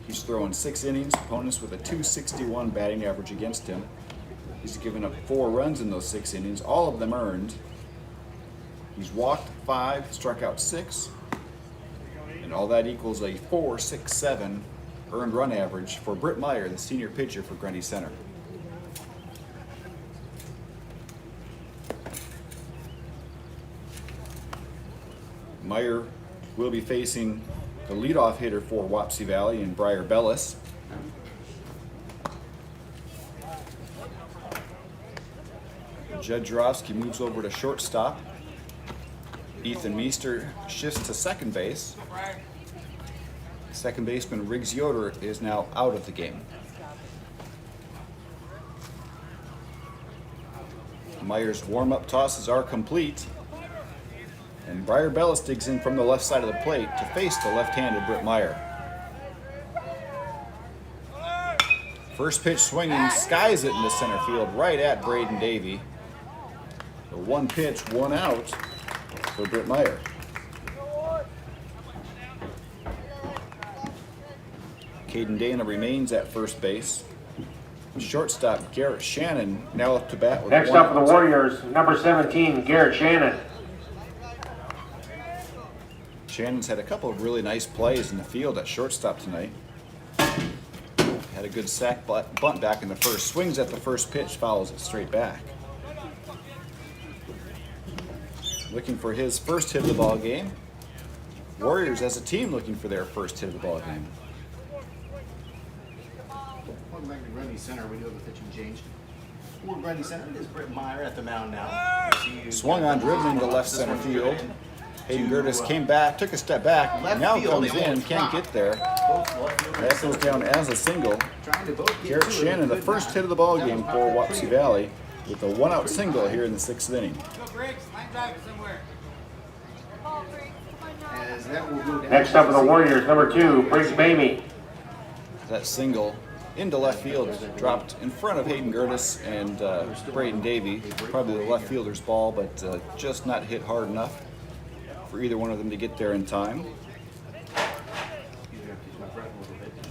Speaker 1: He's thrown 6 innings, opponents with a .261 batting average against him. He's given up 4 runs in those 6 innings, all of them earned. He's walked 5, struck out 6, and all that equals a .467 earned run average for Britt Meyer, the senior pitcher for Grundy Center. Meyer will be facing the leadoff hitter for Wapsie Valley in Briar Bellis. Judd Jarofsky moves over to shortstop. Ethan Meester shifts to second base. Second baseman Riggs Yoder is now out of the game. Meyer's warm-up tosses are complete. And Briar Bellis digs in from the left side of the plate to face the left-handed Britt Meyer. First pitch swinging, skies it into center field right at Braden Davey. So 1 pitch, 1 out for Britt Meyer. Caden Dana remains at first base. Shortstop Garrett Shannon now up to bat with
Speaker 2: Next
Speaker 1: 1
Speaker 2: up for the Warriors, number 17, Garrett Shannon.
Speaker 1: Shannon's had a couple of really nice plays in the field at shortstop tonight. Had a good sack bunt back in the first. Swings at the first pitch, fouls it straight back. Looking for his first hit of the ball game. Warriors as a team looking for their first hit of the ball game.
Speaker 3: Welcome back to Grundy Center. We do have a pitching change. For Grundy Center, it is Britt Meyer at the mound now.
Speaker 1: Swung on, driven into left center field. Hayden Gertis came back, took a step back, now comes in, can't get there. That goes down as a single. Garrett Shannon, the first hit of the ball game for Wapsie Valley, with a 1-out single here in the 6th inning.
Speaker 2: Next up for the Warriors, number 2, Briggs Mamie.
Speaker 1: That single into left field dropped in front of Hayden Gertis and Braden Davey. Probably the left fielder's ball, but just not hit hard enough for either one of them to get there in time.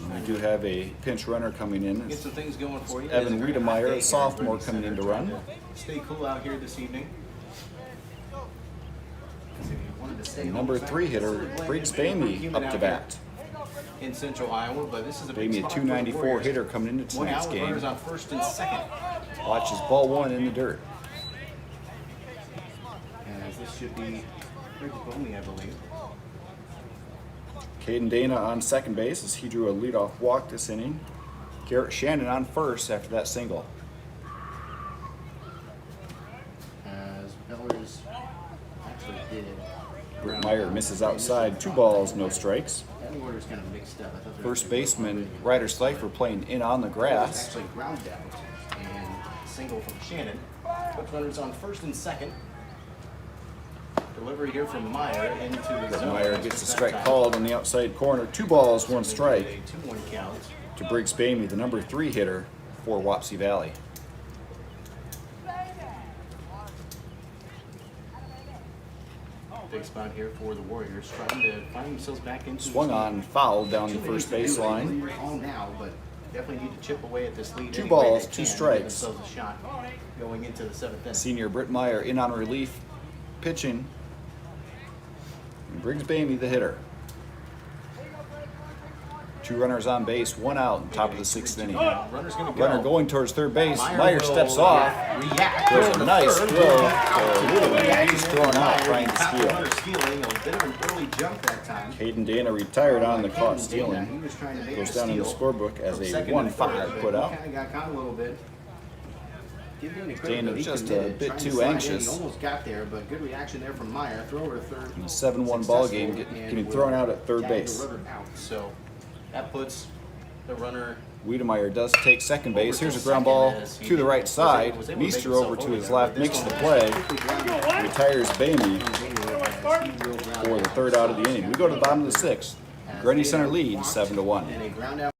Speaker 1: And we do have a pinch runner coming in.
Speaker 3: Get some things going for you.
Speaker 1: Evan Wiedemeyer, a sophomore, coming in to run.
Speaker 3: Stay cool out here this evening.
Speaker 1: And number 3 hitter, Briggs Bamey, up to bat.
Speaker 3: In Central Iowa, but this is a
Speaker 1: Bamey, a .294 hitter coming into tonight's game.
Speaker 3: Runners on first and second.
Speaker 1: Watches ball 1 in the dirt.
Speaker 3: As this should be Briggs Bamey, I believe.
Speaker 1: Caden Dana on second base as he drew a leadoff walk this inning. Garrett Shannon on first after that single.
Speaker 3: As Bellers actually did.
Speaker 1: Britt Meyer misses outside, 2 balls, no strikes.
Speaker 3: That order's kind of mixed up. I thought
Speaker 1: First baseman Ryder Slifer playing in on the grass.
Speaker 3: actually ground out and single from Shannon. Puts runners on first and second. Delivery here from Meyer into the zone.
Speaker 1: Meyer gets a strike called on the outside corner. 2 balls, 1 strike
Speaker 3: A 2-1 count.
Speaker 1: to Briggs Bamey, the number 3 hitter for Wapsie Valley.
Speaker 3: Big spot here for the Warriors, trying to find themselves back into
Speaker 1: Swung on, fouled down the first baseline.
Speaker 3: All now, but definitely need to chip away at this lead.
Speaker 1: 2
Speaker 3: any way
Speaker 1: balls,
Speaker 3: they
Speaker 1: 2
Speaker 3: can,
Speaker 1: strikes.
Speaker 3: give themselves a shot going into the 7th inning.
Speaker 1: Senior Britt Meyer in on relief, pitching. And Briggs Bamey, the hitter. 2 runners on base, 1 out, top of the 6th inning.
Speaker 3: Runner's gonna go.
Speaker 1: Runner going towards third base. Meyer
Speaker 3: will
Speaker 1: steps off.
Speaker 3: React.
Speaker 1: There's a nice
Speaker 3: Third.
Speaker 1: throw. He's thrown out trying to
Speaker 3: Caught the
Speaker 1: steal.
Speaker 3: runner stealing, a bit of an early jump that time.
Speaker 1: Hayden Dana retired on the caught
Speaker 3: He
Speaker 1: stealing.
Speaker 3: was trying to make
Speaker 1: Goes
Speaker 3: a
Speaker 1: down in the
Speaker 3: steal
Speaker 1: scorebook as
Speaker 3: from
Speaker 1: a
Speaker 3: second to
Speaker 1: 1-5
Speaker 3: third,
Speaker 1: put
Speaker 3: but
Speaker 1: out.
Speaker 3: He kind of got caught a little bit. Give Dana credit,
Speaker 1: Dana
Speaker 3: though, he
Speaker 1: just a
Speaker 3: committed,
Speaker 1: bit
Speaker 3: trying to
Speaker 1: too
Speaker 3: slide in.
Speaker 1: anxious.
Speaker 3: He almost got there, but good reaction there from Meyer. Throw over to third.
Speaker 1: In a 7-1 ball game, getting thrown out at third
Speaker 3: Tag the
Speaker 1: base.
Speaker 3: runner out. So that puts the runner.
Speaker 1: Wiedemeyer does take second base. Here's a ground ball to the right side. Meester over to his left, makes the play. Retires Bamey for the 3rd out of the inning. We go to the bottom of the 6th. Grundy Center leads 7-1.
Speaker 3: And a ground out.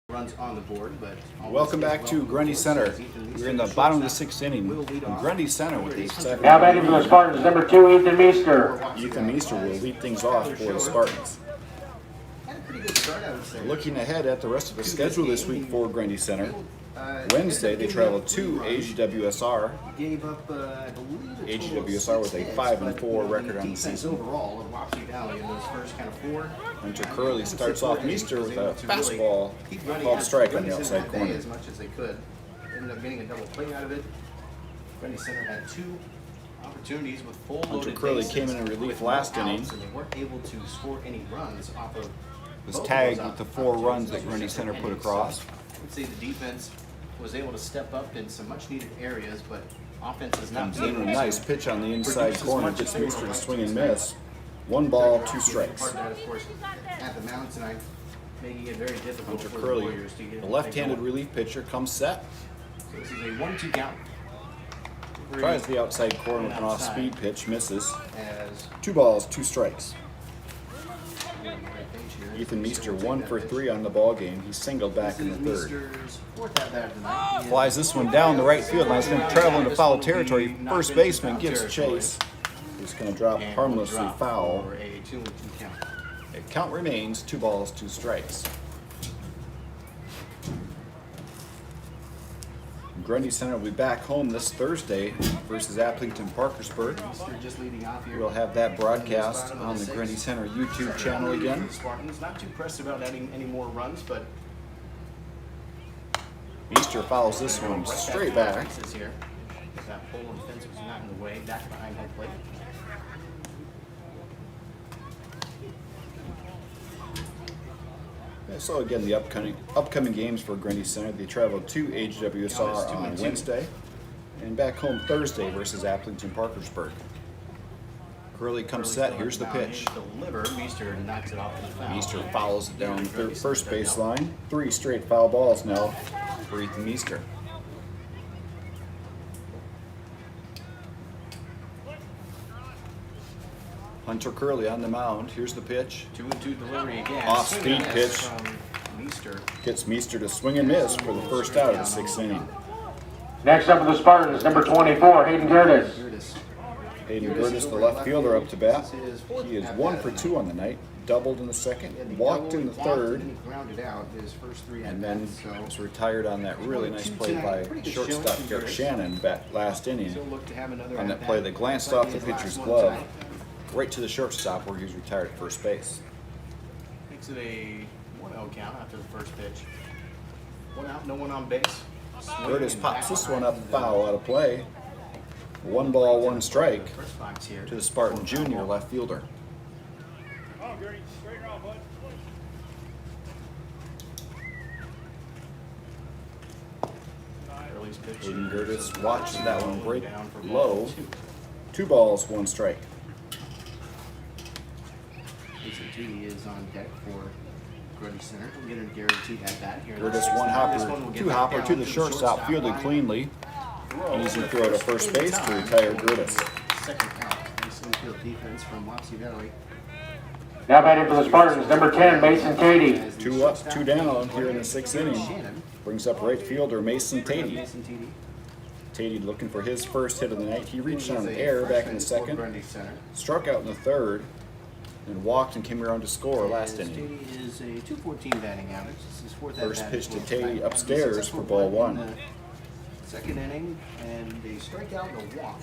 Speaker 3: Runs on the board, but
Speaker 1: Welcome back to Grundy Center. We're in the bottom of the 6th inning. And Grundy Center with a 7.
Speaker 2: Now batting for the Spartans, number 2, Ethan Meester.
Speaker 1: Ethan Meester will lead things off for the Spartans.
Speaker 3: had a pretty good start, I would say.
Speaker 1: Looking ahead at the rest of the schedule this week for Grundy Center. Wednesday, they travel to AGWSR.
Speaker 3: Gave up, I believe,
Speaker 1: AGWSR with a 5-4 record on the season.
Speaker 3: overall of Wapsie Valley in those first kind of 4.
Speaker 1: Hunter Curley starts off Meester with a fastball called strike on the outside corner.
Speaker 3: As much as they could. Ended up getting a double play out of it. Grundy Center had 2 opportunities with full
Speaker 1: Hunter
Speaker 3: loaded
Speaker 1: Curley
Speaker 3: bases
Speaker 1: came in relief
Speaker 3: with no
Speaker 1: last
Speaker 3: outs,
Speaker 1: inning.
Speaker 3: and they weren't able to score any runs off of
Speaker 1: Was
Speaker 3: both of
Speaker 1: tagged
Speaker 3: those
Speaker 1: with the 4 runs that
Speaker 3: opportunities.
Speaker 1: Grundy Center put
Speaker 3: So,
Speaker 1: across.
Speaker 3: I would say the defense was able to step up in some much needed areas, but offense is not
Speaker 1: Comes in
Speaker 3: able
Speaker 1: a nice
Speaker 3: to
Speaker 1: pitch on the inside
Speaker 3: produce as
Speaker 1: corner,
Speaker 3: much
Speaker 1: gets
Speaker 3: as they were
Speaker 1: Meester to
Speaker 3: hoping
Speaker 1: swing and
Speaker 3: to.
Speaker 1: miss. 1 ball, 2 strikes.
Speaker 3: Part of that, of course, at the mound tonight, making it very difficult
Speaker 1: Hunter
Speaker 3: for the
Speaker 1: Curley,
Speaker 3: Warriors to get
Speaker 1: the
Speaker 3: anything
Speaker 1: left-handed
Speaker 3: going.
Speaker 1: relief pitcher, comes set.
Speaker 3: So this is a 1-2 count.
Speaker 1: Tries the outside corner with an off-speed pitch, misses.
Speaker 3: As
Speaker 1: 2 balls, 2 strikes.
Speaker 3: Ethan
Speaker 1: Ethan Meester 1 for 3 on the ball game. He singled back in the 3rd.
Speaker 3: Meester's 4th at bat tonight.
Speaker 1: Flies this one down the right field line. It's going to travel into foul territory. First baseman gives chase. He's going to drop
Speaker 3: And
Speaker 1: harmlessly
Speaker 3: will drop
Speaker 1: foul.
Speaker 3: for a 2-2 count.
Speaker 1: The count remains 2 balls, 2 strikes. Grundy Center will be back home this Thursday versus Appleton Parkersburg.
Speaker 3: Meester just leading off here.
Speaker 1: We'll have that broadcast on the Grundy Center YouTube channel again.
Speaker 3: Spartans not too pressed about adding any more runs, but
Speaker 1: Meester follows this one straight back.
Speaker 3: Here. That pole and fence was not in the way, back behind home plate.
Speaker 1: So again, the upcoming games for Grundy Center, they travel to HWSR on Wednesday and back home Thursday versus Appleton Parkersburg. Curley comes set. Here's the pitch.
Speaker 3: Meester knocks it off the foul.
Speaker 1: Meester follows it down first baseline. 3 straight foul balls now for Ethan Meester. Hunter Curley on the mound. Here's the pitch.
Speaker 3: 2-2 delivery again.
Speaker 1: Off-speed pitch.
Speaker 3: Meester.
Speaker 1: Gets Meester to swing and miss for the first out of the 6th inning.
Speaker 2: Next up for the Spartans, number 24, Hayden Gertis.
Speaker 1: Hayden Gertis, the left fielder, up to bat. He is 1 for 2 on the night. Doubled in the second, walked in the third, and then was retired on that really nice play by shortstop Garrett Shannon last inning. On that play that glanced off the pitcher's glove, right to the shortstop where he was retired at first base.
Speaker 3: Makes it a 1-0 count after the first pitch. 1 out, no one on base.
Speaker 1: Gertis pops this one up foul out of play. 1 ball, 1 strike to the Spartan junior left fielder. Hayden Gertis watches that one break low. 2 balls, 1 strike.
Speaker 3: Judy is on deck for Grundy Center. We'll get a guaranteed at bat here.
Speaker 1: Gertis 1 hopper, 2 hopper to the shortstop, fielded cleanly. Easy throw to first base to retire Gertis.
Speaker 3: Second out. Nice infield defense from Wapsie Valley.
Speaker 2: Now batting for the Spartans, number 10, Mason Cady.
Speaker 1: 2 up, 2 down here in the 6th inning. Brings up right fielder Mason Tatey. Tatey looking for his first hit of the night. He reached on an error back in the second, struck out in the third, and walked and came around to score last inning.
Speaker 3: Tatey is a .214 batting average. This is fourth
Speaker 1: First pitch to Tatey upstairs for ball 1.
Speaker 3: Second inning, and a strikeout and a walk.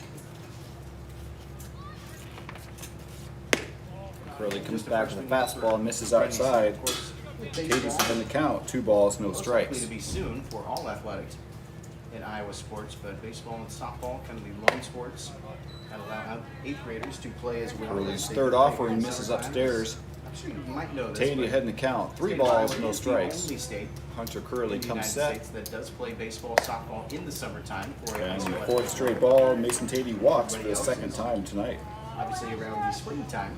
Speaker 1: Curley comes back with a fastball and misses outside. Tatey's in the count, 2 balls, no strikes.
Speaker 3: To be soon for all athletics in Iowa sports, but baseball and softball kind of the lone sports that allow 8th graders to play as well.
Speaker 1: Curley's third offering misses upstairs.
Speaker 3: I'm sure you might know this.
Speaker 1: Tatey ahead in the count, 3 balls, no strikes.
Speaker 3: The only state
Speaker 1: Hunter Curley
Speaker 3: in the
Speaker 1: comes
Speaker 3: United
Speaker 1: set.
Speaker 3: States that does play baseball, softball in the summertime.
Speaker 1: And the 4th straight ball, Mason Tatey walks for the 2nd time tonight.
Speaker 3: Obviously around the springtime.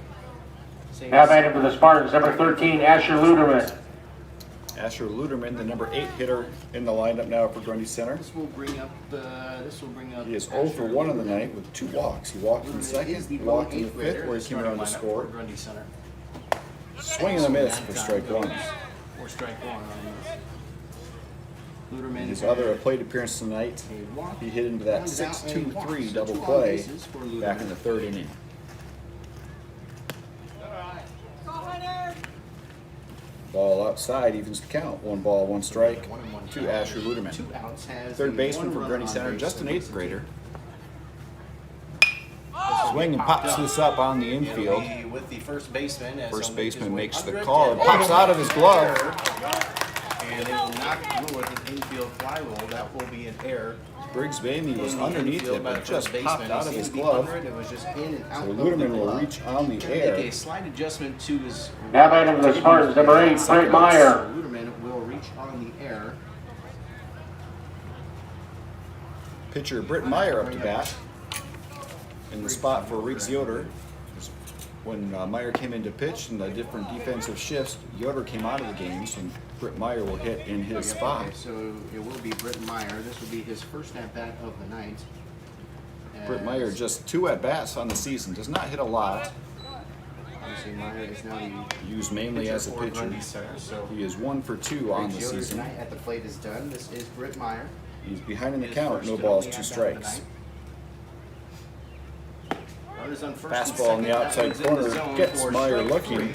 Speaker 2: Now batting for the Spartans, number 13, Asher Luderman.
Speaker 1: Asher Luderman, the number 8 hitter in the lineup now for Grundy Center.
Speaker 3: This will bring up.
Speaker 1: He is 0 for 1 on the night with 2 walks. He walked in the second, he walked in the 5th where he came around to score. Swing and a miss for strike 1.
Speaker 3: Or strike 1 on this.
Speaker 1: His other plate appearance tonight, he hit into that 6-2-3 double play back in the 3rd inning. Ball outside evens the count. 1 ball, 1 strike to Asher Luderman.
Speaker 3: 2 outs has
Speaker 1: 3rd baseman for Grundy Center, just an 8th grader. Swing and pops this up on the infield.
Speaker 3: With the first baseman.
Speaker 1: First baseman makes the call. It pops out of his glove.
Speaker 3: And it will not go with an infield fly roll. That will be an error.
Speaker 1: Briggs Bamey was underneath it, but just popped out of his glove.
Speaker 3: It was just in and out.
Speaker 1: So Luderman will reach on the air.
Speaker 3: Make a slight adjustment to his.
Speaker 2: Now batting for the Spartans, number 8, Brent Meyer.
Speaker 3: Luderman will reach on the air.
Speaker 1: Pitcher Britt Meyer up to bat in the spot for Riggs Yoder. When Meyer came in to pitch and the different defensive shifts, Yoder came out of the game, so Britt Meyer will hit in his spot.
Speaker 3: So it will be Britt Meyer. This will be his first at-bat of the night.
Speaker 1: Britt Meyer just 2 at-bats on the season, does not hit a lot.
Speaker 3: Obviously Meyer is now the
Speaker 1: Used mainly as a pitcher.
Speaker 3: So
Speaker 1: He is 1 for 2 on the
Speaker 3: Yoder
Speaker 1: season.
Speaker 3: tonight at the plate is done. This is Britt Meyer.
Speaker 1: He's behind in the
Speaker 3: His
Speaker 1: count,
Speaker 3: first
Speaker 1: no
Speaker 3: and
Speaker 1: balls,
Speaker 3: only
Speaker 1: 2
Speaker 3: at-bat of the
Speaker 1: strikes.
Speaker 3: night. Runners on first and
Speaker 1: Fastball in the
Speaker 3: second.
Speaker 1: outside
Speaker 3: That one's in the
Speaker 1: corner
Speaker 3: zone
Speaker 1: gets
Speaker 3: for
Speaker 1: Meyer
Speaker 3: strike
Speaker 1: looking
Speaker 3: 3.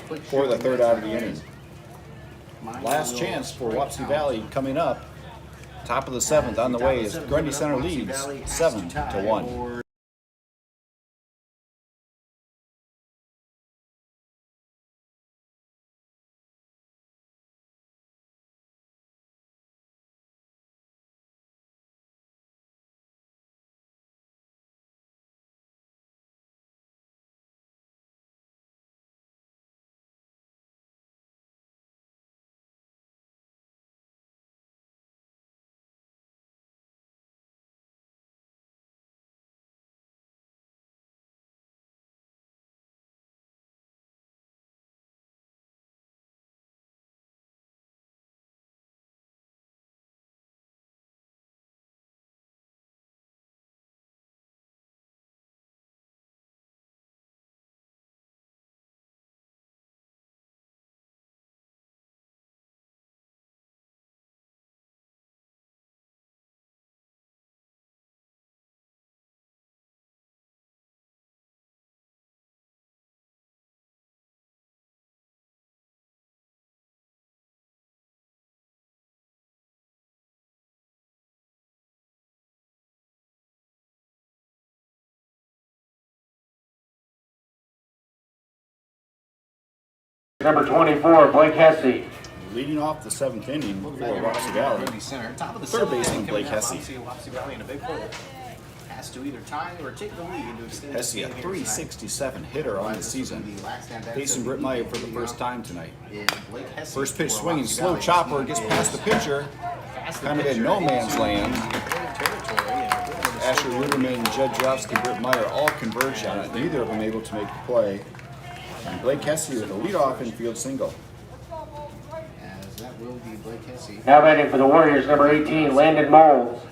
Speaker 3: Quick
Speaker 1: for the
Speaker 3: shot
Speaker 1: 3rd out of the inning.
Speaker 3: Meyer
Speaker 1: Last
Speaker 3: will
Speaker 1: chance for
Speaker 3: strike
Speaker 1: Wapsie
Speaker 3: out.
Speaker 1: Valley coming up. Top of the 7th on the way as Grundy Center leads 7-1.
Speaker 2: number 24, Blake Hesse.
Speaker 1: Leading off the 7th inning for Wapsie Valley.
Speaker 3: Grundy Center. Top of the
Speaker 1: Third
Speaker 3: 7th
Speaker 1: baseman
Speaker 3: inning,
Speaker 1: Blake
Speaker 3: coming up,
Speaker 1: Hesse.
Speaker 3: Wapsie Valley in a big hole. Has to either tie or take the lead to extend
Speaker 1: Hesse,
Speaker 3: this
Speaker 1: a
Speaker 3: game here
Speaker 1: 367 hitter on the season. Facing Britt Meyer for the first time tonight.
Speaker 3: tonight.
Speaker 1: First pitch swinging, slow chopper, gets past the pitcher. Kind of in no man's land. Asher Ruderman, Judd Drofsky, Britt Meyer all converged on it. Neither of them able to make the play. And Blake Hesse with a leadoff infield single.
Speaker 3: As that will be Blake Hesse.
Speaker 2: Now batting for the Warriors, number 18, Landon Molds.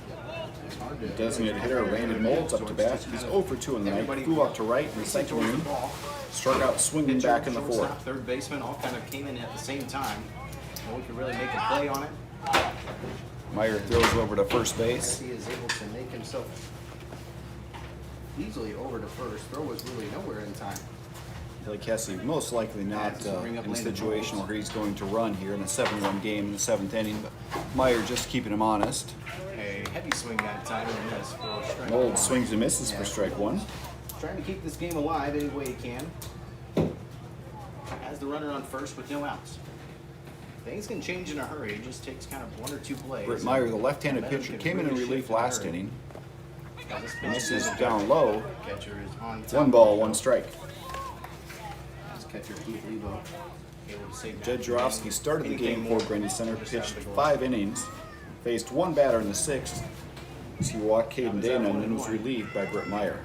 Speaker 1: Designated hitter Landon Molds up to bat. He's 0 for 2 in the night. Flew out to right in the second inning. Struck out swinging back in the fourth.
Speaker 3: Third baseman all kind of came in at the same time. No one could really make a play on it.
Speaker 1: Meyer throws over to first base.
Speaker 3: He is able to make himself easily over to first. Throw was really nowhere in time.
Speaker 1: Blake Hesse most likely not in a situation where he's going to run here in a 7-run game in the 7th inning, but Meyer just keeping him honest.
Speaker 3: A heavy swing that time and a miss for strike
Speaker 1: Mold
Speaker 3: one.
Speaker 1: swings and misses for strike one.
Speaker 3: Trying to keep this game alive any way he can. Has the runner on first with no outs. Things can change in a hurry. It just takes kind of 1 or 2 plays.
Speaker 1: Britt Meyer, the left-handed
Speaker 3: Momentum
Speaker 1: pitcher,
Speaker 3: can
Speaker 1: came in
Speaker 3: really
Speaker 1: relief
Speaker 3: shift in a
Speaker 1: last
Speaker 3: hurry.
Speaker 1: inning.
Speaker 3: Now this pitch
Speaker 1: This is
Speaker 3: a
Speaker 1: down low.
Speaker 3: Catcher is on top.
Speaker 1: 1 ball, 1 strike.
Speaker 3: As catcher Keith Lebo able to save
Speaker 1: Judd
Speaker 3: that.
Speaker 1: Jarofsky started the
Speaker 3: Anything
Speaker 1: game
Speaker 3: more
Speaker 1: for Grundy Center,
Speaker 3: just out
Speaker 1: pitched
Speaker 3: of the goal.
Speaker 1: 5 innings, faced 1 batter in the 6th. As he walked Caden Dana and was relieved by Britt Meyer.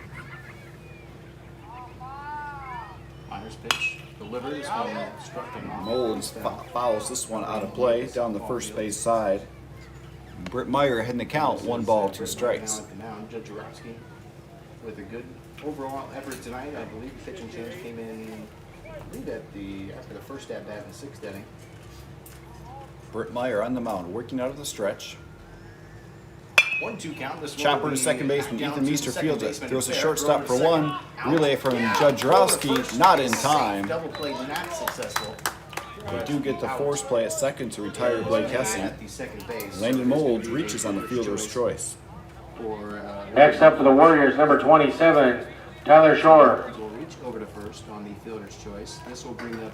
Speaker 3: Myers pitch delivers one struck him off.
Speaker 1: Molds fouls this one out of play down the first base side. Britt Meyer ahead in the count, 1 ball, 2 strikes.
Speaker 3: Now at the mound, Judd Jarofsky with a good overall effort tonight. I believe the pitching change came in, I believe after the first at bat in the 6th inning.
Speaker 1: Britt Meyer on the mound, working out of the stretch.
Speaker 3: 1-2 count. This one
Speaker 1: Chopper
Speaker 3: will
Speaker 1: to
Speaker 3: be
Speaker 1: second baseman
Speaker 3: down
Speaker 1: Ethan
Speaker 3: to the
Speaker 1: Meester
Speaker 3: second
Speaker 1: fields it.
Speaker 3: baseman.
Speaker 1: Throws a
Speaker 3: Fair.
Speaker 1: shortstop for
Speaker 3: Throw to
Speaker 1: 1.
Speaker 3: second.
Speaker 1: Relay from
Speaker 3: Out.
Speaker 1: Judd
Speaker 3: Throw to
Speaker 1: Jarofsky,
Speaker 3: first.
Speaker 1: not in
Speaker 3: Safe.
Speaker 1: time.
Speaker 3: Double play not successful.
Speaker 1: They do get the force play at second to retire Blake Hesse.
Speaker 3: At the second base.
Speaker 1: Landon Molds reaches on the fielder's choice.
Speaker 3: For,
Speaker 2: Next up for the Warriors, number 27, Tyler Shore.
Speaker 3: will reach over to first on the fielder's choice. This will bring up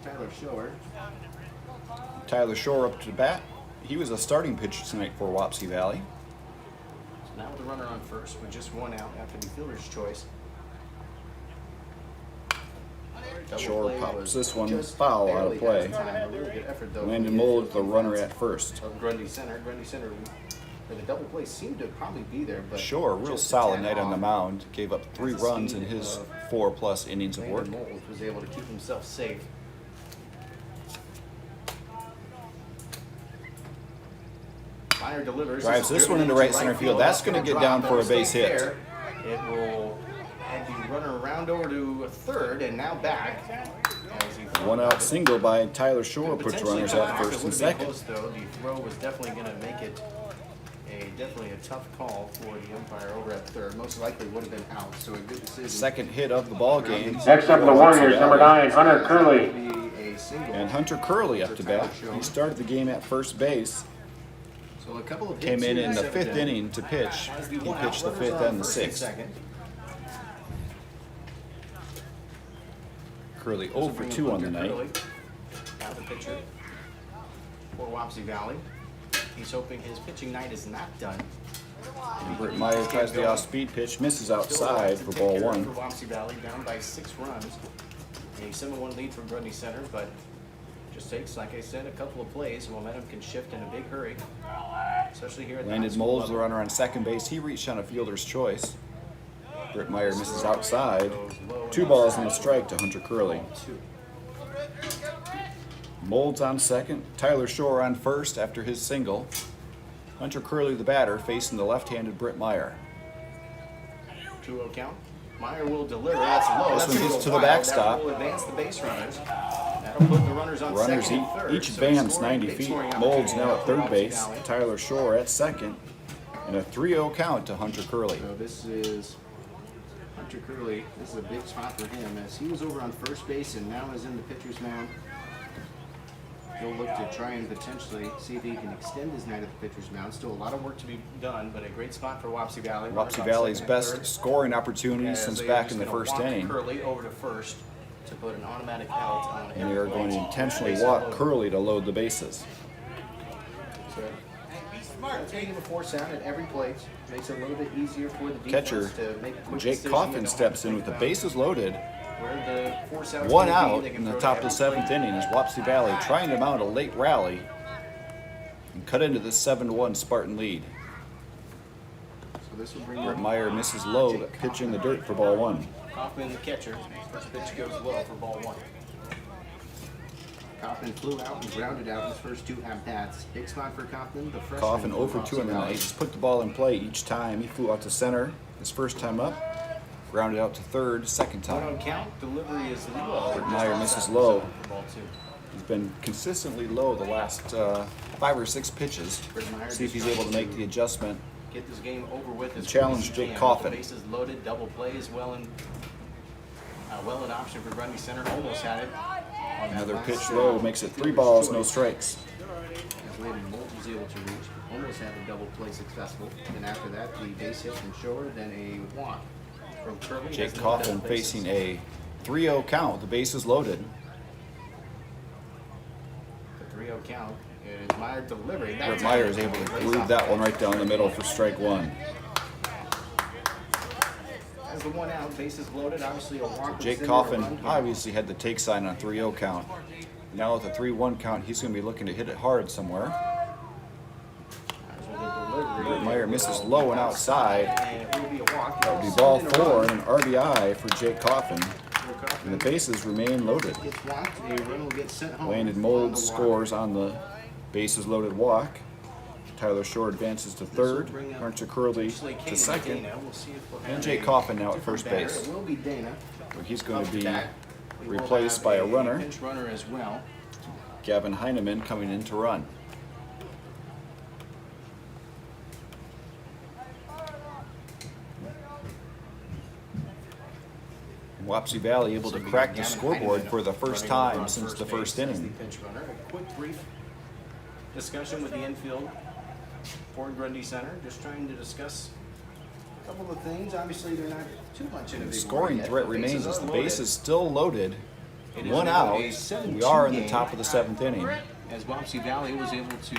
Speaker 3: Tyler Shore.
Speaker 1: Tyler Shore up to bat. He was a starting pitcher tonight for Wapsie Valley.
Speaker 3: So now with the runner on first with just 1 out after the fielder's choice. Double
Speaker 1: Shore
Speaker 3: play
Speaker 1: pops
Speaker 3: was
Speaker 1: this one
Speaker 3: just
Speaker 1: foul out
Speaker 3: barely
Speaker 1: of play.
Speaker 3: has time. A really good effort, though,
Speaker 1: Landon
Speaker 3: from the
Speaker 1: Molds, the
Speaker 3: infield
Speaker 1: runner
Speaker 3: defense
Speaker 1: at first.
Speaker 3: of Grundy Center. Grundy Center, where the double play seemed to probably be there, but
Speaker 1: Shore, a real
Speaker 3: just a
Speaker 1: solid
Speaker 3: tad
Speaker 1: night on the
Speaker 3: off.
Speaker 1: mound. Gave up 3
Speaker 3: Has the
Speaker 1: runs
Speaker 3: speed
Speaker 1: in his
Speaker 3: of
Speaker 1: 4+ innings of work.
Speaker 3: Landon Molds was able to keep himself safe. Meyer delivers.
Speaker 1: Drives this one into right center field. That's going to get down for a base hit.
Speaker 3: It will head the runner around over to third and now back. As he
Speaker 1: 1 out single by Tyler Shore puts
Speaker 3: potentially
Speaker 1: runners
Speaker 3: come
Speaker 1: at
Speaker 3: off. It
Speaker 1: first and
Speaker 3: would've been
Speaker 1: second.
Speaker 3: close, though. The throw was definitely going to make it definitely a tough call for the umpire over at third. Most likely would have been out, so a good decision.
Speaker 1: Second hit of the ball game.
Speaker 2: Next up for the Warriors, number 9, Hunter Curley.
Speaker 3: Be a single.
Speaker 1: And Hunter Curley up to bat. He started the game at first base.
Speaker 3: So a couple of
Speaker 1: Came
Speaker 3: hits
Speaker 1: in
Speaker 3: here
Speaker 1: the
Speaker 3: seventh
Speaker 1: 5th inning to pitch.
Speaker 3: Has
Speaker 1: He
Speaker 3: the one
Speaker 1: pitched the
Speaker 3: out.
Speaker 1: 5th
Speaker 3: Runners on
Speaker 1: and the
Speaker 3: first and
Speaker 1: 6th.
Speaker 3: second.
Speaker 1: Curley
Speaker 3: So
Speaker 1: 0 for
Speaker 3: bring up
Speaker 1: 2 on the
Speaker 3: Hunter
Speaker 1: night.
Speaker 3: Curley. Now the pitcher for Wapsie Valley. He's hoping his pitching night is not done.
Speaker 1: And Britt Meyer tries the off-speed pitch, misses
Speaker 3: Still
Speaker 1: outside
Speaker 3: to
Speaker 1: for
Speaker 3: take
Speaker 1: ball
Speaker 3: care of
Speaker 1: 1.
Speaker 3: For Wapsie Valley, down by 6 runs. A 7-1 lead for Grundy Center, but just takes, like I said, a couple of plays. Momentum can shift in a big hurry, especially here at the high
Speaker 1: Landed
Speaker 3: school
Speaker 1: Molds, the
Speaker 3: level.
Speaker 1: runner on second base. He reached on a fielder's choice. Britt Meyer misses outside. 2 balls and a strike to Hunter Curley. Molds on second. Tyler Shore on first after his single. Hunter Curley, the batter, facing the left-handed Britt Meyer.
Speaker 3: 2-0 count. Meyer will deliver. That's low.
Speaker 1: This
Speaker 3: That's
Speaker 1: one
Speaker 3: gonna
Speaker 1: gets
Speaker 3: go
Speaker 1: to the
Speaker 3: wild.
Speaker 1: backstop.
Speaker 3: That will advance the base runners. That'll put the runners on
Speaker 1: Runners
Speaker 3: second and third.
Speaker 1: each
Speaker 3: So
Speaker 1: advance
Speaker 3: scoring,
Speaker 1: 90
Speaker 3: big
Speaker 1: feet.
Speaker 3: scoring
Speaker 1: Molds now at
Speaker 3: opportunity
Speaker 1: third
Speaker 3: for
Speaker 1: base.
Speaker 3: Wapsie Valley.
Speaker 1: Tyler Shore at second. And a 3-0 count to Hunter Curley.
Speaker 3: So this is Hunter Curley. This is a big spot for him as he was over on first base and now is in the pitcher's mound. He'll look to try and potentially see if he can extend his night at the pitcher's mound. Still a lot of work to be done, but a great spot for Wapsie Valley. Runners
Speaker 1: Wapsie
Speaker 3: on
Speaker 1: Valley's
Speaker 3: second and
Speaker 1: best
Speaker 3: third.
Speaker 1: scoring opportunity
Speaker 3: As
Speaker 1: since
Speaker 3: they are
Speaker 1: back
Speaker 3: just
Speaker 1: in the
Speaker 3: gonna
Speaker 1: first
Speaker 3: walk
Speaker 1: inning.
Speaker 3: Curley over to first to put an automatic out on
Speaker 1: And they are going to intentionally
Speaker 3: Bases
Speaker 1: walk
Speaker 3: loaded.
Speaker 1: Curley to load the bases.
Speaker 3: So that's making a force out at every plate. Makes it a little bit easier for the defense
Speaker 1: Catcher
Speaker 3: to make a quick
Speaker 1: Jake
Speaker 3: decision.
Speaker 1: Coffin
Speaker 3: They don't
Speaker 1: steps
Speaker 3: have
Speaker 1: in
Speaker 3: to
Speaker 1: with the
Speaker 3: think
Speaker 1: bases loaded.
Speaker 3: about where the force out's
Speaker 1: One
Speaker 3: gonna be.
Speaker 1: out
Speaker 3: They can
Speaker 1: in the
Speaker 3: throw
Speaker 1: top
Speaker 3: to
Speaker 1: of the
Speaker 3: every
Speaker 1: seventh
Speaker 3: plate.
Speaker 1: inning as Wapsie Valley trying to mount a late rally and cut into the 7-1 Spartan lead.
Speaker 3: So this will bring
Speaker 1: Britt
Speaker 3: up
Speaker 1: Meyer misses low, but pitch in the dirt for ball one.
Speaker 3: Kaufman, the catcher. First pitch goes low for ball one. Kaufman flew out and grounded out in his first two at-bats. Big spot for Kaufman, the freshman.
Speaker 1: Coffin
Speaker 3: for
Speaker 1: 0 for 2 in the
Speaker 3: Wapsie
Speaker 1: night.
Speaker 3: Valley.
Speaker 1: He's put the ball in play each time. He flew out to center his first time up, grounded out to third, second
Speaker 3: One
Speaker 1: time.
Speaker 3: on count, delivery is low.
Speaker 1: Britt Meyer
Speaker 3: Just
Speaker 1: misses
Speaker 3: outside
Speaker 1: low.
Speaker 3: the zone for ball two.
Speaker 1: He's been consistently low the last 5 or 6 pitches.
Speaker 3: Britt Meyer
Speaker 1: See if he's
Speaker 3: just
Speaker 1: able to
Speaker 3: trying
Speaker 1: make the adjustment.
Speaker 3: Get this game over with as
Speaker 1: Challenge
Speaker 3: quick as you
Speaker 1: Jake
Speaker 3: can.
Speaker 1: Coffin.
Speaker 3: The bases loaded, double play is well in option for Grundy Center. Almost had it. On that
Speaker 1: Another
Speaker 3: last
Speaker 1: pitch low makes it 3 balls, no strikes.
Speaker 3: As Landon Molt was able to reach, almost had a double play successful. And after that, the base hit from Shore, then a walk from Curley.
Speaker 1: Jake
Speaker 3: Has no
Speaker 1: Coffin
Speaker 3: double bases.
Speaker 1: facing a 3-0 count. The bases loaded.
Speaker 3: The 3-0 count is Meyer delivering.
Speaker 1: Britt Meyer is able to groove that one right down the middle for strike one.
Speaker 3: As the one out, bases loaded, obviously a walk. was
Speaker 1: Jake
Speaker 3: in there, a
Speaker 1: Coffin
Speaker 3: run here.
Speaker 1: obviously had the take sign on 3-0 count. Now with the 3-1 count, he's going to be looking to hit it hard somewhere. Britt Meyer misses low and outside.
Speaker 3: And it will be a walk.
Speaker 1: That would be ball 4 and an RBI for Jake Coffin. And the bases remain loaded.
Speaker 3: Gets walked, a run will get sent home.
Speaker 1: Landon
Speaker 3: on
Speaker 1: Mold
Speaker 3: the walk.
Speaker 1: scores on the bases loaded walk. Tyler Shore advances to third. Hunter Curley
Speaker 3: Actually,
Speaker 1: to
Speaker 3: Kane
Speaker 1: second.
Speaker 3: Dana. We'll see if we'll have
Speaker 1: And Jake
Speaker 3: a
Speaker 1: Coffin now at
Speaker 3: different
Speaker 1: first
Speaker 3: batter.
Speaker 1: base.
Speaker 3: It will be Dana.
Speaker 1: Where he's going to
Speaker 3: Up
Speaker 1: be
Speaker 3: bat. We will
Speaker 1: replaced
Speaker 3: have
Speaker 1: by a runner.
Speaker 3: Pinch runner as well.
Speaker 1: Gavin Heineman coming in to run. Wapsie Valley able to
Speaker 3: So we
Speaker 1: crack
Speaker 3: got
Speaker 1: the
Speaker 3: Gavin
Speaker 1: scoreboard
Speaker 3: Heineman
Speaker 1: for the first
Speaker 3: running over
Speaker 1: time
Speaker 3: on
Speaker 1: since the
Speaker 3: base
Speaker 1: first
Speaker 3: as
Speaker 1: inning.
Speaker 3: the pinch runner. A quick brief discussion with the infield for Grundy Center. Just trying to discuss a couple of things. Obviously, they're not too much in a
Speaker 1: The
Speaker 3: big
Speaker 1: scoring
Speaker 3: yet.
Speaker 1: threat
Speaker 3: The
Speaker 1: remains
Speaker 3: bases
Speaker 1: as
Speaker 3: are
Speaker 1: the
Speaker 3: loaded.
Speaker 1: base is still loaded.
Speaker 3: It is
Speaker 1: One
Speaker 3: now
Speaker 1: out.
Speaker 3: a 7-2
Speaker 1: We are in the
Speaker 3: game.
Speaker 1: top of the 7th inning.
Speaker 3: As Wapsie Valley was able to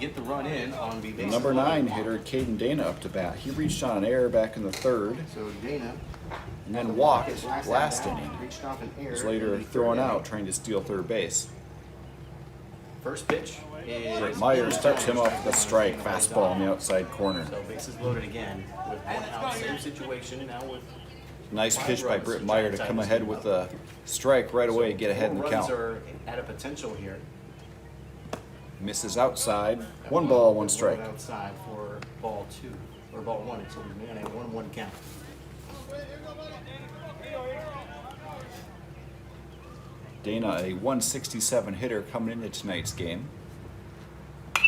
Speaker 3: get the run in on the
Speaker 1: The
Speaker 3: base.
Speaker 1: number 9 hitter, Caden Dana, up to bat. He reached on an error back in the third
Speaker 3: So Dana
Speaker 1: and then walked
Speaker 3: his
Speaker 1: last
Speaker 3: at-bat,
Speaker 1: inning.
Speaker 3: reached off an error
Speaker 1: Was
Speaker 3: in
Speaker 1: later
Speaker 3: the
Speaker 1: thrown
Speaker 3: third
Speaker 1: out
Speaker 3: inning.
Speaker 1: trying to steal third base.
Speaker 3: First pitch is
Speaker 1: Britt Myers touched him off with a strike, fastball on the outside corner.
Speaker 3: So bases loaded again with one out. Same situation now with
Speaker 1: Nice pitch by Britt Meyer to come ahead with a strike right away, get ahead in the
Speaker 3: four runs
Speaker 1: count.
Speaker 3: are at a potential here.
Speaker 1: Misses outside. 1 ball, 1
Speaker 3: One
Speaker 1: strike.
Speaker 3: outside for ball 2 or ball 1. Excuse me, and a 1-1 count.
Speaker 1: Dana, a 167 hitter coming into tonight's game.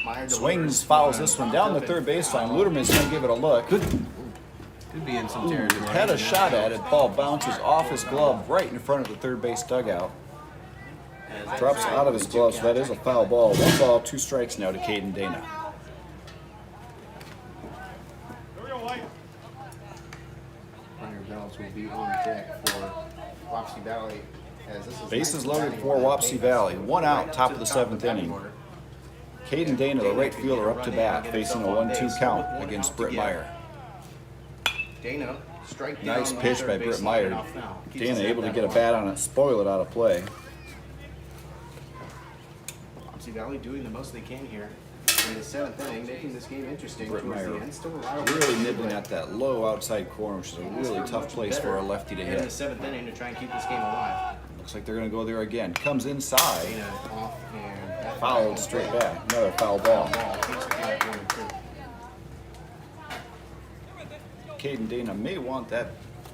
Speaker 3: Meyer
Speaker 1: Swings,
Speaker 3: delivers
Speaker 1: fouls this one down the third baseline. Luderman's going to give it a look.
Speaker 3: Could be in some territory.
Speaker 1: Had a shot at it. Ball bounces off his glove right in front of the third base dugout. Drops out of his glove, so that is a foul ball. 1 ball, 2 strikes now to Caden Dana.
Speaker 3: Runner Bells will be on deck for Wapsie Valley. As this is
Speaker 1: Bases
Speaker 3: 9th
Speaker 1: loaded
Speaker 3: batting
Speaker 1: for
Speaker 3: order.
Speaker 1: Wapsie Valley. 1 out,
Speaker 3: Right
Speaker 1: top
Speaker 3: to
Speaker 1: of the
Speaker 3: top
Speaker 1: 7th
Speaker 3: batting
Speaker 1: inning.
Speaker 3: order.
Speaker 1: Caden Dana, the right fielder, up to bat, facing a 1-2 count against Britt Meyer.
Speaker 3: Dana, strike down
Speaker 1: Nice
Speaker 3: on the
Speaker 1: pitch
Speaker 3: third
Speaker 1: by Britt
Speaker 3: baseline
Speaker 1: Meyer.
Speaker 3: and off foul. Keeps
Speaker 1: Dana
Speaker 3: us at
Speaker 1: able to
Speaker 3: that
Speaker 1: get a
Speaker 3: one.
Speaker 1: bat on it, spoil it out of play.
Speaker 3: Wapsie Valley doing the most they can here in the 7th inning, making this game interesting
Speaker 1: Britt
Speaker 3: towards
Speaker 1: Meyer
Speaker 3: the end. Still a lot of
Speaker 1: really
Speaker 3: work to
Speaker 1: nibbling
Speaker 3: do.
Speaker 1: at that low outside corner, which is a really tough place for a lefty to
Speaker 3: in the
Speaker 1: hit.
Speaker 3: 7th inning to try and keep this game alive.
Speaker 1: Looks like they're going to go there again. Comes inside,
Speaker 3: Dana off and that
Speaker 1: fouled straight back. Another foul ball.
Speaker 3: ball keeps the count at 1-2.
Speaker 1: Caden Dana may want that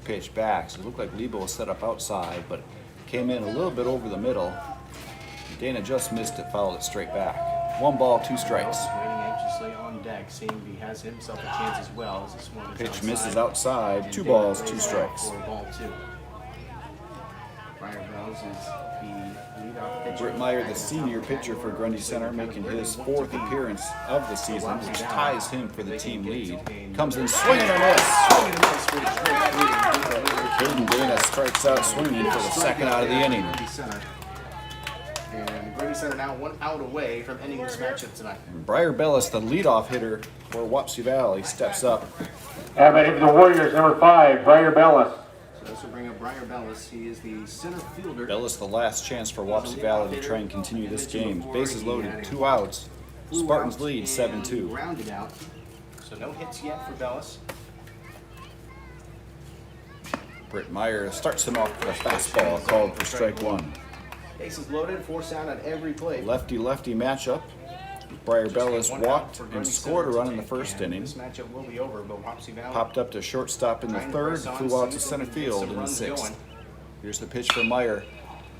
Speaker 1: pitch back. So it looked like Lebo was set up outside, but came in a little bit over the middle. Dana just missed it, fouled it straight back. 1 ball, 2 strikes.
Speaker 3: Waiting anxiously on deck, seeing if he has himself a chance as well as this one is
Speaker 1: Pitch
Speaker 3: outside.
Speaker 1: misses outside.
Speaker 3: And
Speaker 1: 2
Speaker 3: Dana
Speaker 1: balls,
Speaker 3: lays
Speaker 1: 2
Speaker 3: off
Speaker 1: strikes.
Speaker 3: For ball 2. Briar Bells is the leadoff pitcher.
Speaker 1: Britt Meyer, the senior pitcher for Grundy Center, making his 4th appearance of the season, which ties him for the team lead. Comes in swinging and miss. Caden Dana strikes out swinging for the 2nd out of the inning.
Speaker 3: And Grundy Center now 1 out away from ending this matchup tonight.
Speaker 1: Briar Bellis, the leadoff hitter for Wapsie Valley, steps up.
Speaker 2: How about the Warriors, number 5, Briar Bellis.
Speaker 3: So this will bring up Briar Bellis. He is the center fielder.
Speaker 1: Bellis, the last chance for Wapsie Valley to try and continue this game. Bases loaded, 2 outs. Spartans lead 7-2.
Speaker 3: Rounded out. So no hits yet for Bellis.
Speaker 1: Britt Meyer starts him off with a fastball called for strike 1.
Speaker 3: Bases loaded, 4 out on every play.
Speaker 1: Lefty-lefty matchup. Briar Bellis walked and scored a run in the 1st inning.
Speaker 3: This matchup will be over, but Wapsie Valley
Speaker 1: Popped up to shortstop in the 3rd, flew out to center field in the 6th. Here's the pitch for Meyer.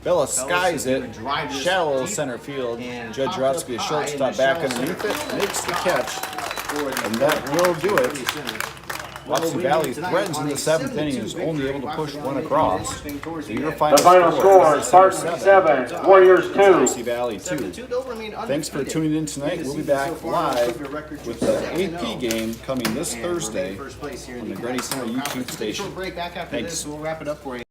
Speaker 1: Bellis skies it, shallow center field. Judge Rodsky, a shortstop, back underneath it, makes the catch, and that will do it. Wapsie Valley threatens in the 7th inning and is only able to push 1 across. So your
Speaker 2: The final score, Spartans 7, Warriors 2.
Speaker 1: Wapsie Valley 2. Thanks for tuning in tonight. We'll be back live with the AP game coming this Thursday on the Grundy Center YouTube station.
Speaker 3: Break back after
Speaker 1: Thanks.
Speaker 3: this. We'll wrap it up for you.